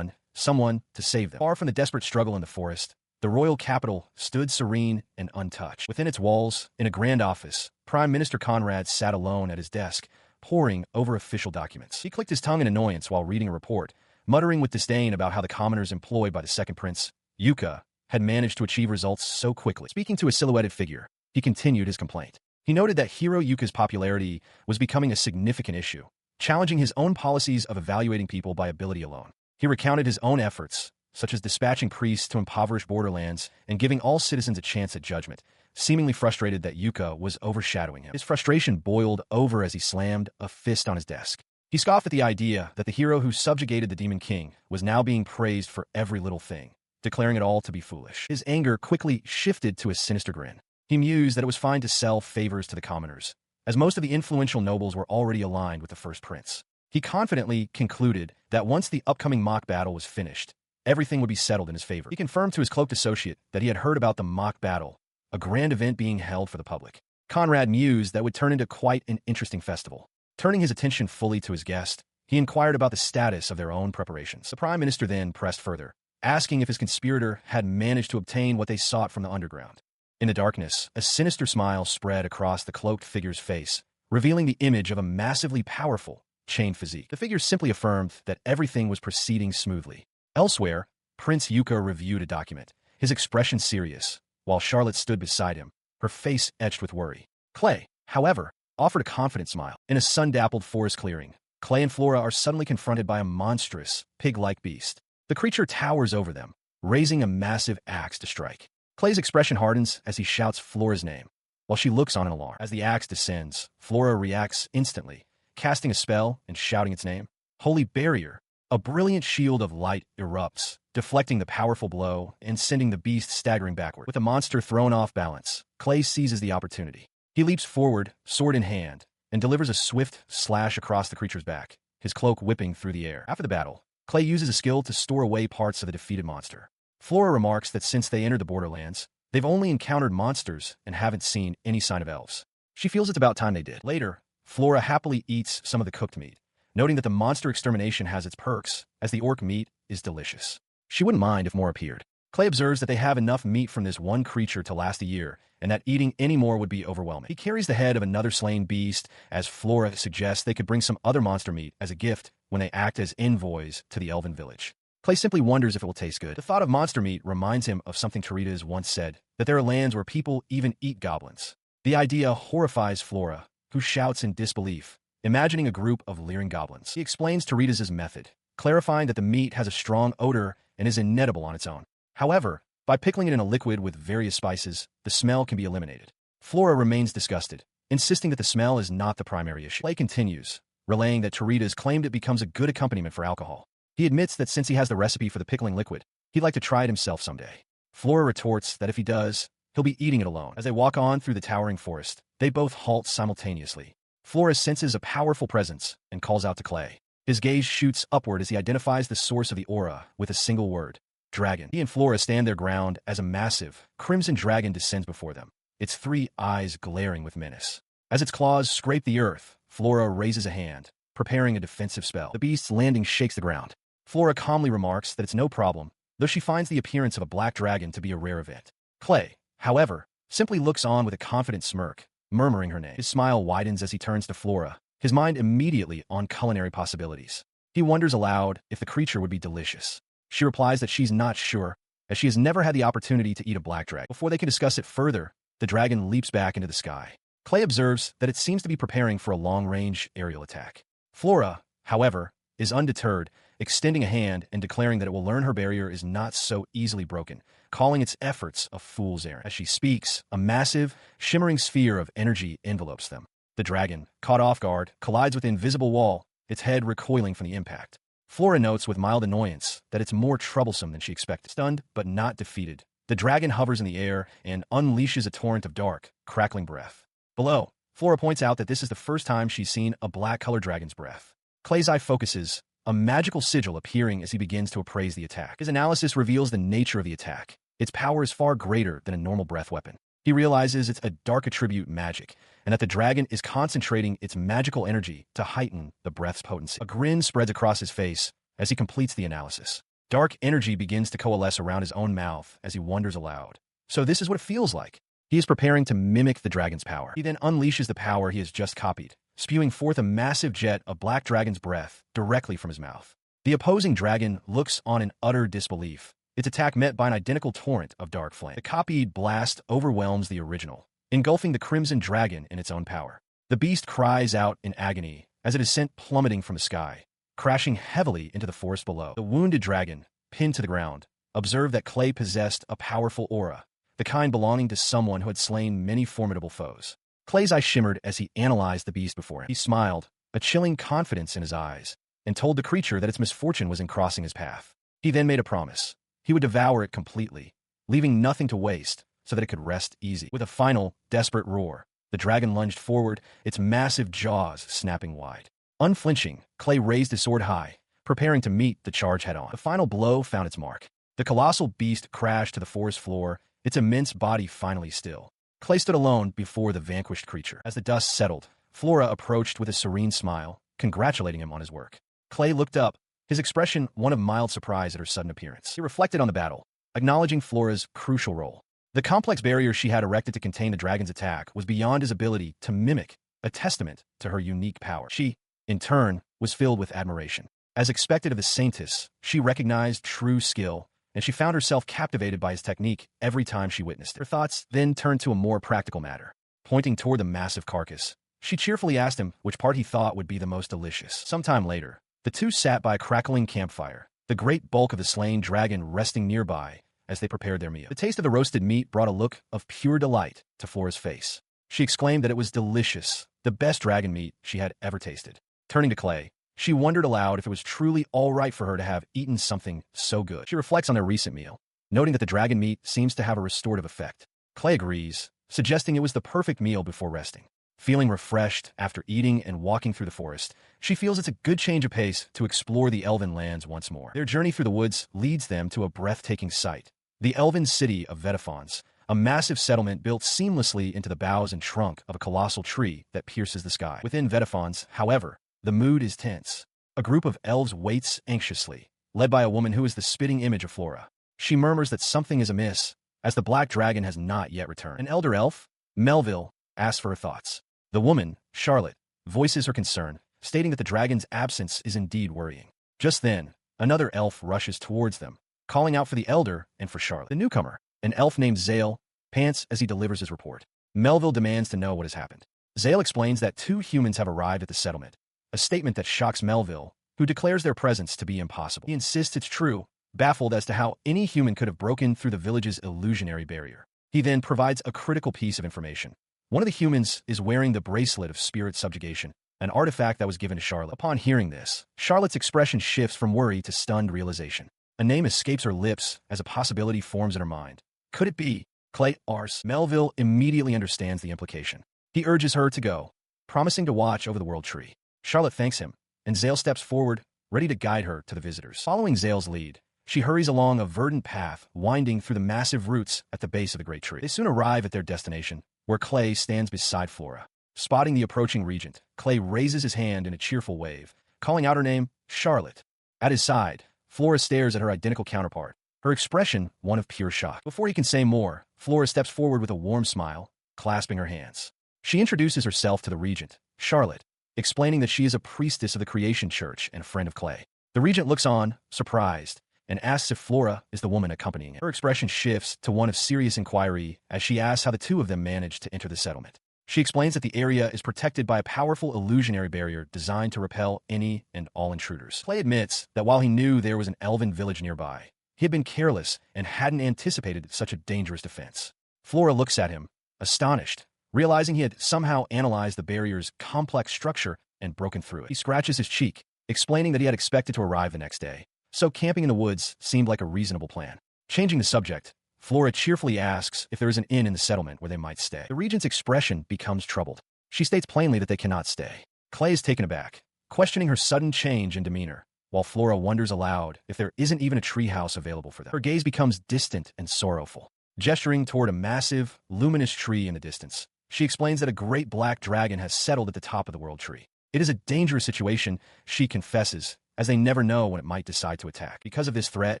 someone to save them. Far from the desperate struggle in the forest, the royal capital stood serene and untouched. Within its walls, in a grand office, Prime Minister Conrad sat alone at his desk, poring over official documents. He clicked his tongue in annoyance while reading a report, muttering with disdain about how the commoners employed by the second prince, Yuka, had managed to achieve results so quickly. Speaking to a silhouetted figure, he continued his complaint. He noted that Hero Yuka's popularity was becoming a significant issue, challenging his own policies of evaluating people by ability alone. He recounted his own efforts, such as dispatching priests to impoverished borderlands and giving all citizens a chance at judgment, seemingly frustrated that Yuka was overshadowing him. His frustration boiled over as he slammed a fist on his desk. He scoffed at the idea that the hero who subjugated the Demon King was now being praised for every little thing, declaring it all to be foolish. His anger quickly shifted to a sinister grin. He mused that it was fine to sell favors to the commoners, as most of the influential nobles were already aligned with the first prince. He confidently concluded that once the upcoming mock battle was finished, everything would be settled in his favor. He confirmed to his cloaked associate that he had heard about the mock battle, a grand event being held for the public. Conrad mused that would turn into quite an interesting festival. Turning his attention fully to his guest, he inquired about the status of their own preparations. The Prime Minister then pressed further, asking if his conspirator had managed to obtain what they sought from the underground. In the darkness, a sinister smile spread across the cloaked figure's face, revealing the image of a massively powerful, chained physique. The figure simply affirmed that everything was proceeding smoothly. Elsewhere, Prince Yuka reviewed a document, his expression serious, while Charlotte stood beside him, her face etched with worry. Clay, however, offered a confident smile. In a sun-dappled forest clearing, Clay and Flora are suddenly confronted by a monstrous, pig-like beast. The creature towers over them, raising a massive axe to strike. Clay's expression hardens as he shouts Flora's name, while she looks on in alarm. As the axe descends, Flora reacts instantly, casting a spell and shouting its name. Holy Barrier! A brilliant shield of light erupts, deflecting the powerful blow and sending the beast staggering backward. With the monster thrown off balance, Clay seizes the opportunity. He leaps forward, sword in hand, and delivers a swift slash across the creature's back, his cloak whipping through the air. After the battle, Clay uses a skill to store away parts of the defeated monster. Flora remarks that since they entered the Borderlands, they've only encountered monsters and haven't seen any sign of elves. She feels it's about time they did. Later, Flora happily eats some of the cooked meat, noting that the monster extermination has its perks, as the orc meat is delicious. She wouldn't mind if more appeared. Clay observes that they have enough meat from this one creature to last a year, and that eating any more would be overwhelming. He carries the head of another slain beast, as Flora suggests they could bring some other monster meat as a gift when they act as envoys to the elven village. Clay simply wonders if it will taste good. The thought of monster meat reminds him of something Tarita has once said, that there are lands where people even eat goblins. The idea horrifies Flora, who shouts in disbelief, imagining a group of leering goblins. He explains Tarita's method, clarifying that the meat has a strong odor and is inedible on its own. However, by pickling it in a liquid with various spices, the smell can be eliminated. Flora remains disgusted, insisting that the smell is not the primary issue. Clay continues, relaying that Tarita's claimed it becomes a good accompaniment for alcohol. He admits that since he has the recipe for the pickling liquid, he'd like to try it himself someday. Flora retorts that if he does, he'll be eating it alone. As they walk on through the towering forest, they both halt simultaneously. Flora senses a powerful presence and calls out to Clay. His gaze shoots upward as he identifies the source of the aura with a single word: dragon. He and Flora stand their ground as a massive, crimson dragon descends before them, its 3 eyes glaring with menace. As its claws scrape the earth, Flora raises a hand, preparing a defensive spell. The beast's landing shakes the ground. Flora calmly remarks that it's no problem, though she finds the appearance of a black dragon to be a rare event. Clay, however, simply looks on with a confident smirk, murmuring her name. His smile widens as he turns to Flora, his mind immediately on culinary possibilities. He wonders aloud if the creature would be delicious. She replies that she's not sure, as she has never had the opportunity to eat a black dragon. Before they can discuss it further, the dragon leaps back into the sky. Clay observes that it seems to be preparing for a long-range aerial attack. Flora, however, is undeterred, extending a hand and declaring that it will learn her barrier is not so easily broken, calling its efforts a fool's errand. As she speaks, a massive, shimmering sphere of energy envelopes them. The dragon, caught off guard, collides with the invisible wall, its head recoiling from the impact. Flora notes with mild annoyance that it's more troublesome than she expected. Stunned, but not defeated, the dragon hovers in the air and unleashes a torrent of dark, crackling breath. Below, Flora points out that this is the first time she's seen a black-colored dragon's breath. Clay's eye focuses, a magical sigil appearing as he begins to appraise the attack. His analysis reveals the nature of the attack. Its power is far greater than a normal breath weapon. He realizes it's a dark attribute magic, and that the dragon is concentrating its magical energy to heighten the breath's potency. A grin spreads across his face as he completes the analysis. Dark energy begins to coalesce around his own mouth as he wonders aloud. So this is what it feels like. He is preparing to mimic the dragon's power. He then unleashes the power he has just copied, spewing forth a massive jet of black dragon's breath directly from his mouth. The opposing dragon looks on in utter disbelief, its attack met by an identical torrent of dark flame. The copied blast overwhelms the original, engulfing the crimson dragon in its own power. The beast cries out in agony as it is sent plummeting from the sky, crashing heavily into the forest below. The wounded dragon, pinned to the ground, observed that Clay possessed a powerful aura, the kind belonging to someone who had slain many formidable foes. Clay's eyes shimmered as he analyzed the beast before him. He smiled, a chilling confidence in his eyes, and told the creature that its misfortune was in crossing his path. He then made a promise. He would devour it completely, leaving nothing to waste, so that it could rest easy. With a final, desperate roar, the dragon lunged forward, its massive jaws snapping wide. Unflinching, Clay raised his sword high, preparing to meet the charge head-on. The final blow found its mark. The colossal beast crashed to the forest floor, its immense body finally still. Clay stood alone before the vanquished creature. As the dust settled, Flora approached with a serene smile, congratulating him on his work. Clay looked up, his expression one of mild surprise at her sudden appearance. He reflected on the battle, acknowledging Flora's crucial role. The complex barrier she had erected to contain the dragon's attack was beyond his ability to mimic, a testament to her unique power. She, in turn, was filled with admiration. As expected of the saintess, she recognized true skill, and she found herself captivated by his technique every time she witnessed it. Her thoughts then turned to a more practical matter. Pointing toward the massive carcass, she cheerfully asked him which part he thought would be the most delicious. Sometime later, the two sat by a crackling campfire, the great bulk of the slain dragon resting nearby as they prepared their meal. The taste of the roasted meat brought a look of pure delight to Flora's face. She exclaimed that it was delicious, the best dragon meat she had ever tasted. Turning to Clay, she wondered aloud if it was truly all right for her to have eaten something so good. She reflects on their recent meal, noting that the dragon meat seems to have a restorative effect. Clay agrees, suggesting it was the perfect meal before resting. Feeling refreshed after eating and walking through the forest, she feels it's a good change of pace to explore the elven lands once more. Their journey through the woods leads them to a breathtaking sight. The elven city of Vedafons, a massive settlement built seamlessly into the boughs and trunk of a colossal tree that pierces the sky. Within Vedafons, however, the mood is tense. A group of elves waits anxiously, led by a woman who is the spitting image of Flora. She murmurs that something is amiss, as the black dragon has not yet returned. An elder elf, Melville, asks for her thoughts. The woman, Charlotte, voices her concern, stating that the dragon's absence is indeed worrying. Just then, another elf rushes towards them, calling out for the elder and for Charlotte. The newcomer, an elf named Zale, pants as he delivers his report. Melville demands to know what has happened. Zale explains that 2 humans have arrived at the settlement, a statement that shocks Melville, who declares their presence to be impossible. He insists it's true, baffled as to how any human could have broken through the village's illusionary barrier. He then provides a critical piece of information. One of the humans is wearing the bracelet of spirit subjugation, an artifact that was given to Charlotte. Upon hearing this, Charlotte's expression shifts from worry to stunned realization. A name escapes her lips as a possibility forms in her mind. Could it be Clay Ars? Melville immediately understands the implication. He urges her to go, promising to watch over the world tree. Charlotte thanks him, and Zale steps forward, ready to guide her to the visitors. Following Zale's lead, she hurries along a verdant path winding through the massive roots at the base of the great tree. They soon arrive at their destination, where Clay stands beside Flora. Spotting the approaching regent, Clay raises his hand in a cheerful wave, calling out her name, Charlotte. At his side, Flora stares at her identical counterpart, her expression one of pure shock. Before he can say more, Flora steps forward with a warm smile, clasping her hands. She introduces herself to the regent, Charlotte, explaining that she is a priestess of the Creation Church and a friend of Clay. The regent looks on, surprised, and asks if Flora is the woman accompanying him. Her expression shifts to one of serious inquiry as she asks how the 2 of them managed to enter the settlement. She explains that the area is protected by a powerful illusionary barrier designed to repel any and all intruders. Clay admits that while he knew there was an elven village nearby, he had been careless and hadn't anticipated such a dangerous defense. Flora looks at him, astonished, realizing he had somehow analyzed the barrier's complex structure and broken through it. He scratches his cheek, explaining that he had expected to arrive the next day, so camping in the woods seemed like a reasonable plan. Changing the subject, Flora cheerfully asks if there is an inn in the settlement where they might stay. The regent's expression becomes troubled. She states plainly that they cannot stay. Clay is taken aback, questioning her sudden change in demeanor, while Flora wonders aloud if there isn't even a treehouse available for them. Her gaze becomes distant and sorrowful, gesturing toward a massive, luminous tree in the distance. She explains that a great black dragon has settled at the top of the world tree. It is a dangerous situation, she confesses, as they never know when it might decide to attack. Because of this threat,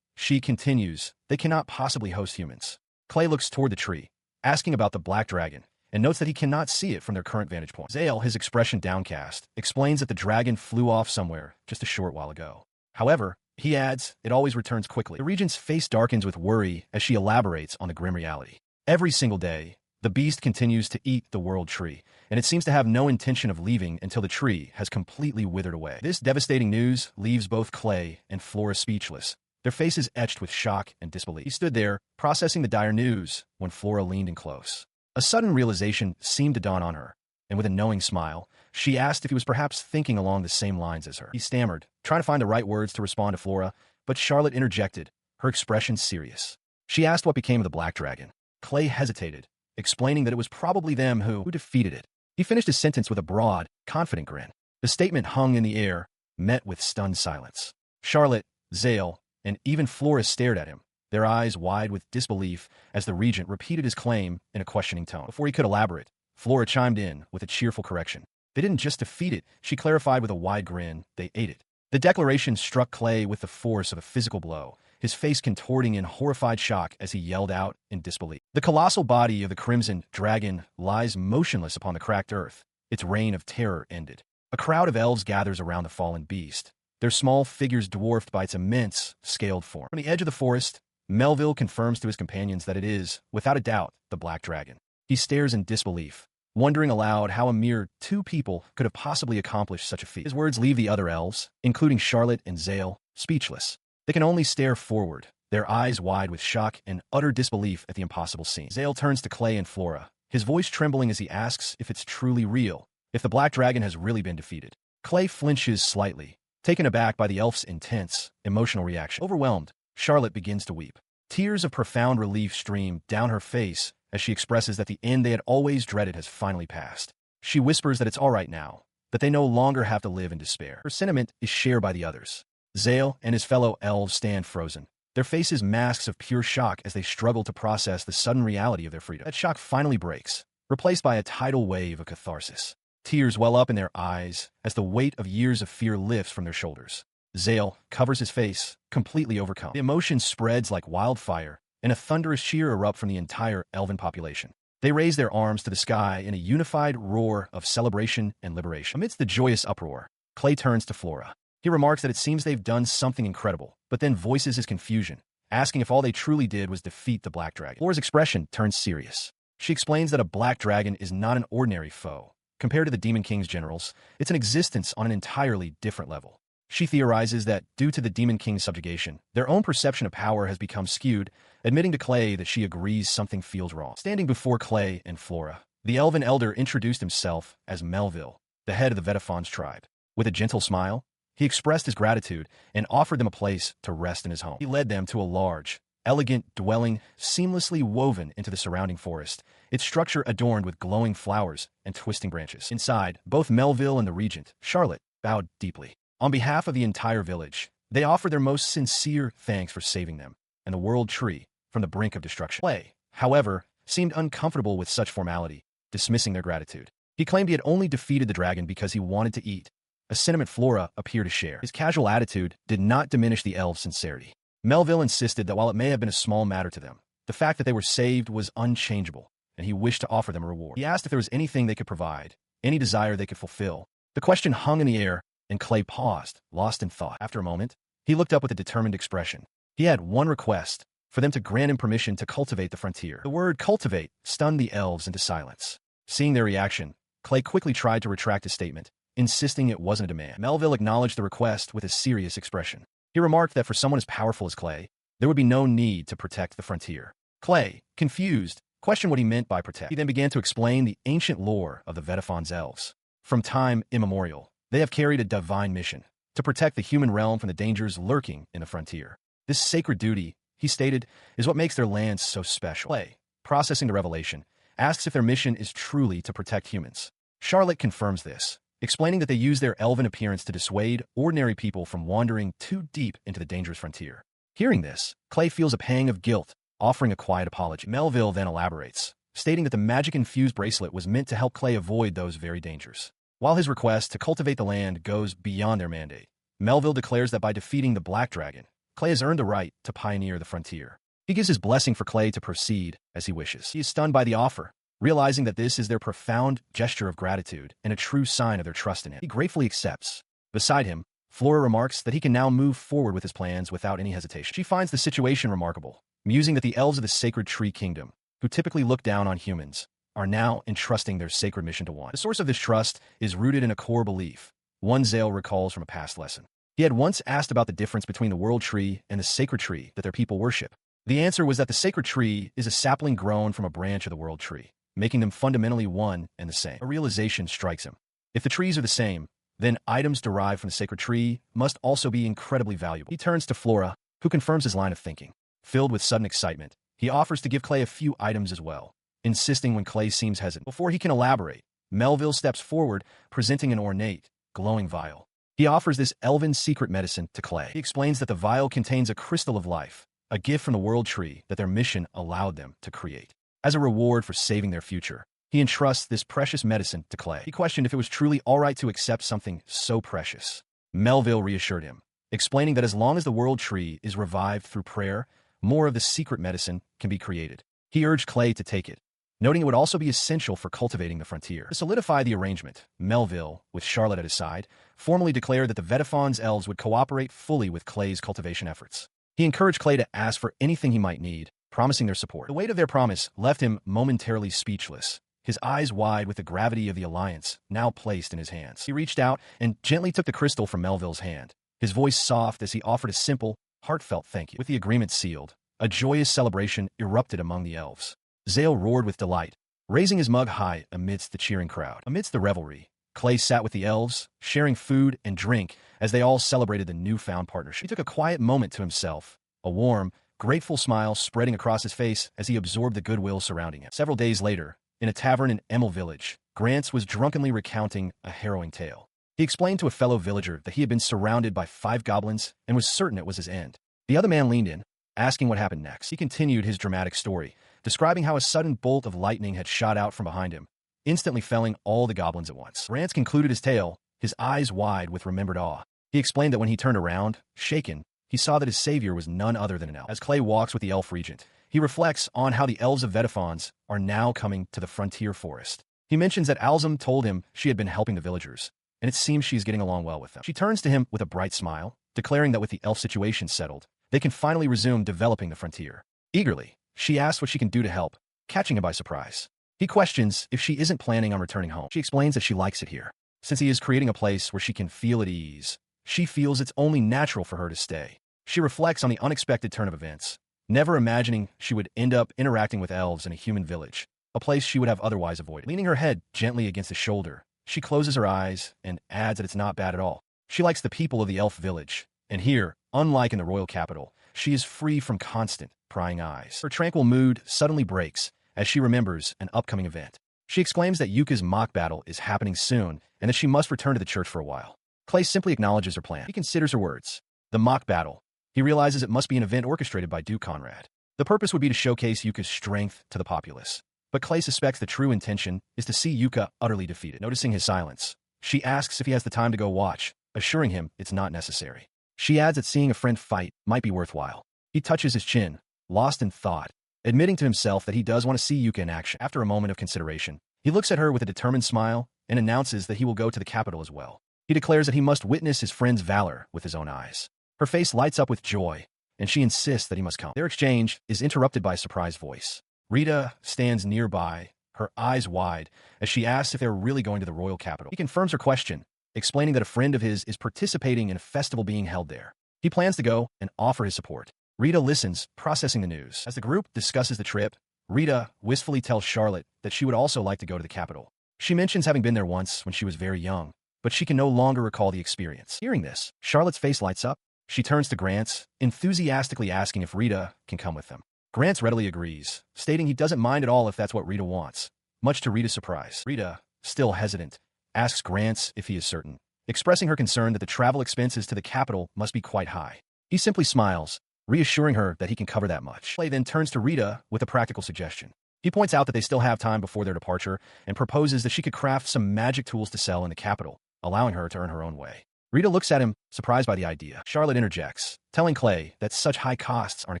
she continues, they cannot possibly host humans. Clay looks toward the tree, asking about the black dragon, and notes that he cannot see it from their current vantage point. Zale, his expression downcast, explains that the dragon flew off somewhere just a short while ago. However, he adds, it always returns quickly. The regent's face darkens with worry as she elaborates on the grim reality. Every single day, the beast continues to eat the world tree, and it seems to have no intention of leaving until the tree has completely withered away. This devastating news leaves both Clay and Flora speechless, their faces etched with shock and disbelief. He stood there, processing the dire news, when Flora leaned in close. A sudden realization seemed to dawn on her, and with a knowing smile, she asked if he was perhaps thinking along the same lines as her. He stammered, trying to find the right words to respond to Flora, but Charlotte interjected, her expression serious. She asked what became of the black dragon. Clay hesitated, explaining that it was probably them who defeated it. He finished his sentence with a broad, confident grin. The statement hung in the air, met with stunned silence. Charlotte, Zale, and even Flora stared at him, their eyes wide with disbelief as the regent repeated his claim in a questioning tone. Before he could elaborate, Flora chimed in with a cheerful correction. They didn't just defeat it, she clarified with a wide grin, they ate it. The declaration struck Clay with the force of a physical blow, his face contorting in horrified shock as he yelled out in disbelief. The colossal body of the crimson dragon lies motionless upon the cracked earth, its reign of terror ended. A crowd of elves gathers around the fallen beast, their small figures dwarfed by its immense, scaled form. From the edge of the forest, Melville confirms to his companions that it is, without a doubt, the black dragon. He stares in disbelief, wondering aloud how a mere 2 people could have possibly accomplished such a feat. His words leave the other elves, including Charlotte and Zale, speechless. They can only stare forward, their eyes wide with shock and utter disbelief at the impossible scene. Zale turns to Clay and Flora, his voice trembling as he asks if it's truly real, if the black dragon has really been defeated. Clay flinches slightly, taken aback by the elf's intense, emotional reaction. Overwhelmed, Charlotte begins to weep. Tears of profound relief stream down her face as she expresses that the end they had always dreaded has finally passed. She whispers that it's all right now, that they no longer have to live in despair. Her sentiment is shared by the others. Zale and his fellow elves stand frozen, their faces masks of pure shock as they struggle to process the sudden reality of their freedom. That shock finally breaks, replaced by a tidal wave of catharsis. Tears well up in their eyes as the weight of years of fear lifts from their shoulders. Zale covers his face, completely overcome. The emotion spreads like wildfire, and a thunderous cheer erupts from the entire elven population. They raise their arms to the sky in a unified roar of celebration and liberation. Amidst the joyous uproar, Clay turns to Flora. He remarks that it seems they've done something incredible, but then voices his confusion, asking if all they truly did was defeat the Black Dragon. Flora's expression turns serious. She explains that a Black Dragon is not an ordinary foe. Compared to the Demon King's generals, it's an existence on an entirely different level. She theorizes that, due to the Demon King's subjugation, their own perception of power has become skewed, admitting to Clay that she agrees something feels wrong. Standing before Clay and Flora, the elven elder introduced himself as Melville, the head of the Vedafons tribe. With a gentle smile, he expressed his gratitude and offered them a place to rest in his home. He led them to a large, elegant dwelling seamlessly woven into the surrounding forest, its structure adorned with glowing flowers and twisting branches. Inside, both Melville and the regent, Charlotte, bowed deeply. On behalf of the entire village, they offered their most sincere thanks for saving them and the world tree from the brink of destruction. Clay, however, seemed uncomfortable with such formality, dismissing their gratitude. He claimed he had only defeated the dragon because he wanted to eat, a sentiment Flora appeared to share. His casual attitude did not diminish the elves' sincerity. Melville insisted that while it may have been a small matter to them, the fact that they were saved was unchangeable, and he wished to offer them a reward. He asked if there was anything they could provide, any desire they could fulfill. The question hung in the air, and Clay paused, lost in thought. After a moment, he looked up with a determined expression. He had one request, for them to grant him permission to cultivate the frontier. The word cultivate stunned the elves into silence. Seeing their reaction, Clay quickly tried to retract his statement, insisting it wasn't a demand. Melville acknowledged the request with a serious expression. He remarked that for someone as powerful as Clay, there would be no need to protect the frontier. Clay, confused, questioned what he meant by protect. He then began to explain the ancient lore of the Vedafons elves. From time immemorial, they have carried a divine mission to protect the human realm from the dangers lurking in the frontier. This sacred duty, he stated, is what makes their lands so special. Clay, processing the revelation, asks if their mission is truly to protect humans. Charlotte confirms this, explaining that they use their elven appearance to dissuade ordinary people from wandering too deep into the dangerous frontier. Hearing this, Clay feels a pang of guilt, offering a quiet apology. Melville then elaborates, stating that the magic-infused bracelet was meant to help Clay avoid those very dangers. While his request to cultivate the land goes beyond their mandate, Melville declares that by defeating the Black Dragon, Clay has earned the right to pioneer the frontier. He gives his blessing for Clay to proceed as he wishes. He is stunned by the offer, realizing that this is their profound gesture of gratitude and a true sign of their trust in him. He gratefully accepts. Beside him, Flora remarks that he can now move forward with his plans without any hesitation. She finds the situation remarkable, musing that the elves of the Sacred Tree Kingdom, who typically look down on humans, are now entrusting their sacred mission to one. The source of this trust is rooted in a core belief, one Zale recalls from a past lesson. He had once asked about the difference between the world tree and the sacred tree that their people worship. The answer was that the sacred tree is a sapling grown from a branch of the world tree, making them fundamentally one and the same. A realization strikes him. If the trees are the same, then items derived from the sacred tree must also be incredibly valuable. He turns to Flora, who confirms his line of thinking. Filled with sudden excitement, he offers to give Clay a few items as well, insisting when Clay seems hesitant. Before he can elaborate, Melville steps forward, presenting an ornate, glowing vial. He offers this elven secret medicine to Clay. He explains that the vial contains a crystal of life, a gift from the world tree that their mission allowed them to create. As a reward for saving their future, he entrusts this precious medicine to Clay. He questioned if it was truly all right to accept something so precious. Melville reassured him, explaining that as long as the world tree is revived through prayer, more of the secret medicine can be created. He urged Clay to take it, noting it would also be essential for cultivating the frontier. To solidify the arrangement, Melville, with Charlotte at his side, formally declared that the Vedafons elves would cooperate fully with Clay's cultivation efforts. He encouraged Clay to ask for anything he might need, promising their support. The weight of their promise left him momentarily speechless, his eyes wide with the gravity of the alliance now placed in his hands. He reached out and gently took the crystal from Melville's hand, his voice soft as he offered a simple, heartfelt thank you. With the agreement sealed, a joyous celebration erupted among the elves. Zale roared with delight, raising his mug high amidst the cheering crowd. Amidst the revelry, Clay sat with the elves, sharing food and drink as they all celebrated the newfound partnership. He took a quiet moment to himself, a warm, grateful smile spreading across his face as he absorbed the goodwill surrounding him. Several days later, in a tavern in Emel village, Grants was drunkenly recounting a harrowing tale. He explained to a fellow villager that he had been surrounded by 5 goblins and was certain it was his end. The other man leaned in, asking what happened next. He continued his dramatic story, describing how a sudden bolt of lightning had shot out from behind him, instantly felling all the goblins at once. Grants concluded his tale, his eyes wide with remembered awe. He explained that when he turned around, shaken, he saw that his savior was none other than an elf. As Clay walks with the elf regent, he reflects on how the elves of Vedifons are now coming to the frontier forest. He mentions that Alzum told him she had been helping the villagers, and it seems she is getting along well with them. She turns to him with a bright smile, declaring that with the elf situation settled, they can finally resume developing the frontier. Eagerly, she asks what she can do to help, catching him by surprise. He questions if she isn't planning on returning home. She explains that she likes it here. Since he is creating a place where she can feel at ease, she feels it's only natural for her to stay. She reflects on the unexpected turn of events, never imagining she would end up interacting with elves in a human village, a place she would have otherwise avoided. Leaning her head gently against his shoulder, she closes her eyes and adds that it's not bad at all. She likes the people of the elf village, and here, unlike in the royal capital, she is free from constant, prying eyes. Her tranquil mood suddenly breaks as she remembers an upcoming event. She exclaims that Yuka's mock battle is happening soon and that she must return to the church for a while. Clay simply acknowledges her plan. He considers her words. The mock battle. He realizes it must be an event orchestrated by Duke Conrad. The purpose would be to showcase Yuka's strength to the populace. But Clay suspects the true intention is to see Yuka utterly defeated. Noticing his silence, she asks if he has the time to go watch, assuring him it's not necessary. She adds that seeing a friend fight might be worthwhile. He touches his chin, lost in thought, admitting to himself that he does want to see Yuka in action. After a moment of consideration, he looks at her with a determined smile and announces that he will go to the capital as well. He declares that he must witness his friend's valor with his own eyes. Her face lights up with joy, and she insists that he must come. Their exchange is interrupted by a surprised voice. Rita stands nearby, her eyes wide, as she asks if they're really going to the royal capital. He confirms her question, explaining that a friend of his is participating in a festival being held there. He plans to go and offer his support. Rita listens, processing the news. As the group discusses the trip, Rita wistfully tells Charlotte that she would also like to go to the capital. She mentions having been there once when she was very young, but she can no longer recall the experience. Hearing this, Charlotte's face lights up. She turns to Grants, enthusiastically asking if Rita can come with them. Grants readily agrees, stating he doesn't mind at all if that's what Rita wants, much to Rita's surprise. Rita, still hesitant, asks Grants if he is certain, expressing her concern that the travel expenses to the capital must be quite high. He simply smiles, reassuring her that he can cover that much. Clay then turns to Rita with a practical suggestion. He points out that they still have time before their departure and proposes that she could craft some magic tools to sell in the capital, allowing her to earn her own way. Rita looks at him, surprised by the idea. Charlotte interjects, telling Clay that such high costs aren't a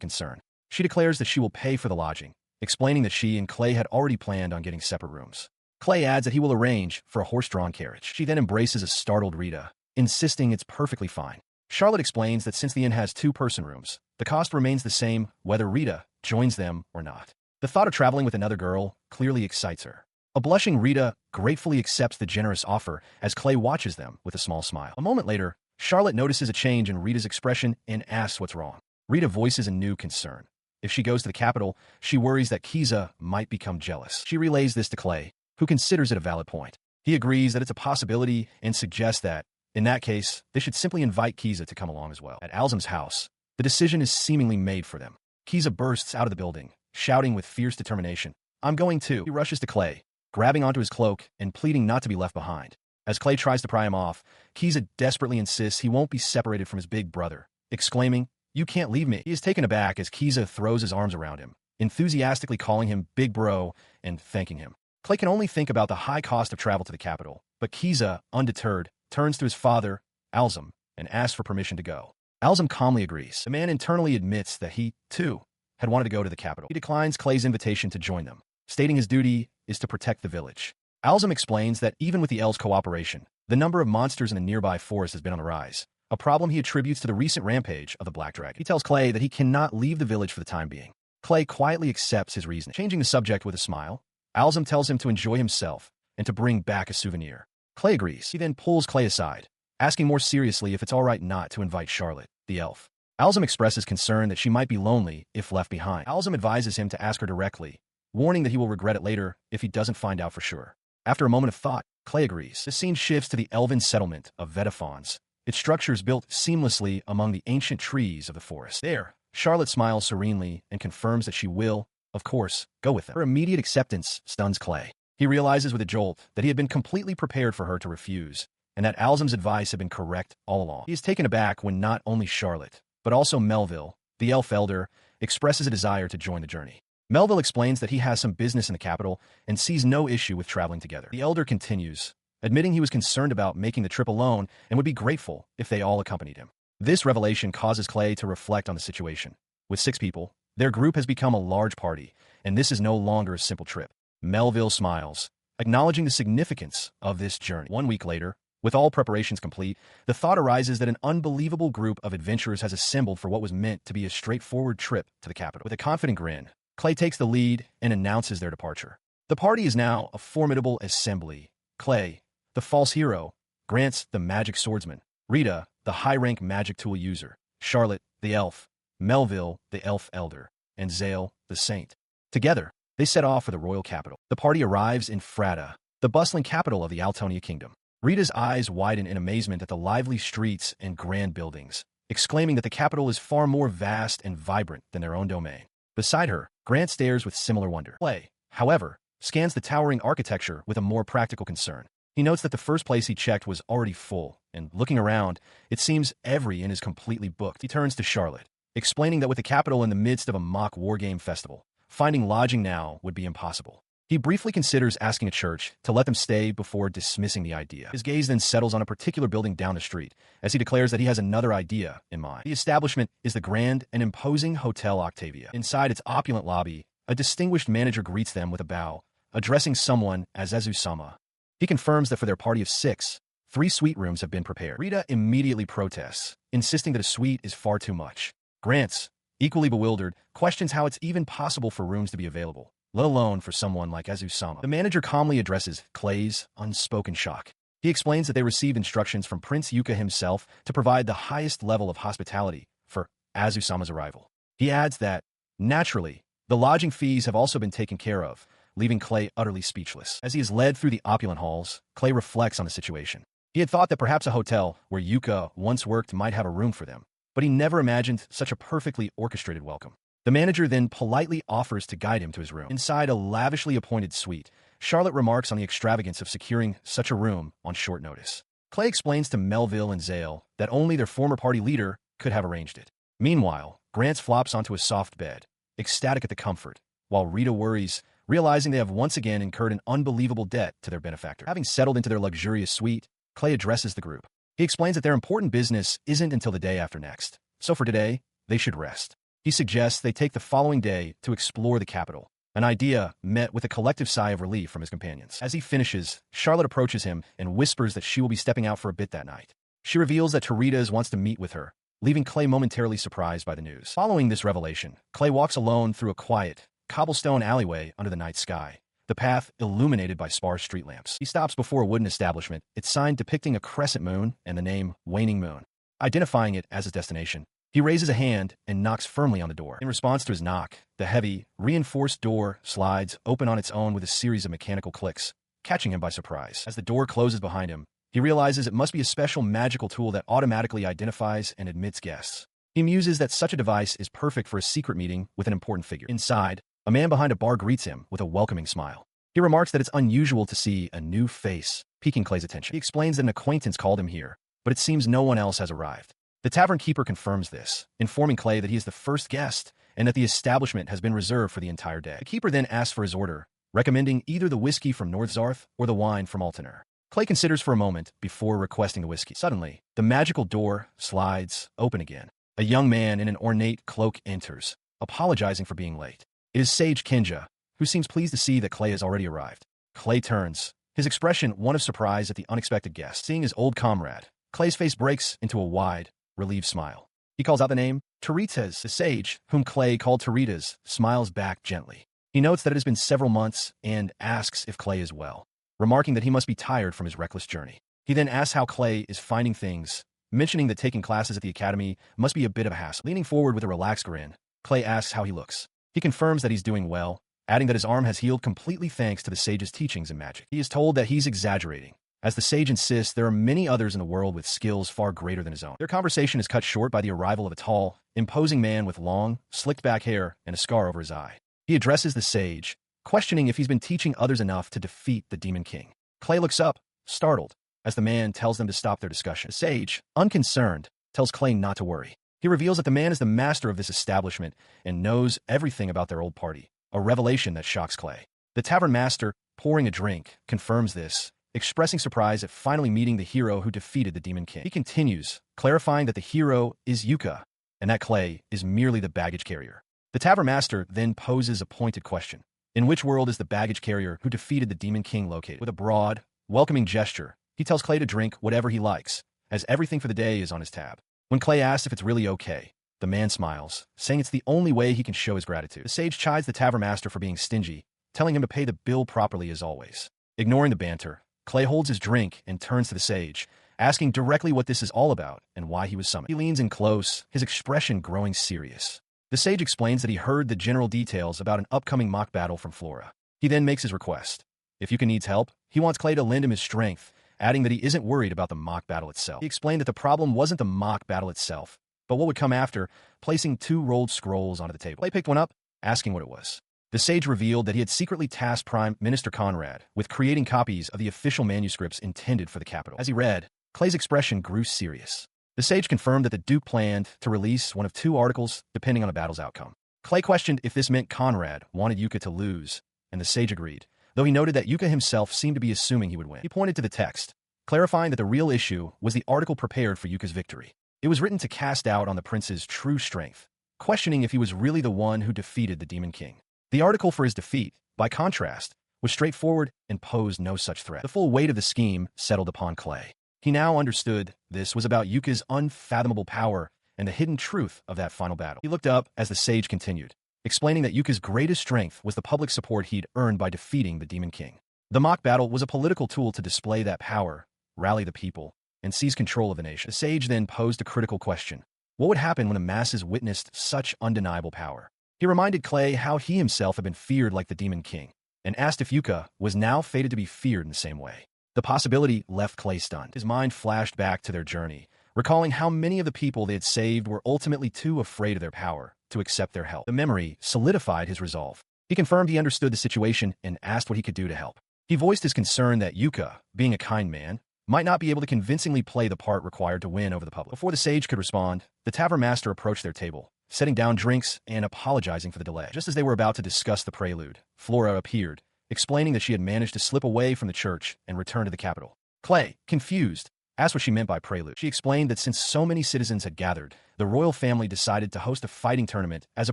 concern. She declares that she will pay for the lodging, explaining that she and Clay had already planned on getting separate rooms. Clay adds that he will arrange for a horse-drawn carriage. She then embraces a startled Rita, insisting it's perfectly fine. Charlotte explains that since the inn has 2-person rooms, the cost remains the same whether Rita joins them or not. The thought of traveling with another girl clearly excites her. A blushing Rita gratefully accepts the generous offer as Clay watches them with a small smile. A moment later, Charlotte notices a change in Rita's expression and asks what's wrong. Rita voices a new concern. If she goes to the capital, she worries that Kiza might become jealous. She relays this to Clay, who considers it a valid point. He agrees that it's a possibility and suggests that, in that case, they should simply invite Kiza to come along as well. At Alzum's house, the decision is seemingly made for them. Kiza bursts out of the building, shouting with fierce determination, "I'm going too." He rushes to Clay, grabbing onto his cloak and pleading not to be left behind. As Clay tries to pry him off, Kiza desperately insists he won't be separated from his big brother, exclaiming, "You can't leave me." He is taken aback as Kiza throws his arms around him, enthusiastically calling him Big Bro and thanking him. Clay can only think about the high cost of travel to the capital, but Kiza, undeterred, turns to his father, Alzum, and asks for permission to go. Alzum calmly agrees. The man internally admits that he, too, had wanted to go to the capital. He declines Clay's invitation to join them, stating his duty is to protect the village. Alzum explains that even with the elves' cooperation, the number of monsters in the nearby forest has been on the rise, a problem he attributes to the recent rampage of the Black Dragon. He tells Clay that he cannot leave the village for the time being. Clay quietly accepts his reasoning. Changing the subject with a smile, Alzum tells him to enjoy himself and to bring back a souvenir. Clay agrees. He then pulls Clay aside, asking more seriously if it's all right not to invite Charlotte, the elf. Alzum expresses concern that she might be lonely if left behind. Alzum advises him to ask her directly, warning that he will regret it later if he doesn't find out for sure. After a moment of thought, Clay agrees. The scene shifts to the elven settlement of Vedifons, its structures built seamlessly among the ancient trees of the forest. There, Charlotte smiles serenely and confirms that she will, of course, go with them. Her immediate acceptance stuns Clay. He realizes with a jolt that he had been completely prepared for her to refuse, and that Alzum's advice had been correct all along. He is taken aback when not only Charlotte, but also Melville, the elf elder, expresses a desire to join the journey. Melville explains that he has some business in the capital and sees no issue with traveling together. The elder continues, admitting he was concerned about making the trip alone and would be grateful if they all accompanied him. This revelation causes Clay to reflect on the situation. With 6 people, their group has become a large party, and this is no longer a simple trip. Melville smiles, acknowledging the significance of this journey. 1 week later, with all preparations complete, the thought arises that an unbelievable group of adventurers has assembled for what was meant to be a straightforward trip to the capital. With a confident grin, Clay takes the lead and announces their departure. The party is now a formidable assembly. Clay, the false hero, Grant, the magic swordsman, Rita, the high-rank magic tool user, Charlotte, the elf, Melville, the elf elder, and Zale, the saint. Together, they set off for the royal capital. The party arrives in Frata, the bustling capital of the Altonia kingdom. Rita's eyes widen in amazement at the lively streets and grand buildings, exclaiming that the capital is far more vast and vibrant than their own domain. Beside her, Grant stares with similar wonder. Clay, however, scans the towering architecture with a more practical concern. He notes that the first place he checked was already full, and looking around, it seems every inn is completely booked. He turns to Charlotte, explaining that with the capital in the midst of a mock wargame festival, finding lodging now would be impossible. He briefly considers asking a church to let them stay before dismissing the idea. His gaze then settles on a particular building down the street, as he declares that he has another idea in mind. The establishment is the grand and imposing Hotel Octavia. Inside its opulent lobby, a distinguished manager greets them with a bow, addressing someone as Azusama. He confirms that for their party of 6, 3 suite rooms have been prepared. Rita immediately protests, insisting that a suite is far too much. Grant, equally bewildered, questions how it's even possible for rooms to be available, let alone for someone like Azusama. The manager calmly addresses Clay's unspoken shock. He explains that they received instructions from Prince Yuka himself to provide the highest level of hospitality for Azusama's arrival. He adds that, naturally, the lodging fees have also been taken care of, leaving Clay utterly speechless. As he is led through the opulent halls, Clay reflects on the situation. He had thought that perhaps a hotel where Yuka once worked might have a room for them, but he never imagined such a perfectly orchestrated welcome. The manager then politely offers to guide him to his room. Inside a lavishly appointed suite, Charlotte remarks on the extravagance of securing such a room on short notice. Clay explains to Melville and Zale that only their former party leader could have arranged it. Meanwhile, Grant flops onto a soft bed, ecstatic at the comfort, while Rita worries, realizing they have once again incurred an unbelievable debt to their benefactor. Having settled into their luxurious suite, Clay addresses the group. He explains that their important business isn't until the day after next, so for today, they should rest. He suggests they take the following day to explore the capital, an idea met with a collective sigh of relief from his companions. As he finishes, Charlotte approaches him and whispers that she will be stepping out for a bit that night. She reveals that Teritas wants to meet with her, leaving Clay momentarily surprised by the news. Following this revelation, Clay walks alone through a quiet, cobblestone alleyway under the night sky, the path illuminated by sparse street lamps. He stops before a wooden establishment, its sign depicting a crescent moon and the name Waning Moon. Identifying it as his destination, he raises a hand and knocks firmly on the door. In response to his knock, the heavy, reinforced door slides open on its own with a series of mechanical clicks, catching him by surprise. As the door closes behind him, he realizes it must be a special magical tool that automatically identifies and admits guests. He muses that such a device is perfect for a secret meeting with an important figure. Inside, a man behind a bar greets him with a welcoming smile. He remarks that it's unusual to see a new face, piquing Clay's attention. He explains that an acquaintance called him here, but it seems no one else has arrived. The tavern keeper confirms this, informing Clay that he is the first guest and that the establishment has been reserved for the entire day. The keeper then asks for his order, recommending either the whiskey from North Zarth or the wine from Altener. Clay considers for a moment before requesting the whiskey. Suddenly, the magical door slides open again. A young man in an ornate cloak enters, apologizing for being late. It is Sage Kinja, who seems pleased to see that Clay has already arrived. Clay turns, his expression one of surprise at the unexpected guest. Seeing his old comrade, Clay's face breaks into a wide, relieved smile. He calls out the name, Teritas. The sage, whom Clay called Teritas, smiles back gently. He notes that it has been several months and asks if Clay is well, remarking that he must be tired from his reckless journey. He then asks how Clay is finding things, mentioning that taking classes at the academy must be a bit of a hassle. Leaning forward with a relaxed grin, Clay asks how he looks. He confirms that he's doing well, adding that his arm has healed completely thanks to the sage's teachings in magic. He is told that he's exaggerating, as the sage insists there are many others in the world with skills far greater than his own. Their conversation is cut short by the arrival of a tall, imposing man with long, slicked-back hair and a scar over his eye. He addresses the sage, questioning if he's been teaching others enough to defeat the Demon King. Clay looks up, startled, as the man tells them to stop their discussion. The sage, unconcerned, tells Clay not to worry. He reveals that the man is the master of this establishment and knows everything about their old party, a revelation that shocks Clay. The tavern master, pouring a drink, confirms this, expressing surprise at finally meeting the hero who defeated the Demon King. He continues, clarifying that the hero is Yuka, and that Clay is merely the baggage carrier. The Tavern Master then poses a pointed question. In which world is the baggage carrier who defeated the Demon King located? With a broad, welcoming gesture, he tells Clay to drink whatever he likes, as everything for the day is on his tab. When Clay asks if it's really okay, the man smiles, saying it's the only way he can show his gratitude. The sage chides the Tavern Master for being stingy, telling him to pay the bill properly as always. Ignoring the banter, Clay holds his drink and turns to the sage, asking directly what this is all about and why he was summoned. He leans in close, his expression growing serious. The sage explains that he heard the general details about an upcoming mock battle from Flora. He then makes his request. If Yuka needs help, he wants Clay to lend him his strength, adding that he isn't worried about the mock battle itself. He explained that the problem wasn't the mock battle itself, but what would come after, placing 2 rolled scrolls onto the table. Clay picked one up, asking what it was. The sage revealed that he had secretly tasked Prime Minister Conrad with creating copies of the official manuscripts intended for the capital. As he read, Clay's expression grew serious. The sage confirmed that the Duke planned to release one of 2 articles depending on a battle's outcome. Clay questioned if this meant Conrad wanted Yuka to lose, and the sage agreed, though he noted that Yuka himself seemed to be assuming he would win. He pointed to the text, clarifying that the real issue was the article prepared for Yuka's victory. It was written to cast doubt on the prince's true strength, questioning if he was really the one who defeated the Demon King. The article for his defeat, by contrast, was straightforward and posed no such threat. The full weight of the scheme settled upon Clay. He now understood this was about Yuka's unfathomable power and the hidden truth of that final battle. He looked up as the sage continued, explaining that Yuka's greatest strength was the public support he'd earned by defeating the Demon King. The mock battle was a political tool to display that power, rally the people, and seize control of the nation. The sage then posed a critical question. What would happen when the masses witnessed such undeniable power? He reminded Clay how he himself had been feared like the Demon King, and asked if Yuka was now fated to be feared in the same way. The possibility left Clay stunned. His mind flashed back to their journey, recalling how many of the people they had saved were ultimately too afraid of their power to accept their help. The memory solidified his resolve. He confirmed he understood the situation and asked what he could do to help. He voiced his concern that Yuka, being a kind man, might not be able to convincingly play the part required to win over the public. Before the sage could respond, the Tavern Master approached their table, setting down drinks and apologizing for the delay. Just as they were about to discuss the prelude, Flora appeared, explaining that she had managed to slip away from the church and return to the capital. Clay, confused, asked what she meant by prelude. She explained that since so many citizens had gathered, the royal family decided to host a fighting tournament as a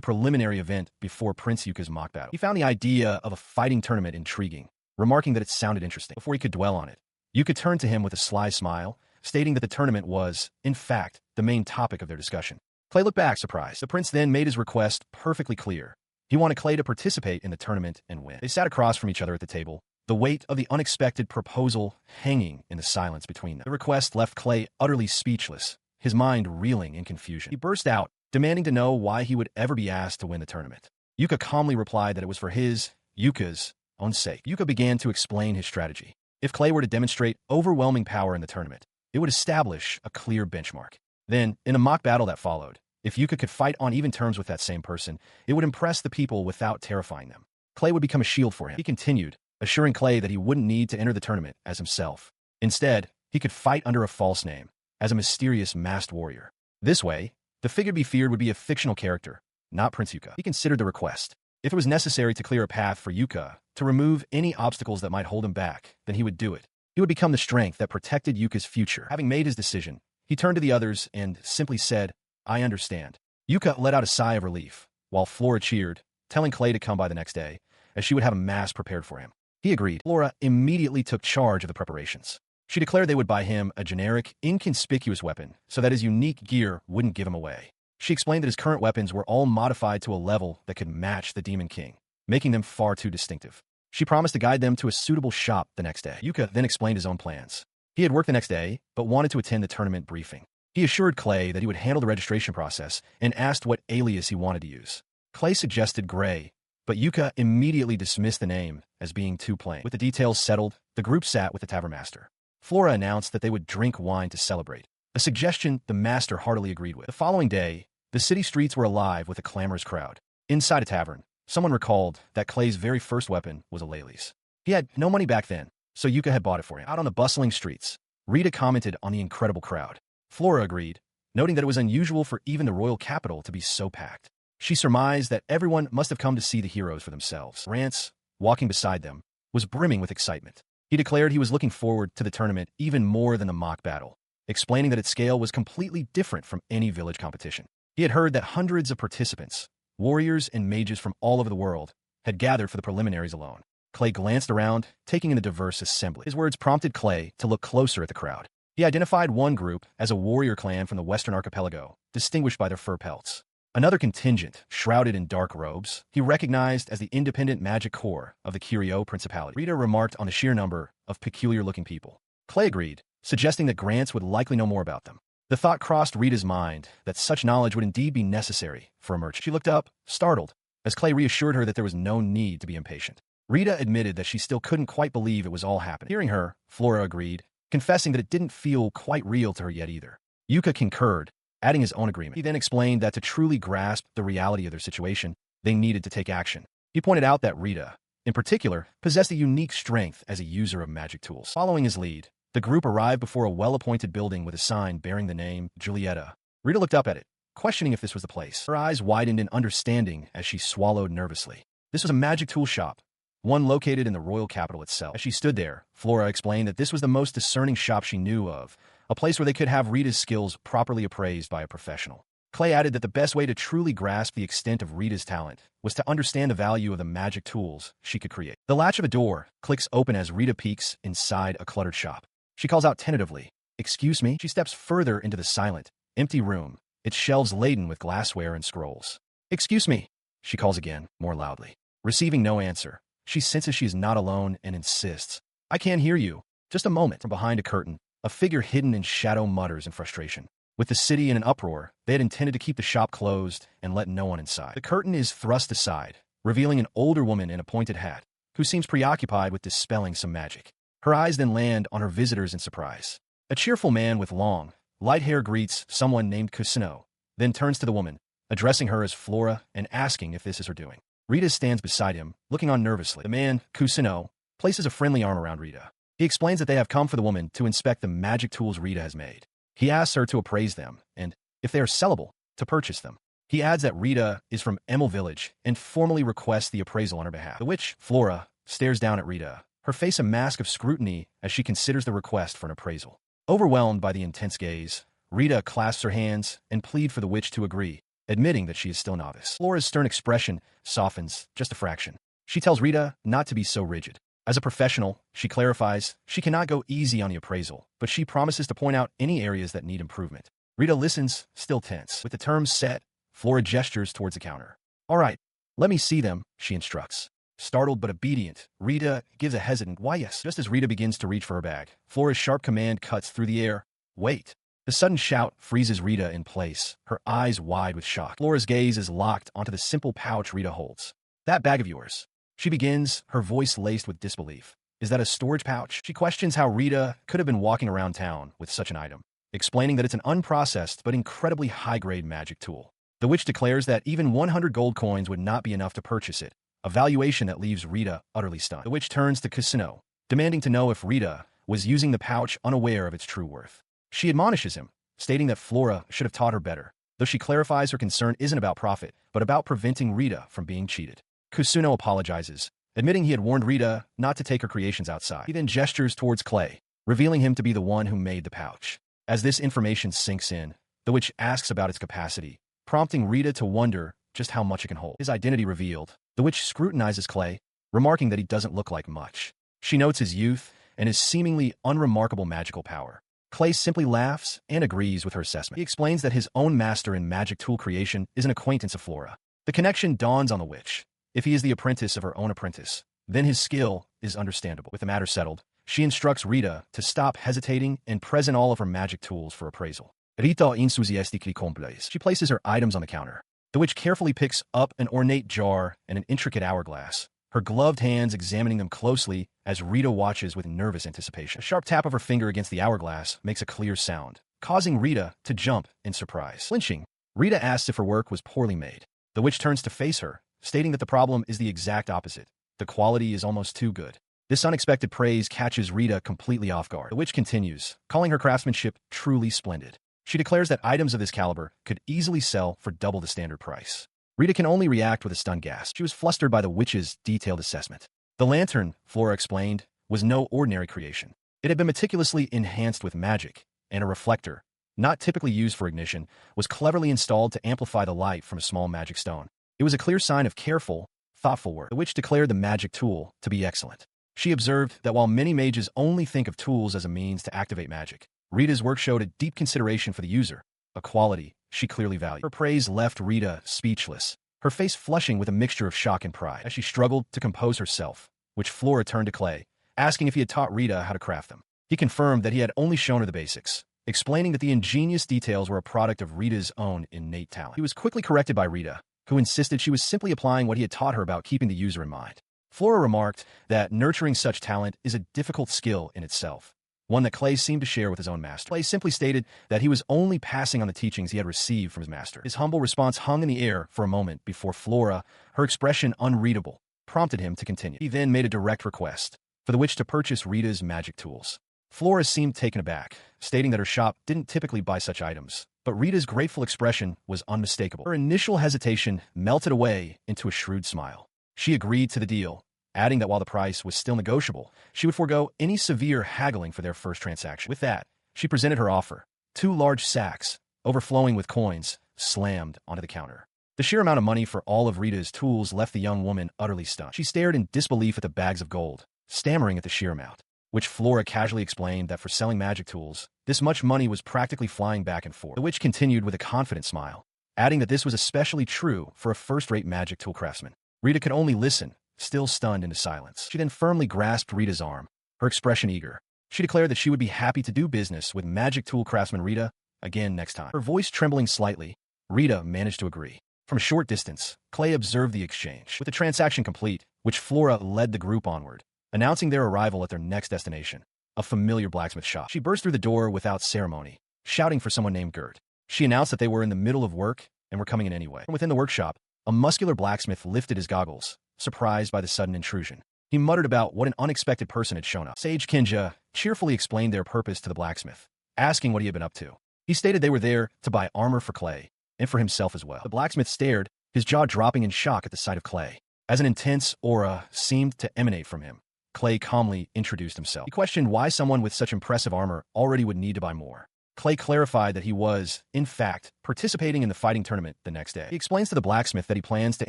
preliminary event before Prince Yuka's mock battle. He found the idea of a fighting tournament intriguing, remarking that it sounded interesting. Before he could dwell on it, Yuka turned to him with a sly smile, stating that the tournament was, in fact, the main topic of their discussion. Clay looked back, surprised. The prince then made his request perfectly clear. He wanted Clay to participate in the tournament and win. They sat across from each other at the table, the weight of the unexpected proposal hanging in the silence between them. The request left Clay utterly speechless, his mind reeling in confusion. He burst out, demanding to know why he would ever be asked to win the tournament. Yuka calmly replied that it was for Yuka's own sake. Yuka began to explain his strategy. If Clay were to demonstrate overwhelming power in the tournament, it would establish a clear benchmark. Then, in a mock battle that followed, if Yuka could fight on even terms with that same person, it would impress the people without terrifying them. Clay would become a shield for him. He continued, assuring Clay that he wouldn't need to enter the tournament as himself. Instead, he could fight under a false name, as a mysterious masked warrior. This way, the figure to be feared would be a fictional character, not Prince Yuka. He considered the request. If it was necessary to clear a path for Yuka to remove any obstacles that might hold him back, then he would do it. He would become the strength that protected Yuka's future. Having made his decision, he turned to the others and simply said, I understand. Yuka let out a sigh of relief, while Flora cheered, telling Clay to come by the next day, as she would have a mass prepared for him. He agreed. Flora immediately took charge of the preparations. She declared they would buy him a generic, inconspicuous weapon so that his unique gear wouldn't give him away. She explained that his current weapons were all modified to a level that could match the Demon King, making them far too distinctive. She promised to guide them to a suitable shop the next day. Yuka then explained his own plans. He had work the next day, but wanted to attend the tournament briefing. He assured Clay that he would handle the registration process and asked what alias he wanted to use. Clay suggested Gray, but Yuka immediately dismissed the name as being too plain. With the details settled, the group sat with the Tavern Master. Flora announced that they would drink wine to celebrate, a suggestion the Master heartily agreed with. The following day, the city streets were alive with a clamorous crowd. Inside a tavern, someone recalled that Clay's very first weapon was a lilies. He had no money back then, so Yuka had bought it for him. Out on the bustling streets, Rita commented on the incredible crowd. Flora agreed, noting that it was unusual for even the royal capital to be so packed. She surmised that everyone must have come to see the heroes for themselves. Rance, walking beside them, was brimming with excitement. He declared he was looking forward to the tournament even more than the mock battle, explaining that its scale was completely different from any village competition. He had heard that hundreds of participants, warriors and mages from all over the world, had gathered for the preliminaries alone. Clay glanced around, taking in the diverse assembly. His words prompted Clay to look closer at the crowd. He identified one group as a warrior clan from the Western Archipelago, distinguished by their fur pelts. Another contingent, shrouded in dark robes, he recognized as the independent magic corps of the Curio Principality. Rita remarked on the sheer number of peculiar-looking people. Clay agreed, suggesting that Grants would likely know more about them. The thought crossed Rita's mind that such knowledge would indeed be necessary for a merchant. She looked up, startled, as Clay reassured her that there was no need to be impatient. Rita admitted that she still couldn't quite believe it was all happening. Hearing her, Flora agreed, confessing that it didn't feel quite real to her yet either. Yuka concurred, adding his own agreement. He then explained that to truly grasp the reality of their situation, they needed to take action. He pointed out that Rita, in particular, possessed a unique strength as a user of magic tools. Following his lead, the group arrived before a well-appointed building with a sign bearing the name Julieta. Rita looked up at it, questioning if this was the place. Her eyes widened in understanding as she swallowed nervously. This was a magic tool shop, one located in the royal capital itself. As she stood there, Flora explained that this was the most discerning shop she knew of, a place where they could have Rita's skills properly appraised by a professional. Clay added that the best way to truly grasp the extent of Rita's talent was to understand the value of the magic tools she could create. The latch of a door clicks open as Rita peeks inside a cluttered shop. She calls out tentatively, "Excuse me?" She steps further into the silent, empty room, its shelves laden with glassware and scrolls. "Excuse me," she calls again, more loudly. Receiving no answer, she senses she is not alone and insists, "I can't hear you." Just a moment. From behind a curtain, a figure hidden in shadow mutters in frustration. With the city in an uproar, they had intended to keep the shop closed and let no one inside. The curtain is thrust aside, revealing an older woman in a pointed hat, who seems preoccupied with dispelling some magic. Her eyes then land on her visitors in surprise. A cheerful man with long, light hair greets someone named Kusino, then turns to the woman, addressing her as Flora and asking if this is her doing. Rita stands beside him, looking on nervously. The man, Kusino, places a friendly arm around Rita. He explains that they have come for the woman to inspect the magic tools Rita has made. He asks her to appraise them, and, if they are sellable, to purchase them. He adds that Rita is from Emel village and formally requests the appraisal on her behalf. The witch, Flora, stares down at Rita, her face a mask of scrutiny as she considers the request for an appraisal. Overwhelmed by the intense gaze, Rita clasps her hands and pleads for the witch to agree, admitting that she is still novice. Flora's stern expression softens just a fraction. She tells Rita not to be so rigid. As a professional, she clarifies, she cannot go easy on the appraisal, but she promises to point out any areas that need improvement. Rita listens, still tense. With the terms set, Flora gestures towards the counter. "All right, let me see them," she instructs. Startled but obedient, Rita gives a hesitant, "Why yes." Just as Rita begins to reach for her bag, Flora's sharp command cuts through the air, "Wait." The sudden shout freezes Rita in place, her eyes wide with shock. Flora's gaze is locked onto the simple pouch Rita holds. "That bag of yours." She begins, her voice laced with disbelief. "Is that a storage pouch?" She questions how Rita could have been walking around town with such an item, explaining that it's an unprocessed but incredibly high-grade magic tool. The witch declares that even 100 gold coins would not be enough to purchase it, a valuation that leaves Rita utterly stunned. The witch turns to Kusino, demanding to know if Rita was using the pouch unaware of its true worth. She admonishes him, stating that Flora should have taught her better, though she clarifies her concern isn't about profit, but about preventing Rita from being cheated. Kusuno apologizes, admitting he had warned Rita not to take her creations outside. He then gestures towards Clay, revealing him to be the one who made the pouch. As this information sinks in, the witch asks about its capacity, prompting Rita to wonder just how much it can hold. His identity revealed, the witch scrutinizes Clay, remarking that he doesn't look like much. She notes his youth and his seemingly unremarkable magical power. Clay simply laughs and agrees with her assessment. He explains that his own master in magic tool creation is an acquaintance of Flora. The connection dawns on the witch. If he is the apprentice of her own apprentice, then his skill is understandable. With the matter settled, she instructs Rita to stop hesitating and present all of her magic tools for appraisal. Rita enthusiastically complains. She places her items on the counter. The witch carefully picks up an ornate jar and an intricate hourglass, her gloved hands examining them closely as Rita watches with nervous anticipation. A sharp tap of her finger against the hourglass makes a clear sound, causing Rita to jump in surprise. Flinching, Rita asks if her work was poorly made. The witch turns to face her, stating that the problem is the exact opposite. The quality is almost too good. This unexpected praise catches Rita completely off guard. The witch continues, calling her craftsmanship truly splendid. She declares that items of this caliber could easily sell for double the standard price. Rita can only react with a stunned gasp. She was flustered by the witch's detailed assessment. The lantern, Flora explained, was no ordinary creation. It had been meticulously enhanced with magic, and a reflector, not typically used for ignition, was cleverly installed to amplify the light from a small magic stone. It was a clear sign of careful, thoughtful work, the witch declared the magic tool to be excellent. She observed that while many mages only think of tools as a means to activate magic, Rita's work showed a deep consideration for the user, a quality she clearly valued. Her praise left Rita speechless, her face flushing with a mixture of shock and pride. As she struggled to compose herself, which Flora turned to Clay, asking if he had taught Rita how to craft them. He confirmed that he had only shown her the basics, explaining that the ingenious details were a product of Rita's own innate talent. He was quickly corrected by Rita, who insisted she was simply applying what he had taught her about keeping the user in mind. Flora remarked that nurturing such talent is a difficult skill in itself, one that Clay seemed to share with his own master. Clay simply stated that he was only passing on the teachings he had received from his master. His humble response hung in the air for a moment before Flora, her expression unreadable, prompted him to continue. He then made a direct request for the witch to purchase Rita's magic tools. Flora seemed taken aback, stating that her shop didn't typically buy such items, but Rita's grateful expression was unmistakable. Her initial hesitation melted away into a shrewd smile. She agreed to the deal, adding that while the price was still negotiable, she would forego any severe haggling for their first transaction. With that, she presented her offer. 2 large sacks, overflowing with coins, slammed onto the counter. The sheer amount of money for all of Rita's tools left the young woman utterly stunned. She stared in disbelief at the bags of gold, stammering at the sheer amount, which Flora casually explained that for selling magic tools, this much money was practically flying back and forth. The witch continued with a confident smile, adding that this was especially true for a first-rate magic tool craftsman. Rita could only listen, still stunned into silence. She then firmly grasped Rita's arm, her expression eager. She declared that she would be happy to do business with magic tool craftsman Rita again next time. Her voice trembling slightly, Rita managed to agree. From a short distance, Clay observed the exchange. With the transaction complete, which Flora led the group onward, announcing their arrival at their next destination, a familiar blacksmith shop. She burst through the door without ceremony, shouting for someone named Gert. She announced that they were in the middle of work and were coming in anyway. From within the workshop, a muscular blacksmith lifted his goggles, surprised by the sudden intrusion. He muttered about what an unexpected person had shown up. Sage Kinja cheerfully explained their purpose to the blacksmith, asking what he had been up to. He stated they were there to buy armor for Clay, and for himself as well. The blacksmith stared, his jaw dropping in shock at the sight of Clay. As an intense aura seemed to emanate from him, Clay calmly introduced himself. He questioned why someone with such impressive armor already would need to buy more. Clay clarified that he was, in fact, participating in the fighting tournament the next day. He explains to the blacksmith that he plans to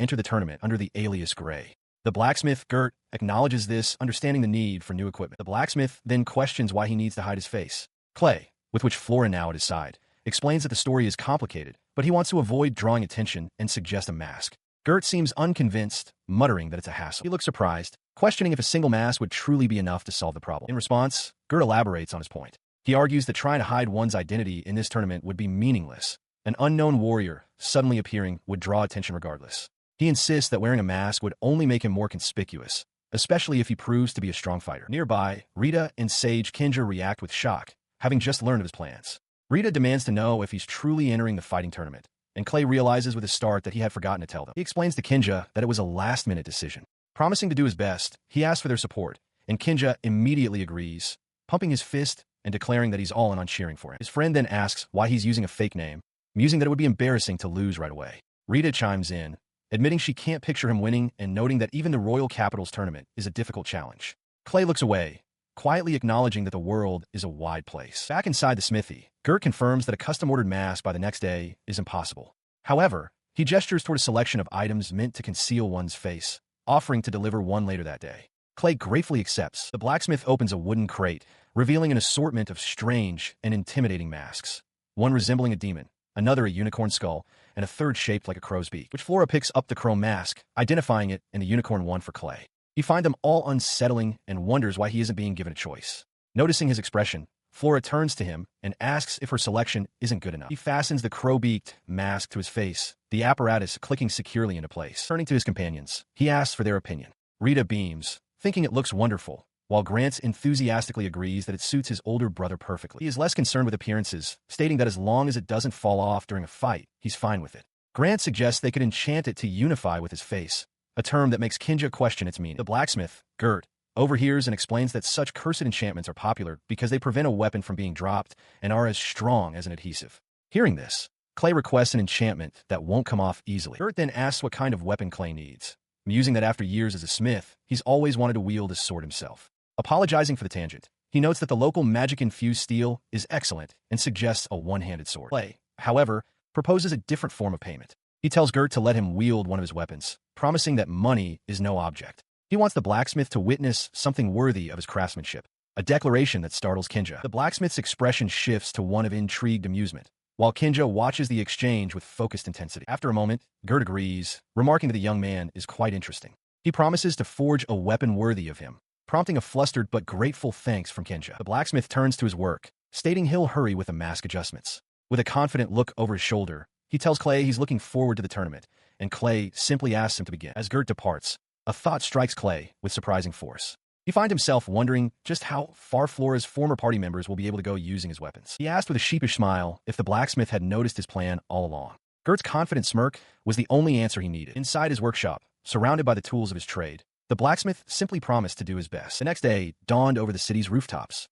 enter the tournament under the alias Gray. The blacksmith, Gert, acknowledges this, understanding the need for new equipment. The blacksmith then questions why he needs to hide his face. Clay, with which Flora now at his side, explains that the story is complicated, but he wants to avoid drawing attention and suggest a mask. Gert seems unconvinced, muttering that it's a hassle. He looks surprised, questioning if a single mask would truly be enough to solve the problem. In response, Gert elaborates on his point. He argues that trying to hide one's identity in this tournament would be meaningless. An unknown warrior suddenly appearing would draw attention regardless. He insists that wearing a mask would only make him more conspicuous, especially if he proves to be a strong fighter. Nearby, Rita and Sage Kinja react with shock, having just learned of his plans. Rita demands to know if he's truly entering the fighting tournament, and Clay realizes with a start that he had forgotten to tell them. He explains to Kinja that it was a last-minute decision. Promising to do his best, he asks for their support, and Kinja immediately agrees, pumping his fist and declaring that he's all in on cheering for him. His friend then asks why he's using a fake name, musing that it would be embarrassing to lose right away. Rita chimes in, admitting she can't picture him winning and noting that even the Royal Capitals tournament is a difficult challenge. Clay looks away, quietly acknowledging that the world is a wide place. Back inside the smithy, Gert confirms that a custom-ordered mask by the next day is impossible. However, he gestures toward a selection of items meant to conceal one's face, offering to deliver one later that day. Clay gratefully accepts. The blacksmith opens a wooden crate, revealing an assortment of strange and intimidating masks, one resembling a demon, another a unicorn skull, and a third shaped like a crow's beak, which Flora picks up the crow mask, identifying it in the unicorn one for Clay. He finds them all unsettling and wonders why he isn't being given a choice. Noticing his expression, Flora turns to him and asks if her selection isn't good enough. He fastens the crow-beaked mask to his face, the apparatus clicking securely into place. Turning to his companions, he asks for their opinion. Rita beams, thinking it looks wonderful, while Grant enthusiastically agrees that it suits his older brother perfectly. He is less concerned with appearances, stating that as long as it doesn't fall off during a fight, he's fine with it. Grant suggests they could enchant it to unify with his face, a term that makes Kinja question its meaning. The blacksmith, Gert, overhears and explains that such cursed enchantments are popular because they prevent a weapon from being dropped and are as strong as an adhesive. Hearing this, Clay requests an enchantment that won't come off easily. Gert then asks what kind of weapon Clay needs, musing that after years as a smith, he's always wanted to wield a sword himself. Apologizing for the tangent, he notes that the local magic-infused steel is excellent and suggests a one-handed sword. Clay, however, proposes a different form of payment. He tells Gert to let him wield one of his weapons, promising that money is no object. He wants the blacksmith to witness something worthy of his craftsmanship, a declaration that startles Kinja. The blacksmith's expression shifts to one of intrigued amusement, while Kinja watches the exchange with focused intensity. After a moment, Gert agrees, remarking that the young man is quite interesting. He promises to forge a weapon worthy of him, prompting a flustered but grateful thanks from Kinja. The blacksmith turns to his work, stating he'll hurry with the mask adjustments. With a confident look over his shoulder, he tells Clay he's looking forward to the tournament, and Clay simply asks him to begin. As Gert departs, a thought strikes Clay with surprising force. He finds himself wondering just how far Flora's former party members will be able to go using his weapons. He asked with a sheepish smile if the blacksmith had noticed his plan all along. Gert's confident smirk was the only answer he needed. Inside his workshop, surrounded by the tools of his trade, the blacksmith simply promised to do his best. The next day dawned over the city's rooftops.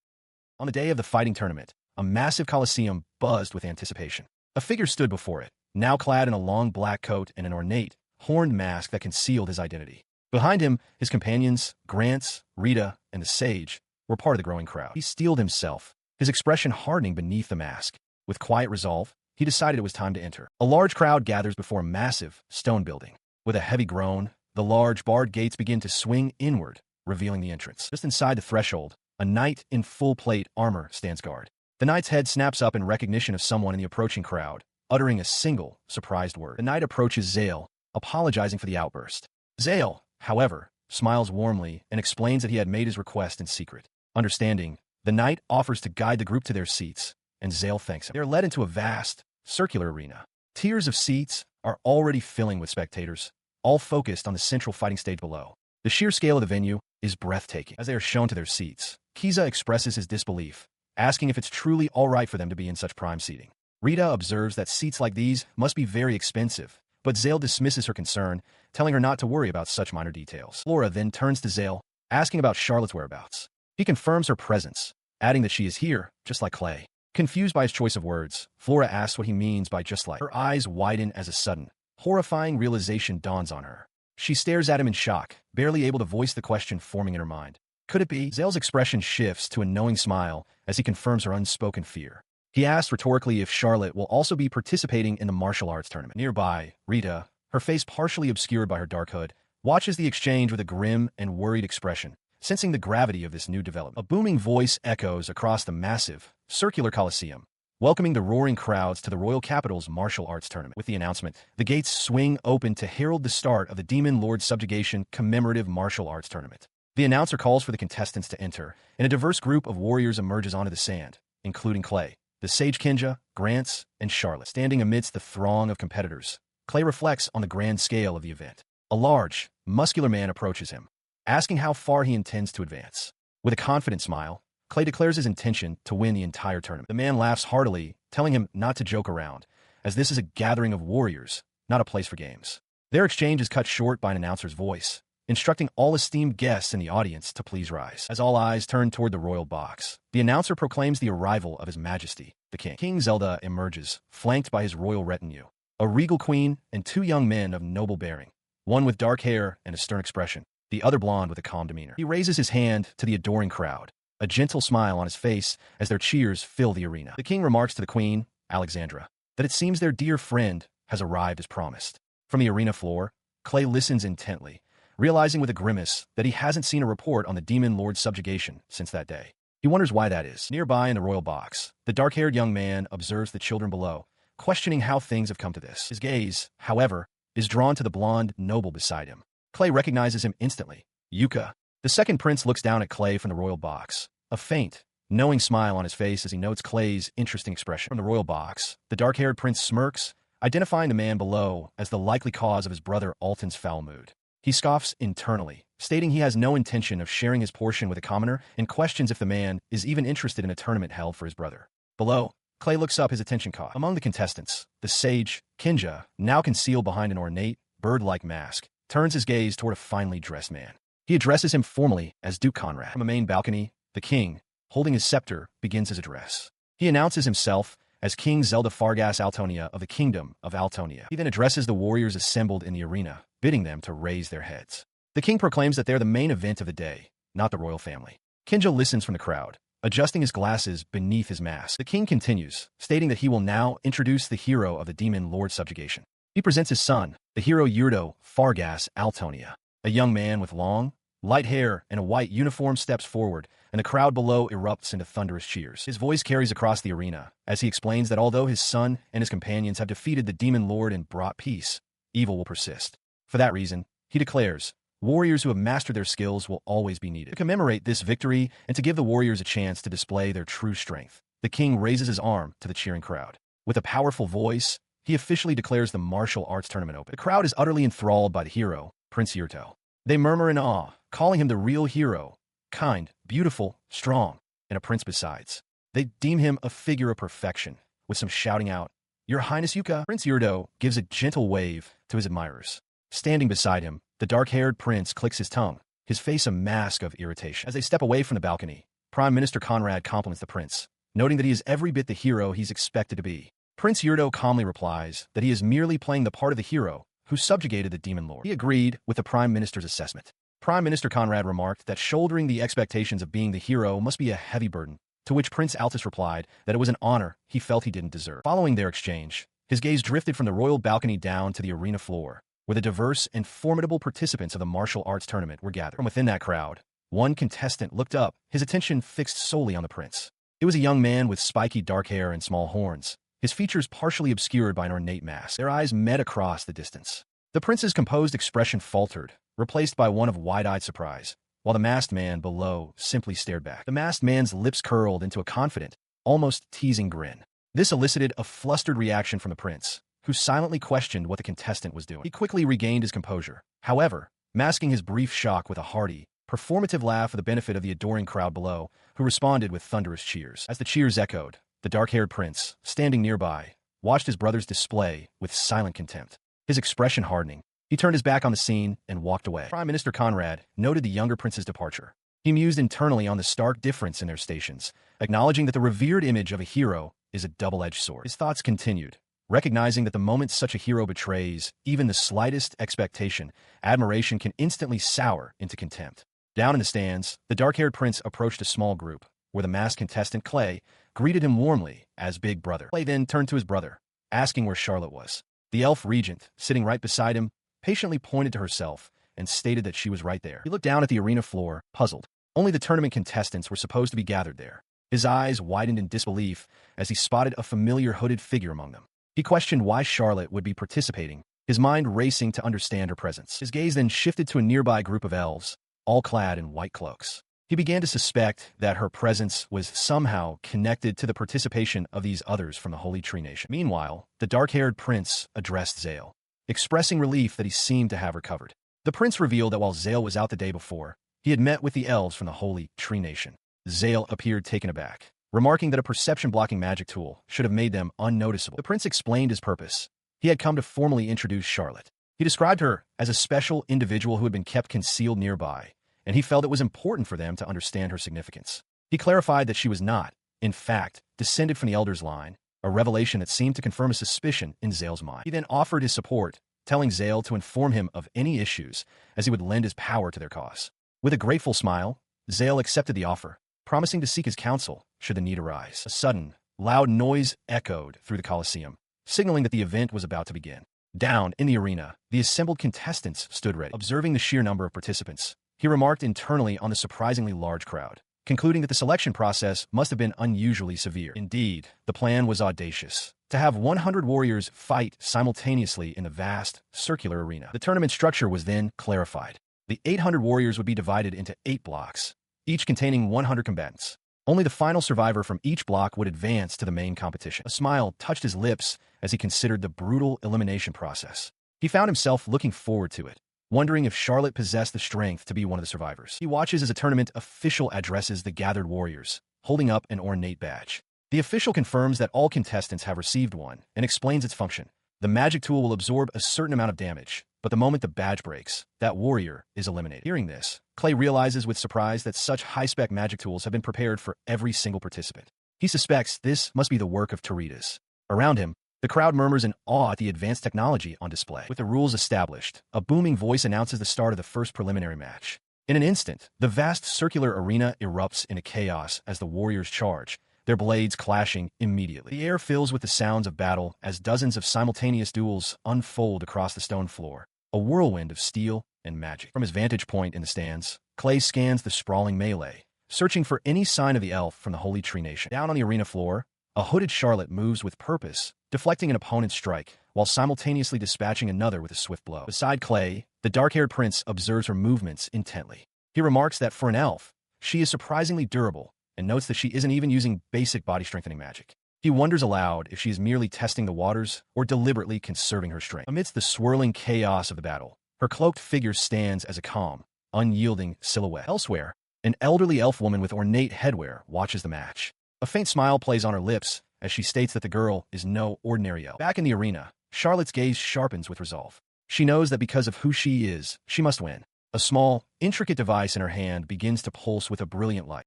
On the day of the fighting tournament, a massive coliseum buzzed with anticipation. A figure stood before it, now clad in a long black coat and an ornate, horned mask that concealed his identity. Behind him, his companions, Grants, Rita, and the sage, were part of the growing crowd. He steeled himself, his expression hardening beneath the mask. With quiet resolve, he decided it was time to enter. A large crowd gathers before a massive stone building. With a heavy groan, the large barred gates begin to swing inward, revealing the entrance. Just inside the threshold, a knight in full plate armor stands guard. The knight's head snaps up in recognition of someone in the approaching crowd, uttering a single, surprised word. The knight approaches Zale, apologizing for the outburst. Zale, however, smiles warmly and explains that he had made his request in secret. Understanding, the knight offers to guide the group to their seats, and Zale thanks him. They are led into a vast, circular arena. Tiers of seats are already filling with spectators, all focused on the central fighting stage below. The sheer scale of the venue is breathtaking. As they are shown to their seats, Kiza expresses his disbelief, asking if it's truly all right for them to be in such prime seating. Rita observes that seats like these must be very expensive, but Zale dismisses her concern, telling her not to worry about such minor details. Flora then turns to Zale, asking about Charlotte's whereabouts. He confirms her presence, adding that she is here, just like Clay. Confused by his choice of words, Flora asks what he means by just like. Her eyes widen as a sudden, horrifying realization dawns on her. She stares at him in shock, barely able to voice the question forming in her mind. Could it be? Zale's expression shifts to a knowing smile as he confirms her unspoken fear. He asks rhetorically if Charlotte will also be participating in the martial arts tournament. Nearby, Rita, her face partially obscured by her dark hood, watches the exchange with a grim and worried expression, sensing the gravity of this new development. A booming voice echoes across the massive, circular coliseum, welcoming the roaring crowds to the royal capital's martial arts tournament. With the announcement, the gates swing open to herald the start of the Demon Lord Subjugation Commemorative Martial Arts Tournament. The announcer calls for the contestants to enter, and a diverse group of warriors emerges onto the sand, including Clay, the sage Kinja, Grants, and Charlotte. Standing amidst the throng of competitors, Clay reflects on the grand scale of the event. A large, muscular man approaches him, asking how far he intends to advance. With a confident smile, Clay declares his intention to win the entire tournament. The man laughs heartily, telling him not to joke around, as this is a gathering of warriors, not a place for games. Their exchange is cut short by an announcer's voice, instructing all esteemed guests in the audience to please rise. As all eyes turn toward the royal box, the announcer proclaims the arrival of His Majesty, the King. King Zelda emerges, flanked by his royal retinue, a regal queen and two young men of noble bearing, one with dark hair and a stern expression, the other blonde with a calm demeanor. He raises his hand to the adoring crowd, a gentle smile on his face as their cheers fill the arena. The king remarks to the queen, Alexandra, that it seems their dear friend has arrived as promised. From the arena floor, Clay listens intently, realizing with a grimace that he hasn't seen a report on the Demon Lord's subjugation since that day. He wonders why that is. Nearby in the royal box, the dark-haired young man observes the children below, questioning how things have come to this. His gaze, however, is drawn to the blonde noble beside him. Clay recognizes him instantly. Yuka. The second prince looks down at Clay from the royal box, a faint, knowing smile on his face as he notes Clay's interesting expression. From the royal box, the dark-haired prince smirks, identifying the man below as the likely cause of his brother Alton's foul mood. He scoffs internally, stating he has no intention of sharing his portion with a commoner and questions if the man is even interested in a tournament held for his brother. Below, Clay looks up, his attention caught. Among the contestants, the sage, Kinja, now concealed behind an ornate, bird-like mask, turns his gaze toward a finely dressed man. He addresses him formally as Duke Conrad. From a main balcony, the king, holding his scepter, begins his address. He announces himself as King Zelda Fargas Altonia of the Kingdom of Altonia. He then addresses the warriors assembled in the arena, bidding them to raise their heads. The king proclaims that they're the main event of the day, not the royal family. Kinja listens from the crowd, adjusting his glasses beneath his mask. The king continues, stating that he will now introduce the hero of the demon lord subjugation. He presents his son, the hero Yurdo Fargas Altonia. A young man with long, light hair and a white uniform steps forward, and the crowd below erupts into thunderous cheers. His voice carries across the arena as he explains that although his son and his companions have defeated the demon lord and brought peace, evil will persist. For that reason, he declares, warriors who have mastered their skills will always be needed. To commemorate this victory and to give the warriors a chance to display their true strength, the king raises his arm to the cheering crowd. With a powerful voice, he officially declares the martial arts tournament open. The crowd is utterly enthralled by the hero, Prince Yurto. They murmur in awe, calling him the real hero, kind, beautiful, strong, and a prince besides. They deem him a figure of perfection, with some shouting out, Your Highness Yuka. Prince Yurto gives a gentle wave to his admirers. Standing beside him, the dark-haired prince clicks his tongue, his face a mask of irritation. As they step away from the balcony, Prime Minister Conrad compliments the prince, noting that he is every bit the hero he's expected to be. Prince Yurto calmly replies that he is merely playing the part of the hero who subjugated the demon lord. He agreed with the Prime Minister's assessment. Prime Minister Conrad remarked that shouldering the expectations of being the hero must be a heavy burden, to which Prince Altus replied that it was an honor he felt he didn't deserve. Following their exchange, his gaze drifted from the royal balcony down to the arena floor, where the diverse and formidable participants of the martial arts tournament were gathered. From within that crowd, one contestant looked up, his attention fixed solely on the prince. It was a young man with spiky dark hair and small horns, his features partially obscured by an ornate mask. Their eyes met across the distance. The prince's composed expression faltered, replaced by one of wide-eyed surprise, while the masked man below simply stared back. The masked man's lips curled into a confident, almost teasing grin. This elicited a flustered reaction from the prince, who silently questioned what the contestant was doing. He quickly regained his composure, however, masking his brief shock with a hearty, performative laugh for the benefit of the adoring crowd below, who responded with thunderous cheers. As the cheers echoed, the dark-haired prince, standing nearby, watched his brother's display with silent contempt. His expression hardening, he turned his back on the scene and walked away. Prime Minister Conrad noted the younger prince's departure. He mused internally on the stark difference in their stations, acknowledging that the revered image of a hero is a double-edged sword. His thoughts continued, recognizing that the moment such a hero betrays even the slightest expectation, admiration can instantly sour into contempt. Down in the stands, the dark-haired prince approached a small group, where the masked contestant Clay greeted him warmly as Big Brother. Clay then turned to his brother, asking where Charlotte was. The elf regent, sitting right beside him, patiently pointed to herself and stated that she was right there. He looked down at the arena floor, puzzled. Only the tournament contestants were supposed to be gathered there. His eyes widened in disbelief as he spotted a familiar hooded figure among them. He questioned why Charlotte would be participating, his mind racing to understand her presence. His gaze then shifted to a nearby group of elves, all clad in white cloaks. He began to suspect that her presence was somehow connected to the participation of these others from the Holy Tree Nation. Meanwhile, the dark-haired prince addressed Zale, expressing relief that he seemed to have recovered. The prince revealed that while Zale was out the day before, he had met with the elves from the Holy Tree Nation. Zale appeared taken aback, remarking that a perception-blocking magic tool should have made them unnoticeable. The prince explained his purpose. He had come to formally introduce Charlotte. He described her as a special individual who had been kept concealed nearby, and he felt it was important for them to understand her significance. He clarified that she was not, in fact, descended from the Elder's line, a revelation that seemed to confirm a suspicion in Zale's mind. He then offered his support, telling Zale to inform him of any issues as he would lend his power to their cause. With a grateful smile, Zale accepted the offer, promising to seek his counsel should the need arise. A sudden, loud noise echoed through the Colosseum, signaling that the event was about to begin. Down in the arena, the assembled contestants stood ready. Observing the sheer number of participants, he remarked internally on the surprisingly large crowd, concluding that the selection process must have been unusually severe. Indeed, the plan was audacious, to have 100 warriors fight simultaneously in the vast, circular arena. The tournament structure was then clarified. The 800 warriors would be divided into 8 blocks, each containing 100 combatants. Only the final survivor from each block would advance to the main competition. A smile touched his lips as he considered the brutal elimination process. He found himself looking forward to it, wondering if Charlotte possessed the strength to be one of the survivors. He watches as a tournament official addresses the gathered warriors, holding up an ornate badge. The official confirms that all contestants have received one and explains its function. The magic tool will absorb a certain amount of damage, but the moment the badge breaks, that warrior is eliminated. Hearing this, Clay realizes with surprise that such high-spec magic tools have been prepared for every single participant. He suspects this must be the work of Teritas. Around him, the crowd murmurs in awe at the advanced technology on display. With the rules established, a booming voice announces the start of the first preliminary match. In an instant, the vast circular arena erupts into chaos as the warriors charge, their blades clashing immediately. The air fills with the sounds of battle as dozens of simultaneous duels unfold across the stone floor, a whirlwind of steel and magic. From his vantage point in the stands, Clay scans the sprawling melee, searching for any sign of the elf from the Holy Tree Nation. Down on the arena floor, a hooded Charlotte moves with purpose, deflecting an opponent's strike, while simultaneously dispatching another with a swift blow. Beside Clay, the dark-haired prince observes her movements intently. He remarks that for an elf, she is surprisingly durable, and notes that she isn't even using basic body-strengthening magic. He wonders aloud if she is merely testing the waters or deliberately conserving her strength. Amidst the swirling chaos of the battle, her cloaked figure stands as a calm, unyielding silhouette. Elsewhere, an elderly elf woman with ornate headwear watches the match. A faint smile plays on her lips as she states that the girl is no ordinary elf. Back in the arena, Charlotte's gaze sharpens with resolve. She knows that because of who she is, she must win. A small, intricate device in her hand begins to pulse with a brilliant light.